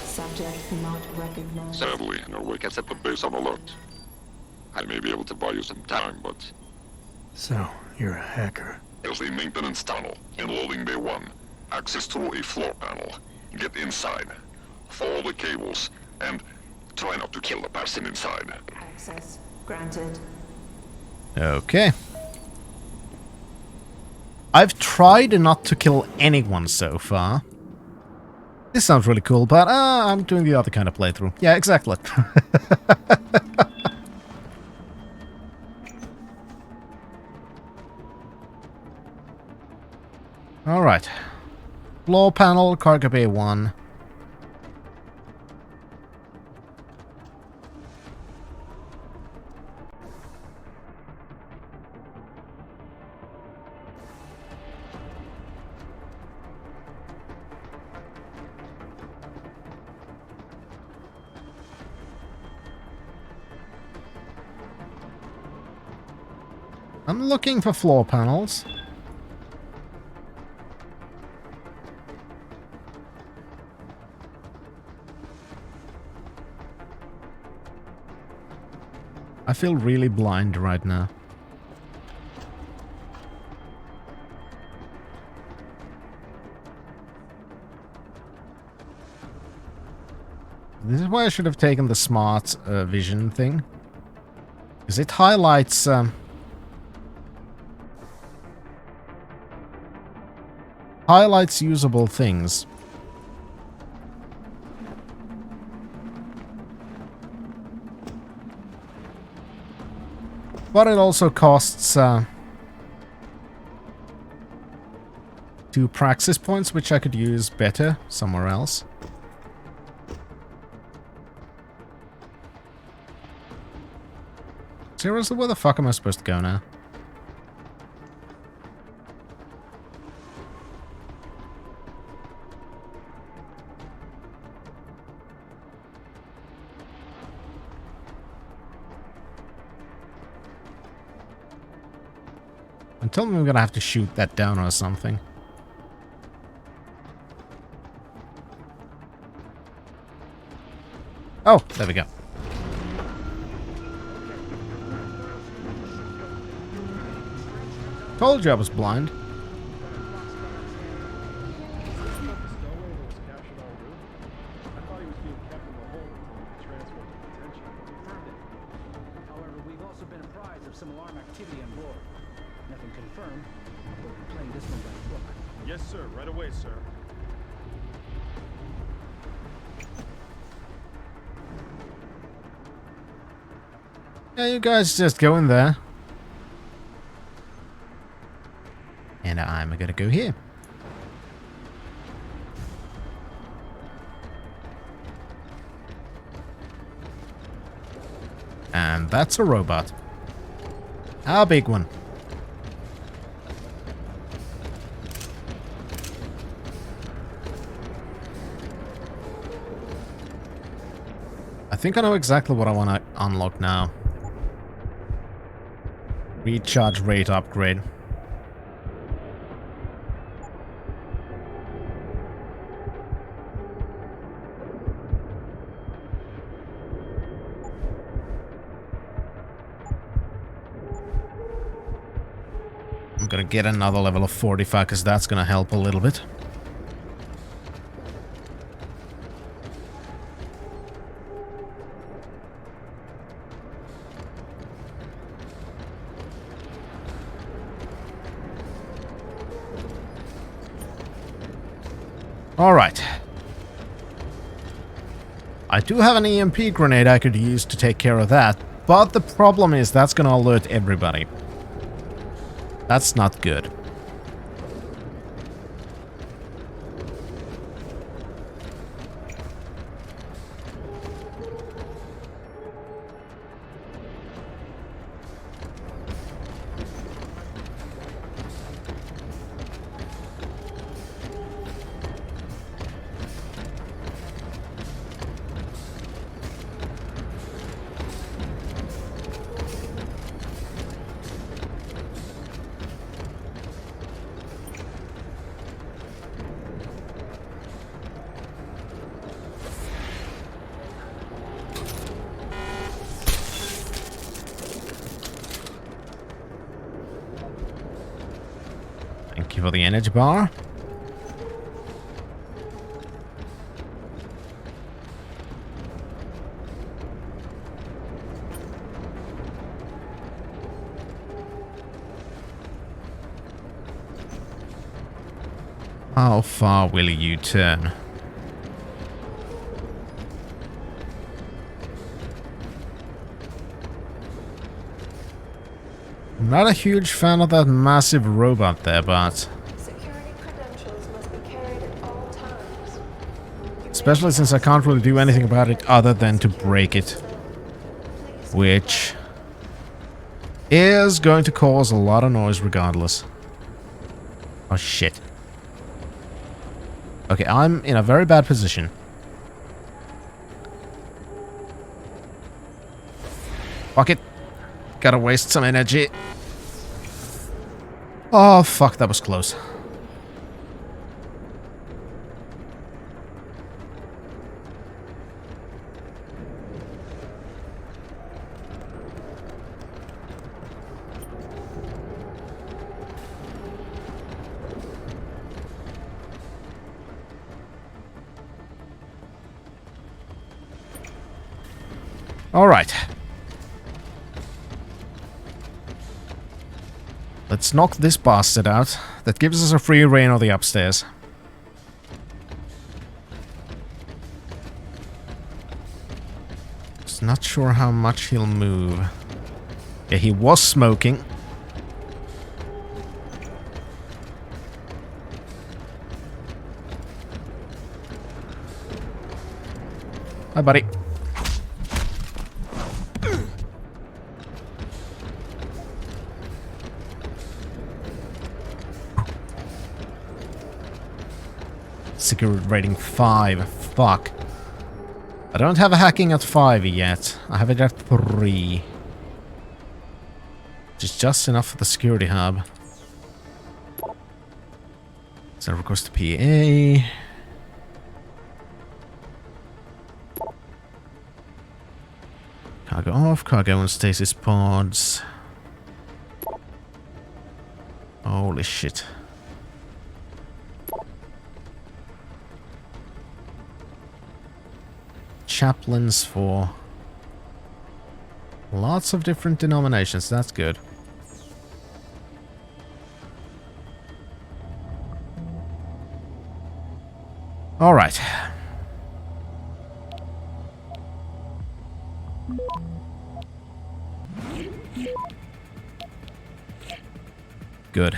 Subject not recognized. Sadly, Norway can set the base on alert. I may be able to buy you some time, but... So, you're a hacker. There's a maintenance tunnel in loading bay 1. Access through a floor panel. Get inside. Follow the cables, and try not to kill the person inside. Access granted. Okay. I've tried not to kill anyone so far. This sounds really cool, but I'm doing the other kind of playthrough. Yeah, exactly. Alright. Floor panel, cargo bay 1. I'm looking for floor panels. I feel really blind right now. This is why I should have taken the smart vision thing. Because it highlights... highlights usable things. But it also costs 2 praxis points, which I could use better somewhere else. Seriously, where the fuck am I supposed to go now? And tell me I'm gonna have to shoot that down or something. Oh, there we go. Told you I was blind. However, we've also been apprised of some alarm activity on board. Nothing confirmed, but we're playing this one by the book. Yes, sir. Right away, sir. Yeah, you guys just go in there. And I'm gonna go here. And that's a robot. A big one. I think I know exactly what I want to unlock now. Recharge rate upgrade. I'm gonna get another level of 45 because that's gonna help a little bit. Alright. I do have an EMP grenade I could use to take care of that, but the problem is that's gonna alert everybody. That's not good. Thank you for the energy bar. How far will you turn? I'm not a huge fan of that massive robot there, but... Security credentials must be carried at all times. Especially since I can't really do anything about it other than to break it. Which... is going to cause a lot of noise regardless. Oh shit. Okay, I'm in a very bad position. Fuck it. Gotta waste some energy. Oh, fuck, that was close. All right. Let's knock this bastard out. That gives us a free reign of the upstairs. Just not sure how much he'll move. Yeah, he was smoking. Hi, buddy. Security rating 5. Fuck. I don't have a hacking at 5 yet. I have it at 3. Which is just enough for the security hub. So request the PA. Cargo off, cargo on stasis pods. Holy shit. Chaplains for lots of different denominations, that's good. Alright. Good.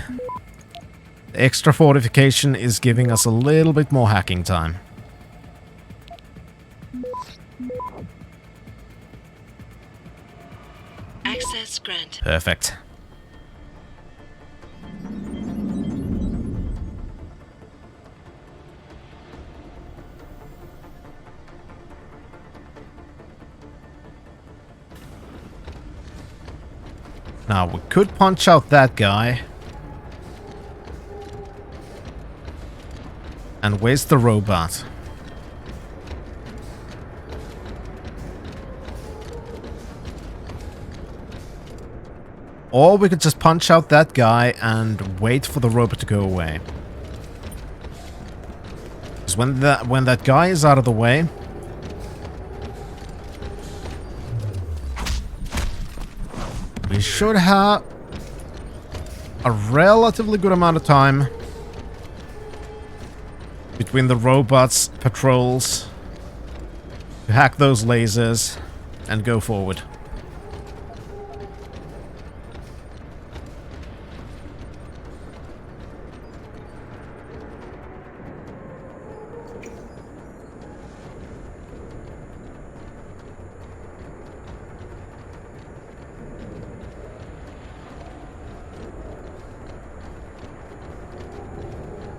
The extra fortification is giving us a little bit more hacking time. Access granted. Perfect. Now, we could punch out that guy. And where's the robot? Or we could just punch out that guy and wait for the robot to go away. Because when that guy is out of the way, we should have a relatively good amount of time between the robots' patrols to hack those lasers and go forward.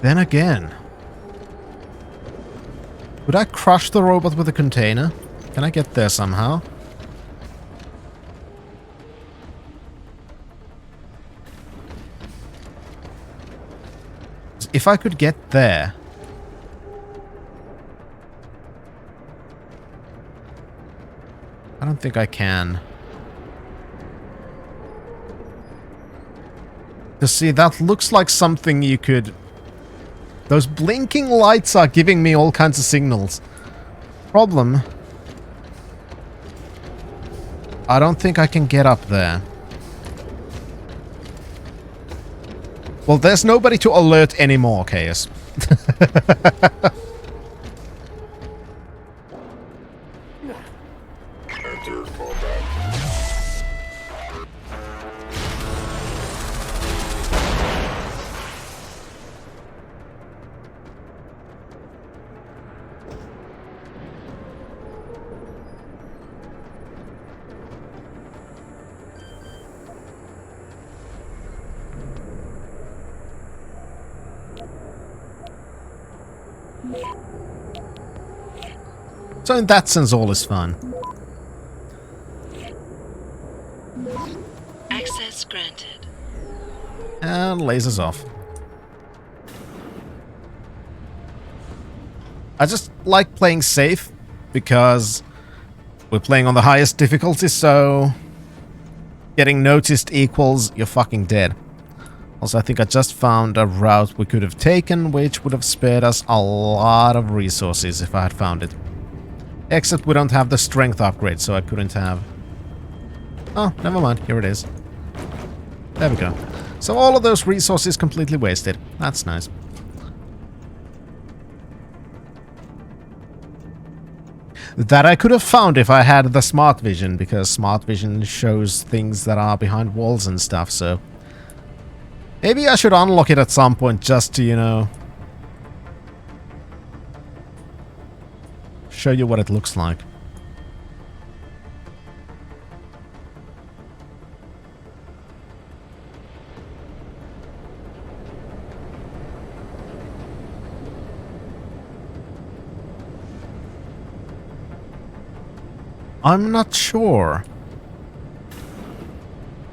Then again, would I crush the robot with a container? Can I get there somehow? If I could get there... I don't think I can. To see, that looks like something you could... Those blinking lights are giving me all kinds of signals. Problem... I don't think I can get up there. Well, there's nobody to alert anymore, Chaos. So in that sense, all is fun. Access granted. And lasers off. I just like playing safe because we're playing on the highest difficulty, so getting noticed equals you're fucking dead. Also, I think I just found a route we could have taken, which would have spared us a lot of resources if I had found it. Except we don't have the strength upgrade, so I couldn't have... Oh, never mind. Here it is. There we go. So all of those resources completely wasted. That's nice. That I could have found if I had the smart vision, because smart vision shows things that are behind walls and stuff, so... Maybe I should unlock it at some point just to, you know... show you what it looks like. I'm not sure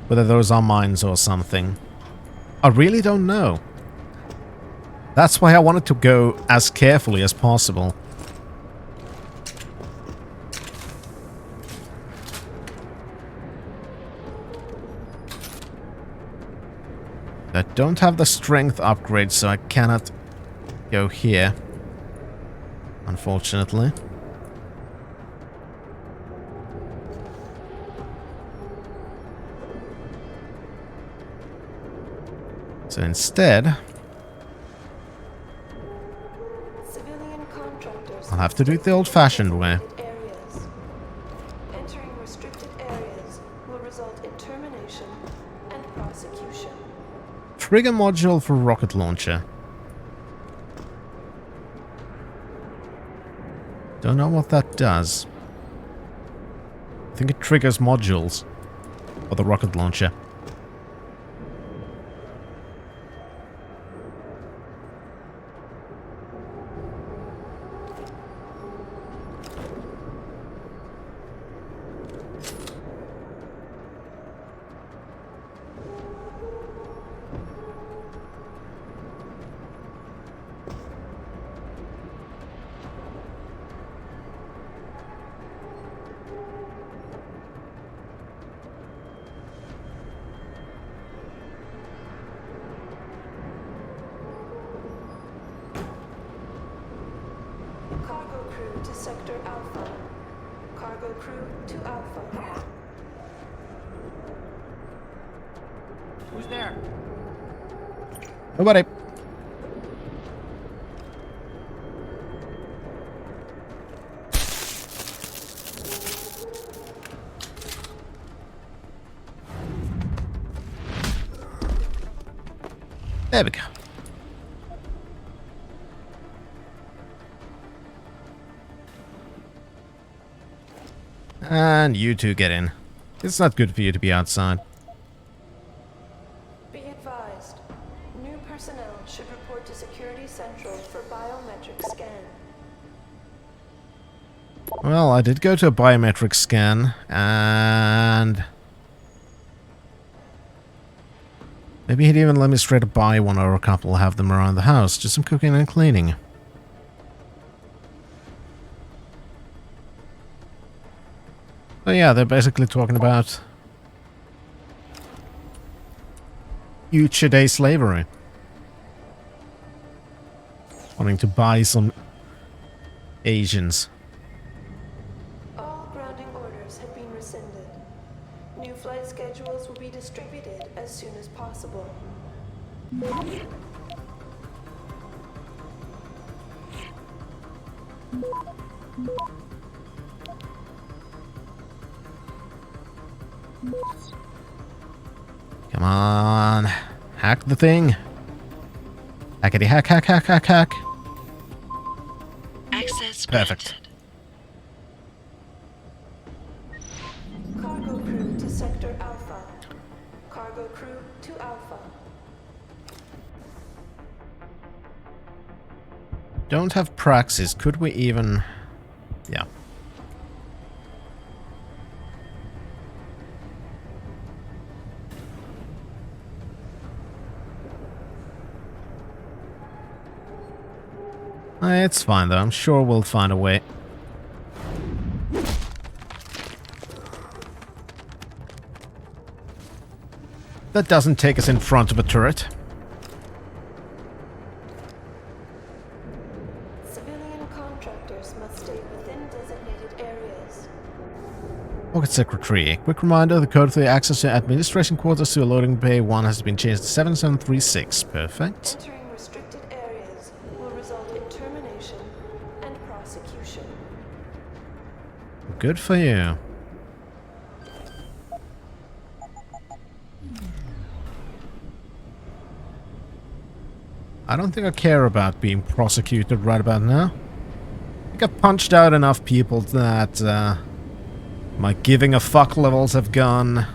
whether those are mines or something. I really don't know. That's why I wanted to go as carefully as possible. I don't have the strength upgrade, so I cannot go here, unfortunately. So instead, Civilian contractors I'll have to do it the old-fashioned way. areas. Entering restricted areas will result in termination and prosecution. Trigger module for rocket launcher. Don't know what that does. I think it triggers modules for the rocket launcher. Cargo crew to Sector Alpha. Cargo crew to Alpha. Who's there? Nobody. There we go. And you two get in. It's not good for you to be outside. Be advised, new personnel should report to Security Central for biometric scan. Well, I did go to a biometric scan, and maybe he'd even let me straight up buy one or a couple, have them around the house. Just some cooking and cleaning. So yeah, they're basically talking about future day slavery. Wanting to buy some Asians. All grounding orders have been rescinded. New flight schedules will be distributed as soon as possible. Come on. Hack the thing. Hackety hack, hack, hack, hack, hack. Access Perfect. Cargo crew to Sector Alpha. Cargo crew to Alpha. Don't have praxis. Could we even... Yeah. It's fine though. I'm sure we'll find a way. That doesn't take us in front of a turret. Civilian contractors must stay within designated areas. Pocket Secretary. Quick reminder, the code for the access to administration quarters to a loading bay 1 has been changed to 7736. Perfect. Entering restricted areas will result in termination and prosecution. Good for you. I don't think I care about being prosecuted right about now. I think I've punched out enough people that my giving a fuck levels have gone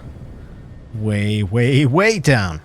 way, way, way down.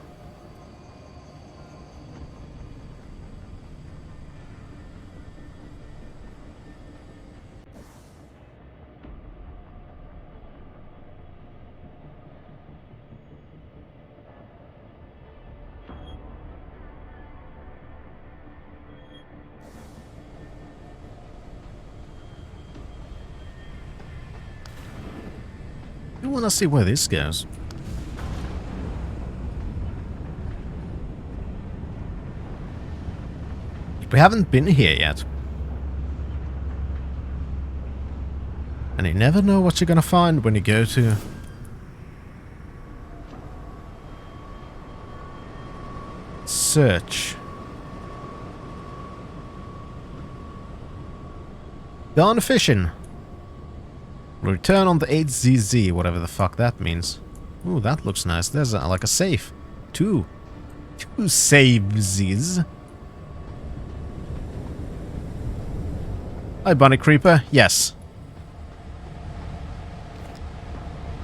want to see where this goes. We haven't been here yet. And you never know what you're gonna find when you go to... search. Gone fishing. Return on the 8ZZ, whatever the fuck that means. Ooh, that looks nice. There's like a safe. Two saves. Hi, Bunny Creeper. Yes.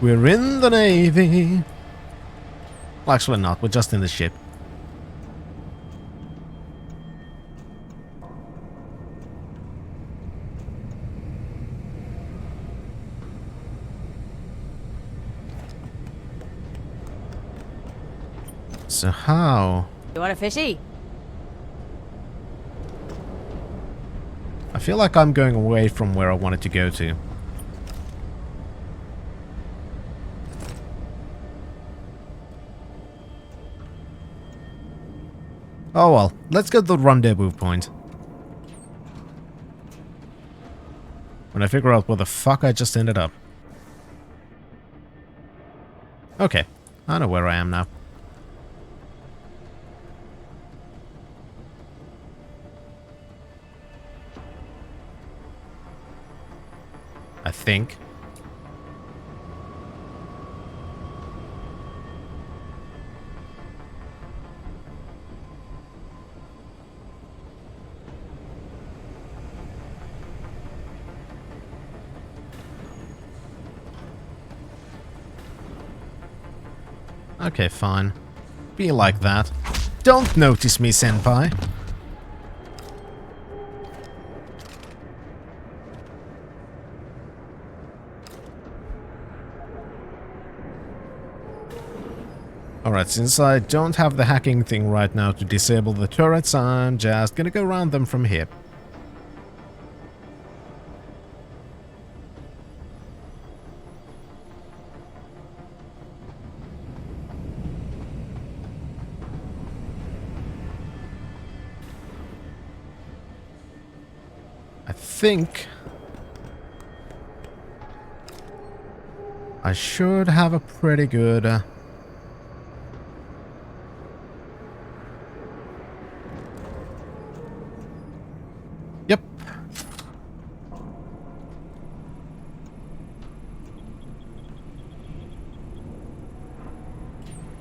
We're in the Navy. Well, actually not. We're just in the ship. So how? You want a fishy? I feel like I'm going away from where I wanted to go to. Oh well, let's go to the rendezvous point. When I figure out where the fuck I just ended up. Okay, I know where I am now. I think. Okay, fine. Be like that. Don't notice me, senpai. Alright, since I don't have the hacking thing right now to disable the turrets, I'm just gonna go around them from here. I think I should have a pretty good... Yep.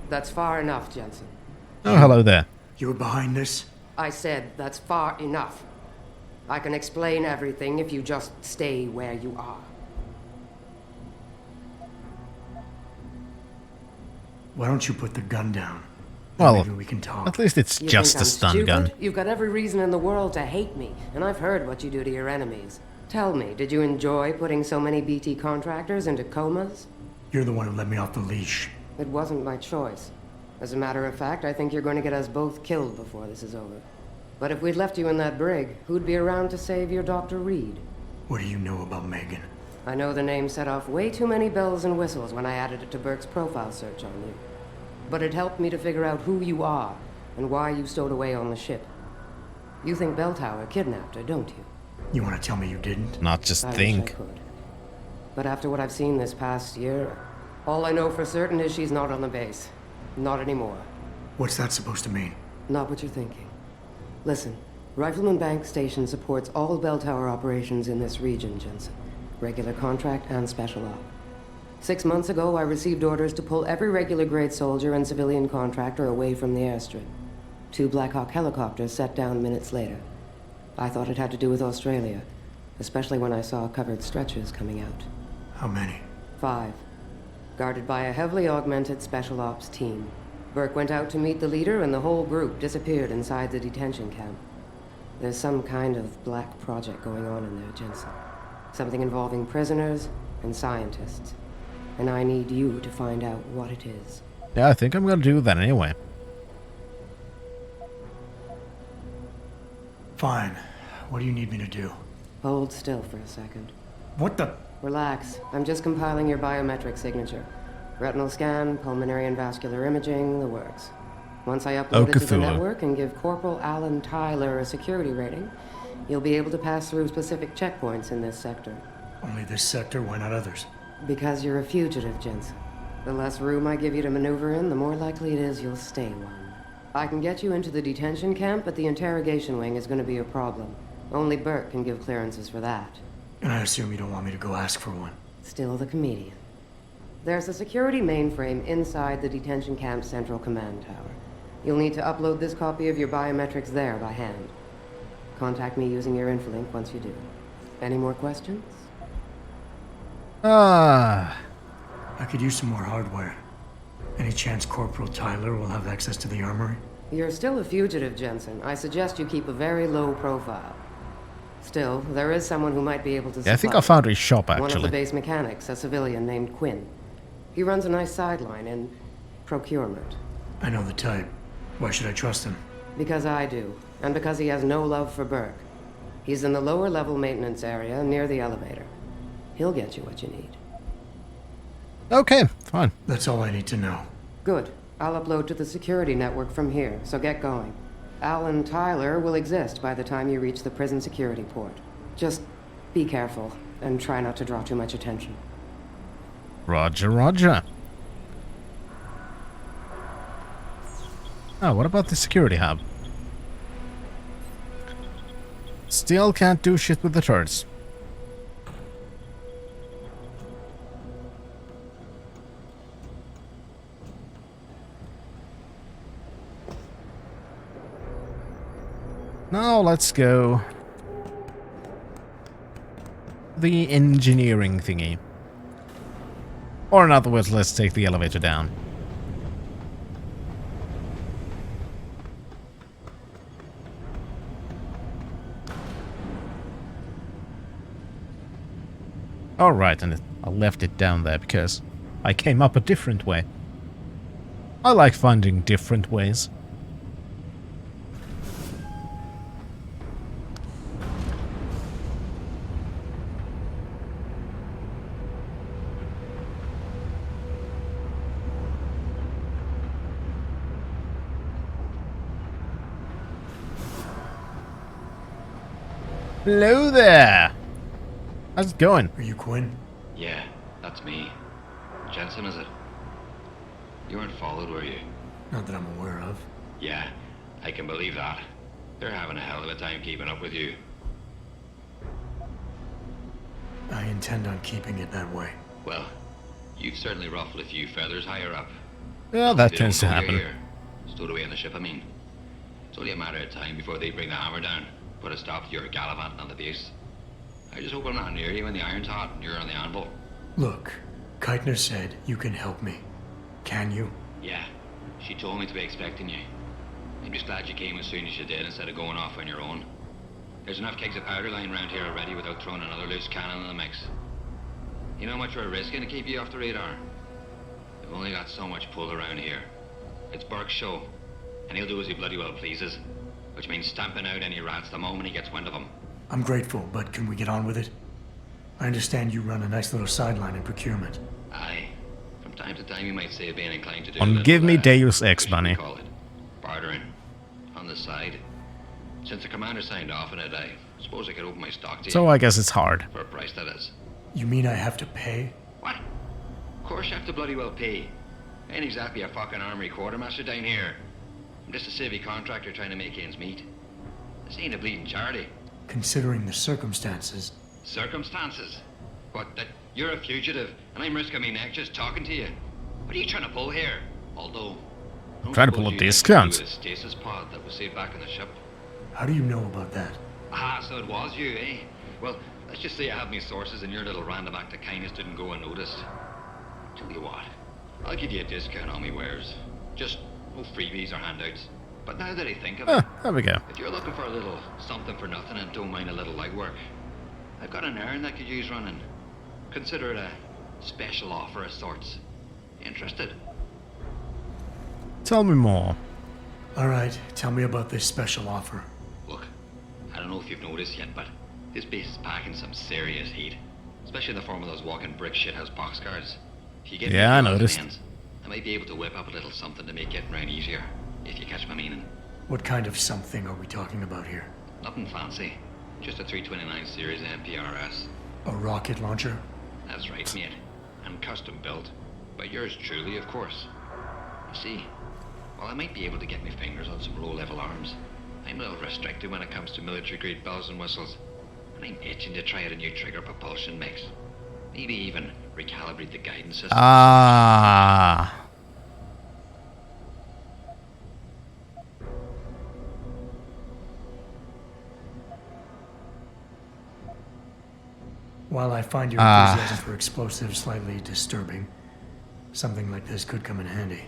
That's far enough, Jensen. Oh, hello there. You were behind this? I said that's far enough. I can explain everything if you just stay where you are. Why don't you put the gun down? Well, maybe we can talk. At least it's You just think a I'm stun stupid? gun. You've got every reason in the world to hate me, and I've heard what you do to your enemies. Tell me, did you enjoy putting so many BT contractors into comas? You're the one who let me off the leash. It wasn't my choice. As a matter of fact, I think you're going to get us both killed before this is over. But if we'd left you in that brig, who'd be around to save your Dr. Reed? What do you know about Megan? I know the name set off way too many bells and whistles when I added it to Burke's profile search on you. But it helped me to figure out who you are and why you stowed away on the ship. You think Belltower kidnapped her, don't you? You want to tell me you didn't? Not just I think. wish I could. But after what I've seen this past year, all I know for certain is she's not on the base. Not anymore. What's that supposed to mean? Not what you're thinking. Listen, Rifleman Bank Station supports all Belltower operations in this region, Jensen. Regular contract and special op. 6 months ago, I received orders to pull every regular grade soldier and civilian contractor away from the airstrip. 2 Black Hawk helicopters set down minutes later. I thought it had to do with Australia, especially when I saw covered stretchers coming out. How many? 5. Guarded by a heavily augmented special ops team. Burke went out to meet the leader and the whole group disappeared inside the detention camp. There's some kind of black project going on in there, Jensen. Something involving prisoners and scientists. And I need you to find out what it is. Yeah, I think I'm gonna do that anyway. Fine. What do you need me to do? Hold still for a second. What the... Relax. I'm just compiling your biometric signature. Retinal scan, pulmonary and vascular imaging, the works. Once I upload it to the network and give Corporal Alan Tyler a security rating, you'll be able to pass through specific checkpoints in this sector. Only this sector? Why not others? Because you're a fugitive, Jensen. The less room I give you to maneuver in, the more likely it is you'll stay one. I can get you into the detention camp, but the interrogation wing is going to be a problem. Only Burke can give clearances for that. And I assume you don't want me to go ask for one. Still the comedian. There's a security mainframe inside the detention camp's central command tower. You'll need to upload this copy of your biometrics there by hand. Contact me using your inflink once you do. Any more questions? I could use some more hardware. Any chance Corporal Tyler will have access to the armory? You're still a fugitive, Jensen. I suggest you keep a very low profile. Still, there is someone who might be able to Yeah, I think I found his shop, actually. One of the base mechanics, a civilian named Quinn. He runs a nice sideline in procurement. I know the type. Why should I trust him? Because I do, and because he has no love for Burke. He's in the lower level maintenance area near the elevator. He'll get you what you need. Okay, fine. That's all I need to know. Good. I'll upload to the security network from here, so get going. Alan Tyler will exist by the time you reach the prison security port. Just be careful, and try not to draw too much attention. Roger, roger. Oh, what about the security hub? Still can't do shit with the turrets. Now let's go. The engineering thingy. Or in other words, let's take the elevator down. Alright, and I left it down there because I came up a different way. I like finding different ways. Hello there! How's it going? Are you Quinn? Yeah, that's me. Jensen, is it? You weren't followed, were you? Not that I'm aware of. Yeah, I can believe that. They're having a hell of a time keeping up with you. I intend on keeping it that way. Well, you've certainly ruffled a few feathers higher up. Yeah, that They tends to don't know happen. you're here. Stowed away on the ship, I mean. It's only a matter of time before they bring the hammer down. Put a stop to your gallivanting on the base. I just hope I'm not near you when the iron's hot and you're on the anvil. Look, Keitner said you can help me. Can you? Yeah, she told me to be expecting you. I'm just glad you came as soon as you did instead of going off on your own. There's enough kegs of powder lying around here already without throwing another loose cannon in the mix. You know how much we're risking to keep you off the radar? We've only got so much pull around here. It's Burke's show, and he'll do as he bloody well pleases, which means stamping out any rats the moment he gets wind of them. I'm grateful, but can we get on with it? I understand you run a nice little sideline in procurement. Aye. From time to time you might say being inclined to do On give me Deus Ex money. call it bartering. On the side. Since the commander signed off on it, I suppose I could open my stock to you. So I guess it's hard. For a price, that is. You mean I have to pay? What? Of course you have to bloody well pay. I ain't exactly a fucking armory quartermaster down here. I'm just a civvy contractor trying to make ends meet. This ain't a bleeding charity. Considering the circumstances. Circumstances? What, that you're a fugitive and I'm risking my neck just talking to you? What are you trying to pull here? Although... Trying to pull a discount. With a stasis pod that was saved back in the ship. How do you know about that? Ah, so it was you, eh? Well, let's just say I have me sources and your little random act of kindness didn't go unnoticed. Tell you what, I'll give you a discount on me wares. Just no freebies or handouts. But now that I think of it, there we go. if you're looking for a little something for nothing and don't mind a little light work, I've got an errand that could use running. Consider it a special offer of sorts. Interested? Tell me more. Alright, tell me about this special offer. Look, I don't know if you've noticed yet, but this base is packing some serious heat. especially in the form of those walking brick shithouse boxcars. If you get Yeah, I me noticed. hands, I might be able to whip up a little something to make getting round easier, if you catch my meaning. What kind of something are we talking about here? Nothing fancy, just a 329 series MPRS. A rocket launcher? That's right, mate. And custom built. By yours truly, of course. You see, while I might be able to get my fingers on some low-level arms, I'm a little restricted when it comes to military-grade bells and whistles. And I'm itching to try out a new trigger propulsion mix. Maybe even recalibrate the guidance system. Ah. While I find your enthusiasm for explosives slightly disturbing, something like this could come in handy.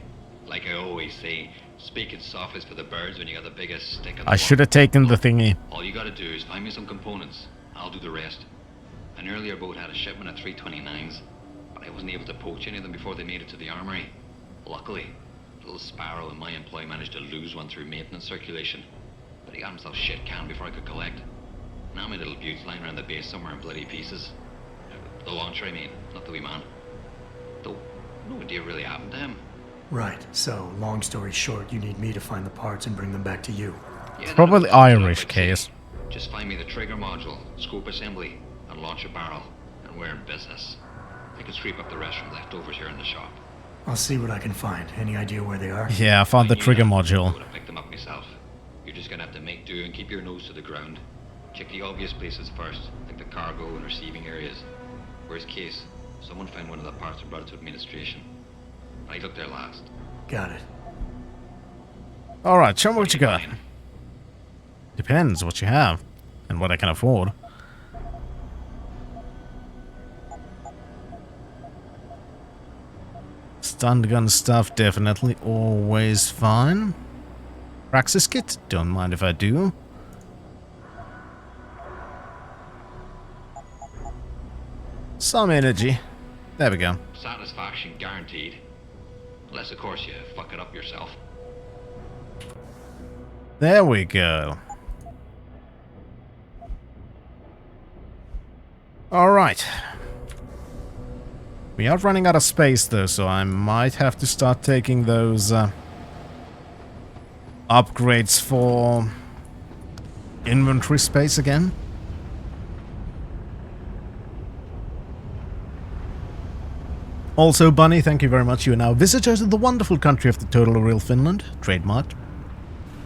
Like I always say, speaking soft is for the birds when you got the biggest stick on the I should have taken the thingy. All you gotta do is find me some components. I'll do the rest. An earlier boat had a shipment of 329s, but I wasn't able to poach any of them before they made it to the armory. Luckily, little Sparrow in my employ managed to lose one through maintenance circulation, but he got himself shit canned before I could collect. Now my little bute's lying around the base somewhere in bloody pieces. The launcher, I mean, not the wee man. Though, no idea really happened to him. Right, so, long story short, you need me to find the parts and bring them back to you. Yeah, Probably Irish case. Just find me the trigger module, scope assembly, and launch a barrel, and we're in business. I can sweep up the rest from leftovers here in the shop. I'll see what I can find. Any idea where they are? Yeah, I found the trigger I module. would have picked them up myself. You're just gonna have to make do and keep your nose to the ground. Check the obvious places first, like the cargo and receiving areas. Worst case, someone found one of the parts and brought it to administration. I looked there last. Got it. Alright, show me what you got. Depends what you have and what I can afford. Stun gun stuff, definitely always fine. Praxis kit, don't mind if I do. Some energy. There we go. Satisfaction guaranteed. Unless, of course, you fuck it up yourself. There we go. Alright. We are running out of space though, so I might have to start taking those upgrades for inventory space again. Also, Bunny, thank you very much. You are now visitors of the wonderful country of the Total Real Finland, trademarked.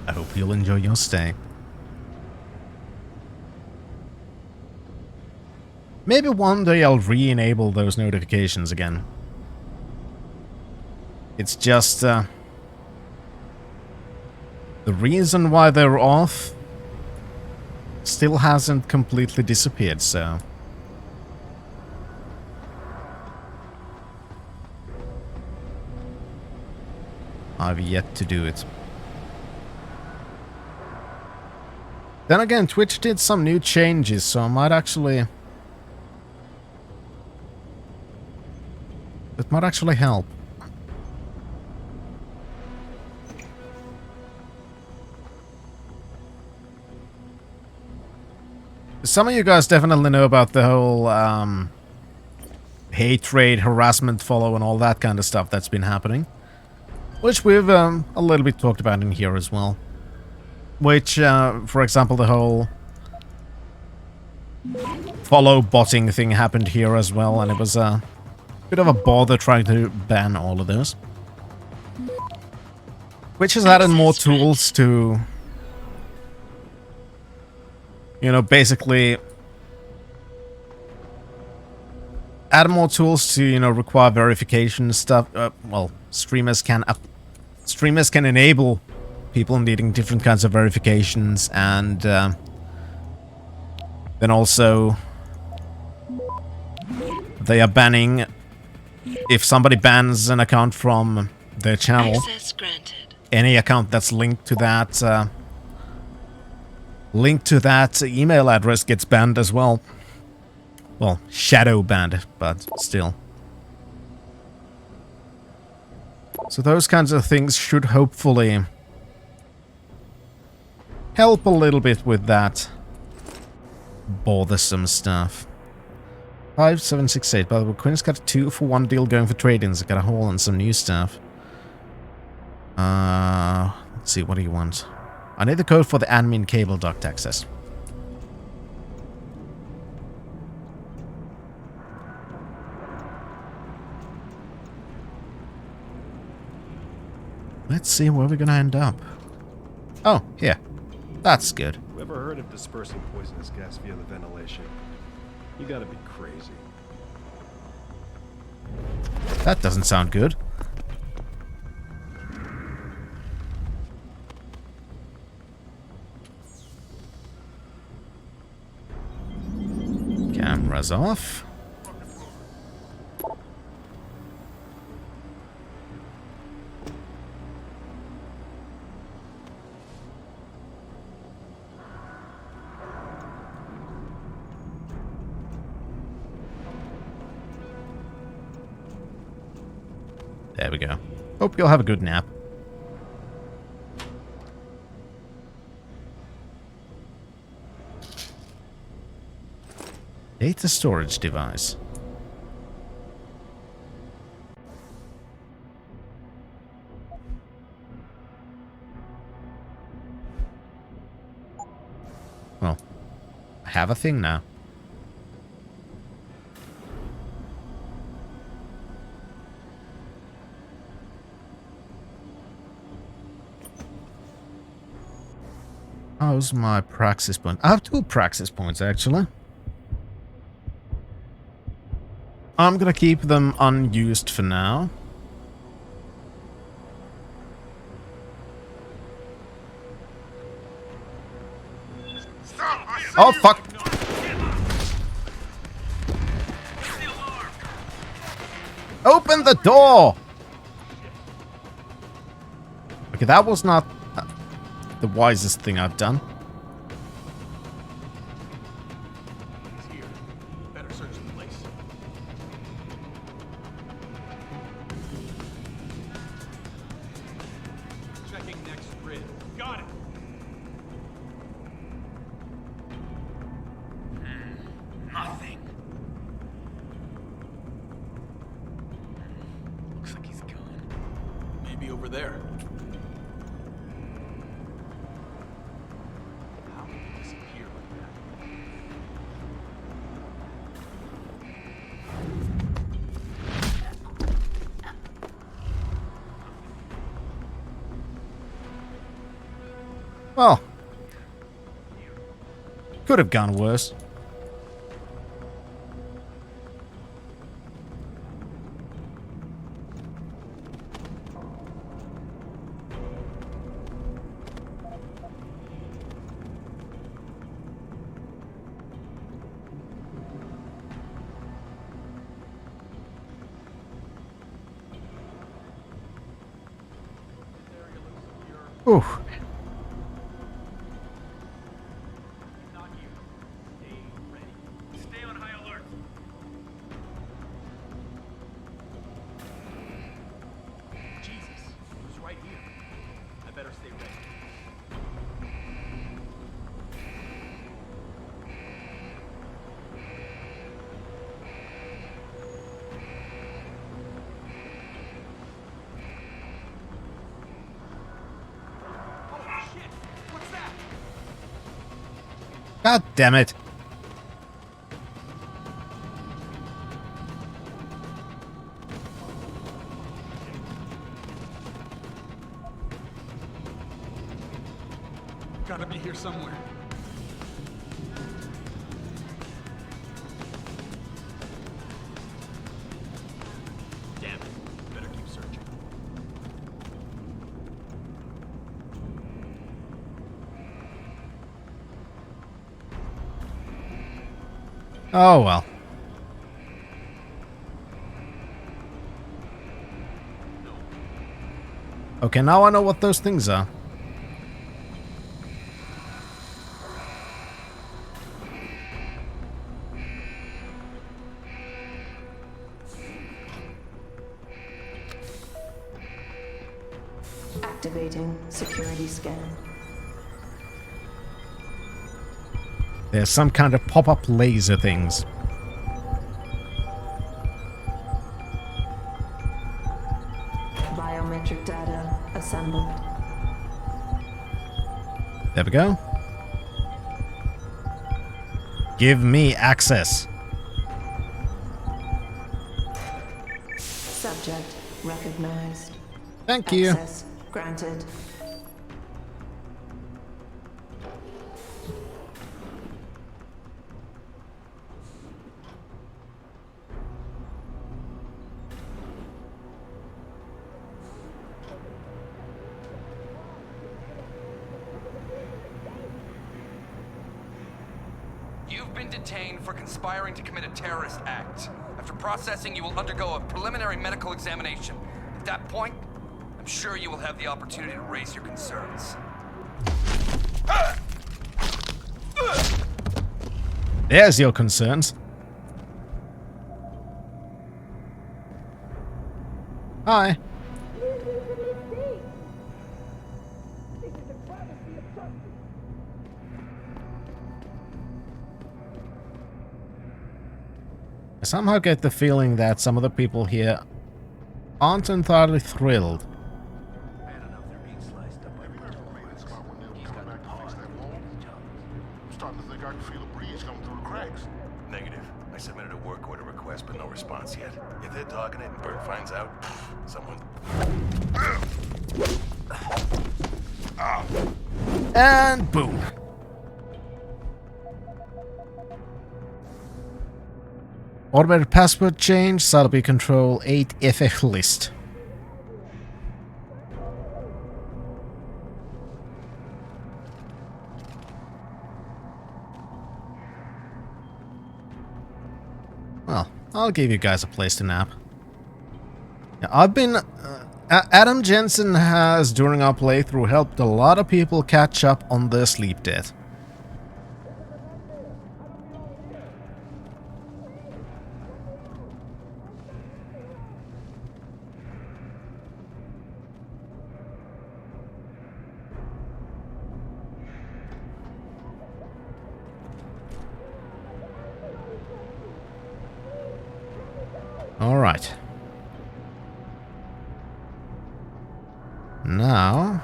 I hope you'll enjoy your stay. Maybe one day I'll re-enable those notifications again. It's just, the reason why they're off still hasn't completely disappeared, so... I've yet to do it. Then again, Twitch did some new changes, so I might actually... It might actually help. Some of you guys definitely know about the whole hate raid, harassment follow, and all that kind of stuff that's been happening. Which we've a little bit talked about in here as well. Which, for example, the whole follow botting thing happened here as well, and it was a bit of a bother trying to ban all of those. Which has added more tools to, you know, basically add more tools to, you know, require verification stuff. Well, streamers can enable people needing different kinds of verifications, and then also they are banning, if somebody bans an account from their channel, Access granted. Any account that's linked to that email address gets banned as well. Well, shadow banned, but still. So those kinds of things should hopefully help a little bit with that bothersome stuff. 5768. By the way, Quinn's got a 2-for-1 deal going for trade-ins. Got a haul on some new stuff. Let's see, what do you want? I need the code for the admin cable duct access. Let's see where we're gonna end up. Oh, here. That's good. Whoever heard of dispersing poisonous gas via the ventilation? You gotta be crazy. That doesn't sound good. Cameras off. There we go. Hope you'll have a good nap. Data storage device. Well, I have a thing now. How's my praxis point? I have 2 praxis points, actually. I'm gonna keep them unused for now. Oh, fuck! Open the door! Okay, that was not the wisest thing I've done. He's here. Better search the place. Checking next grid. Got it. Nothing. Looks like he's gone. Maybe over there. How did he disappear like that? Well, could have gone worse. Ooh. Stay on high alert. Jesus, he was right here. I better stay ready. Oh shit! What's that? God damn it. Gotta be here somewhere. Damn it. Better keep searching. Oh well. Okay, now I know what those things are. Activating security scan. There's some kind of pop-up laser things. There we go. Give me access. Subject recognized. Thank you. Access granted. You've been detained for conspiring to commit a terrorist act. After processing, you will undergo a preliminary medical examination. At that point, I'm sure you will have the opportunity to raise your concerns. There's your concerns. Hi. I somehow get the feeling that some of the people here aren't entirely thrilled. Starting to think I can feel a breeze coming through the cracks. Negative. I submitted a work order request, but no response yet. If they're dogging it and Bert finds out, someone... And boom. Automated password change, Sotheby control 8 FF list. Well, I'll give you guys a place to nap. Yeah, I've been... Adam Jensen has, during our playthrough, helped a lot of people catch up on their sleep debt. Alright. Now...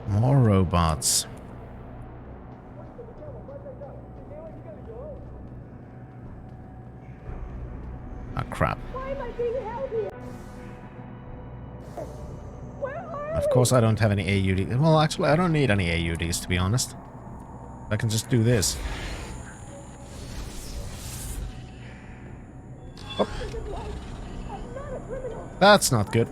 more robots. Ah, crap. Of course I don't have any AUDs. Well, actually, I don't need any AUDs, to be honest. I can just do this. Oh. That's not good.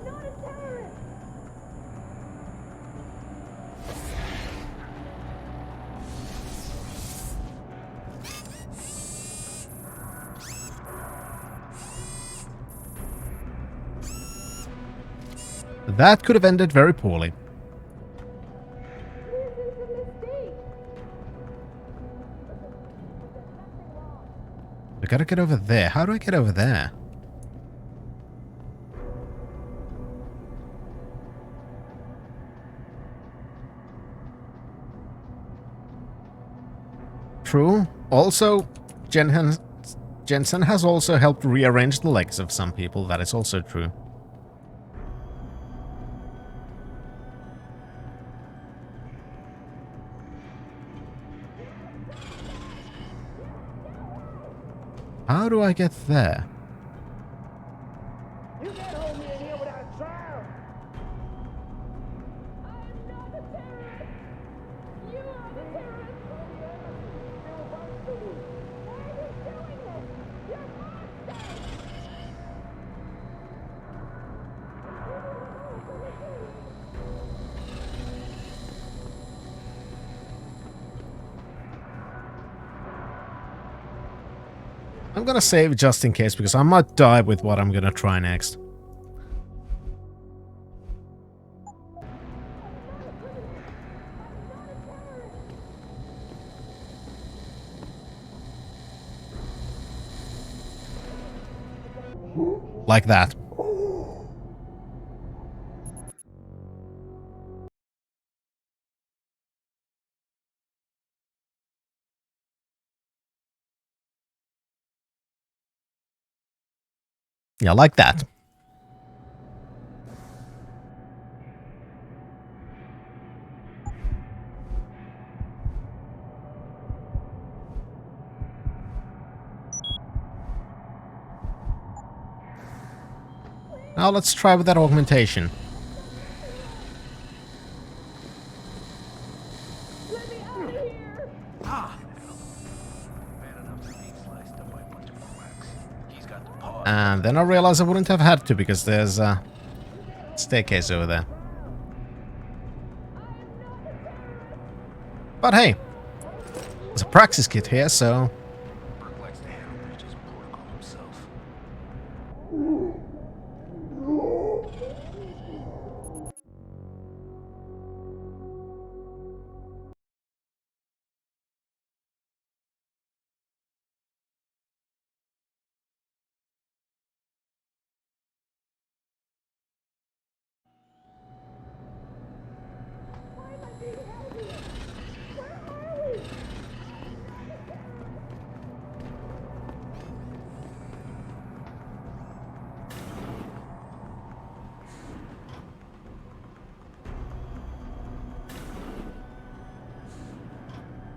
That could have ended very poorly. I gotta get over there. How do I get over there? True. Also, Jensen has also helped rearrange the legs of some people. That is also true. How do I get there? You can't hold me in here without a trial. I'm gonna save just in case, because I might die with what I'm gonna try next. Like that. Yeah, like that. Now let's try with that augmentation. And then I realized I wouldn't have had to because there's a staircase over there. But hey, there's a praxis kit here, so...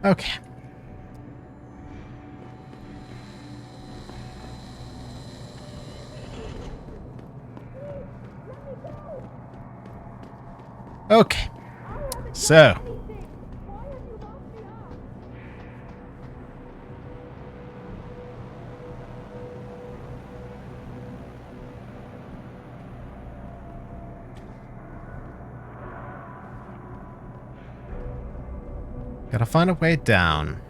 Okay. Okay. So. Gotta find a way down.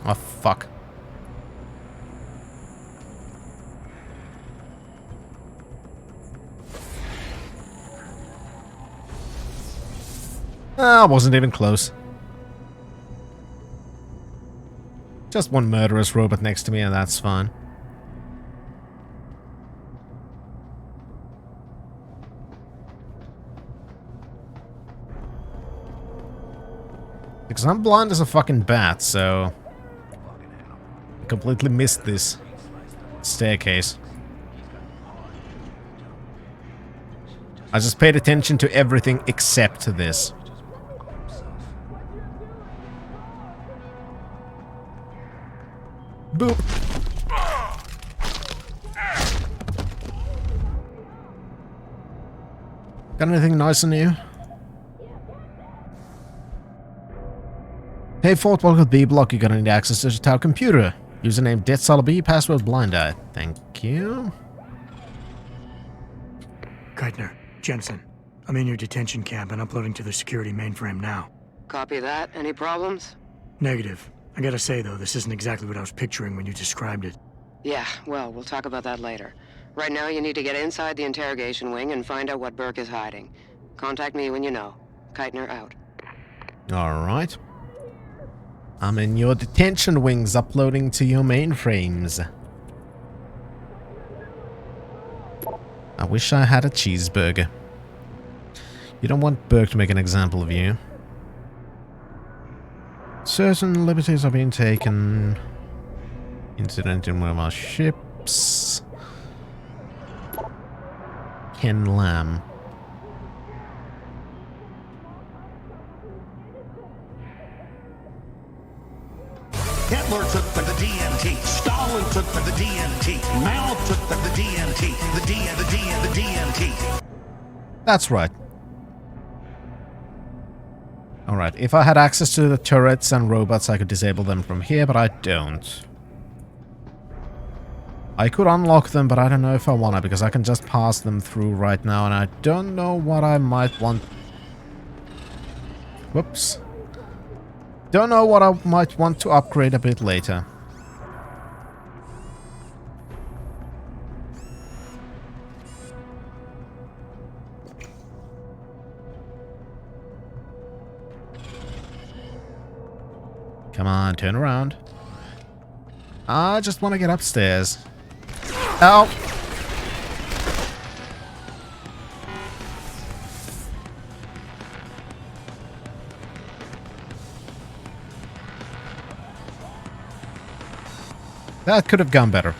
Oh, fuck. I wasn't even close. Just one murderous robot next to me and that's fine. Because I'm blind as a fucking bat, so... I completely missed this staircase. I just paid attention to everything except this. Boop. Got anything nice on you? Hey, Fort Walker B-Block, you got any access to the tower computer? Username DeadSolB, password Blind Eye. Thank you. Keitner, Jensen, I'm in your detention camp and uploading to the security mainframe now. Copy that. Any problems? Negative. I gotta say, though, this isn't exactly what I was picturing when you described it. Yeah, well, we'll talk about that later. Right now, you need to get inside the interrogation wing and find out what Burke is hiding. Contact me when you know. Keitner out. Alright. I'm in your detention wings uploading to your mainframes. I wish I had a cheeseburger. You don't want Burke to make an example of you. Certain liberties are being taken. Incident in one of our ships. Ken Lamb. Hitler took for the DMT. Stalin took for the DMT. Mao took for the DMT. The DMT. That's right. Alright, if I had access to the turrets and robots, I could disable them from here, but I don't. I could unlock them, but I don't know if I wanna, because I can just pass them through right now, and I don't know what I might want... Whoops. Don't know what I might want to upgrade a bit later. Come on, turn around. I just want to get upstairs. Ow! That could have gone better.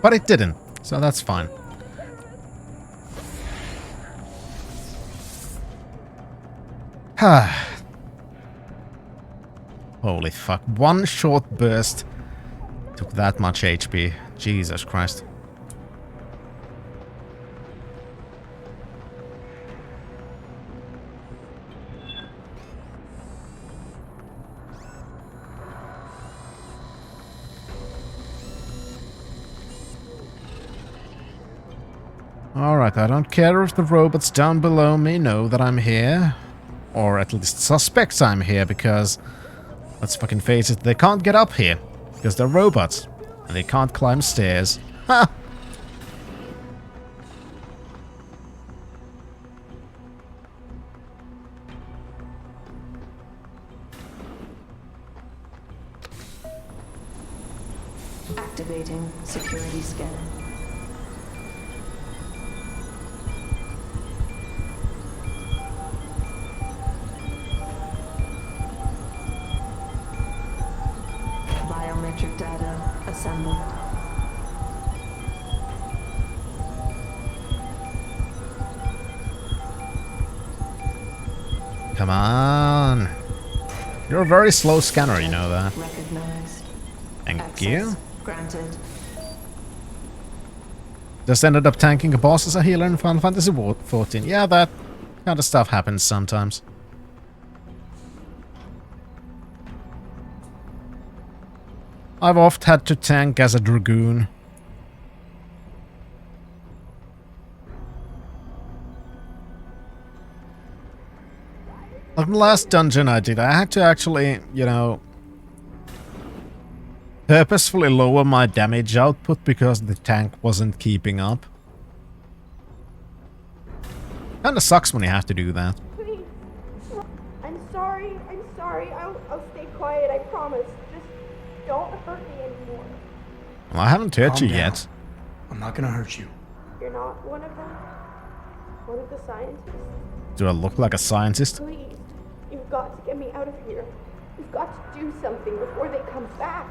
But it didn't, so that's fine. Holy fuck. One short burst took that much HP. Jesus Christ. Alright, I don't care if the robots down below me know that I'm here. Or at least suspects I'm here, because, let's fucking face it, they can't get up here. Because they're robots. And they can't climb stairs. Ha! Activating security scanner. Biometric data assembled. Come on. You're a very slow scanner, you know that. Recognized. Thank you. Granted. Just ended up tanking a boss as a healer in Final Fantasy XIV. Yeah, that kind of stuff happens sometimes. I've oft had to tank as a dragoon. Like the last dungeon I did, I had to actually, you know, purposefully lower my damage output because the tank wasn't keeping up. Kinda sucks when you have to do that. Please. I'm sorry. I'll stay quiet, I promise. Just don't hurt me anymore. Well, I haven't hurt Calm you down. yet. I'm not gonna hurt you. You're not one of them? One of the scientists? Do I look like a scientist? Please. You've got to get me out of here. You've got to do something before they come back.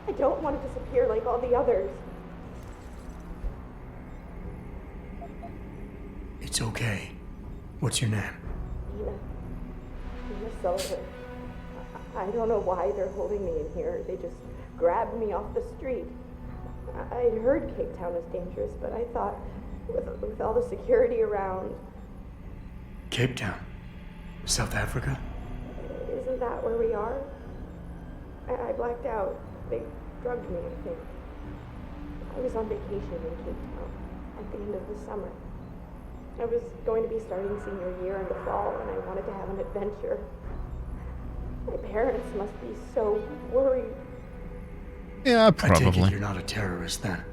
I don't want to disappear like all the others. It's okay. What's your name? Nina Sullivan. I don't know why they're holding me in here. They just grabbed me off the street. I'd heard Cape Town was dangerous, but I thought with all the security around... Cape Town? South Africa? Isn't that where we are? I blacked out. They drugged me, I think. I was on vacation in Cape Town at the end of the summer. I was going to be starting senior year in the fall, and I wanted to have an adventure. My parents must be so worried. Yeah, I probably. take it you're not a terrorist then.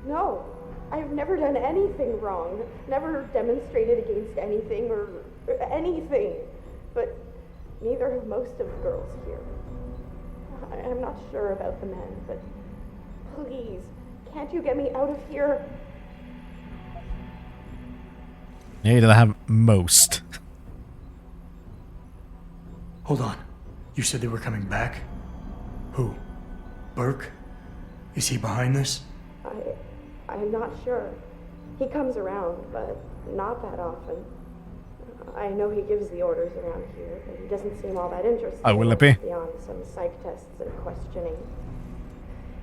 No, I've never done anything wrong. Never demonstrated against anything or anything. But neither have most of the girls here. I'm not sure about the men, but please, can't you get me out of here? Neither have most. Hold on. You said they were coming back? Who? Burke? Is he behind this? I'm not sure. He comes around, but not that often. I know he gives the orders around here, but he doesn't seem all that interested. Oh, will it be? Beyond some psych tests and questioning.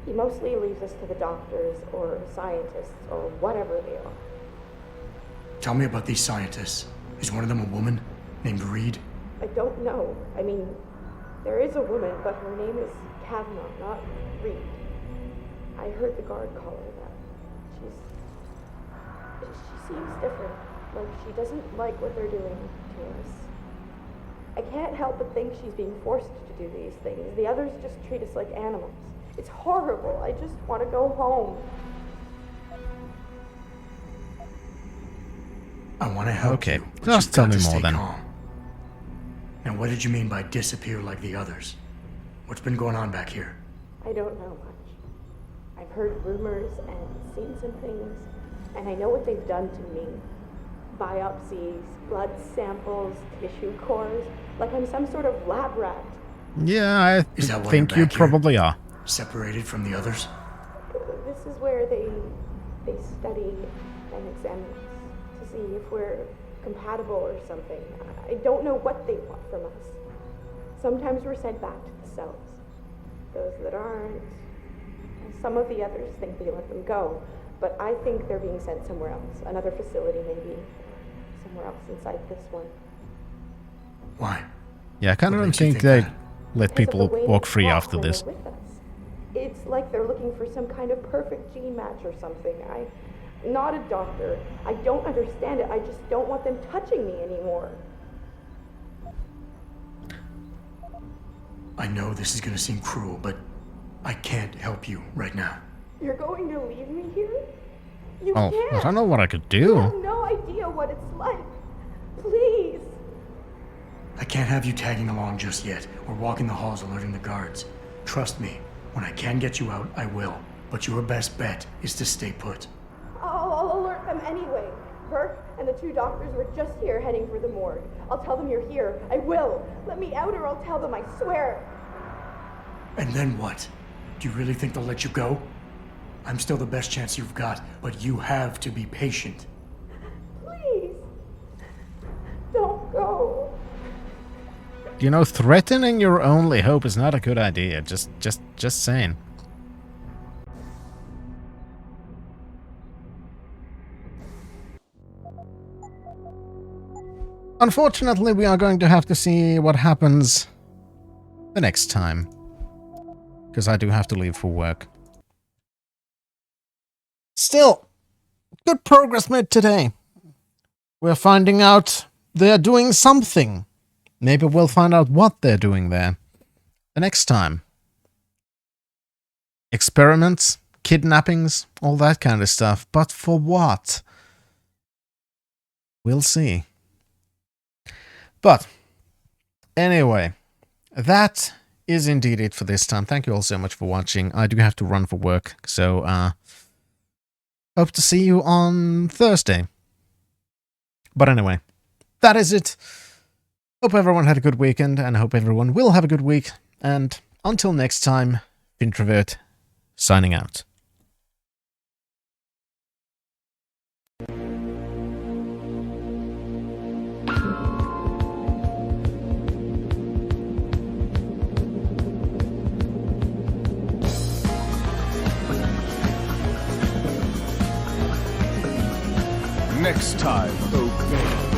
He mostly leaves us to the doctors or scientists or whatever they are. Tell me about these scientists. Is one of them a woman named Reed? I don't know. I mean, there is a woman, but her name is Kavanaugh, not Reed. I heard the guard call her that. She seems different. Like she doesn't like what they're doing to us. I can't help but think she's being forced to do these things. The others just treat us like animals. It's horrible. I just want to go home. I want to help Okay, you. but just you've tell got me to more stay then. calm. Now, what did you mean by disappear like the others? What's been going on back here? I don't know much. I've heard rumors and seen some things, and I know what they've done to me. biopsies, blood samples, tissue cores, like I'm some sort of lab rat. Yeah, I think you you're back here? probably are. Separated from the others? This is where they study and examine us to see if we're compatible or something. I don't know what they want from us. Sometimes we're sent back to the cells. Those that aren't, some of the others think they let them go, but I think they're being sent somewhere else, another facility maybe, somewhere else inside this one. Why? Yeah, I kind of What don't makes you think think they that? let Because of people the way walk they free talk after when this. they're with us. It's like they're looking for some kind of perfect gene match or something. I'm not a doctor. I don't understand it. I just don't want them touching me anymore. I know this is gonna seem cruel, but I can't help you right now. You're going to leave me here? You Oh, can't. I don't know what I could You do. have no idea what it's like. Please. I can't have you tagging along just yet, or walking the halls alerting the guards. Trust me, when I can get you out, I will. But your best bet is to stay put. I'll alert them anyway. Burke and the 2 doctors were just here heading for the morgue. I'll tell them you're here. I will. Let me out or I'll tell them, I swear. And then what? Do you really think they'll let you go? I'm still the best chance you've got, but you have to be patient. Please. Don't go. You know, threatening your only hope is not a good idea. Just saying. Unfortunately, we are going to have to see what happens the next time. Because I do have to leave for work. Still, good progress made today. We're finding out they're doing something. Maybe we'll find out what they're doing there the next time. Experiments, kidnappings, all that kind of stuff. But for what? We'll see. But anyway, that is indeed it for this time. Thank you all so much for watching. I do have to run for work, so hope to see you on Thursday. But anyway, that is it. Hope everyone had a good weekend, and I hope everyone will have a good week. And until next time, Introvert signing out. Next time, okay.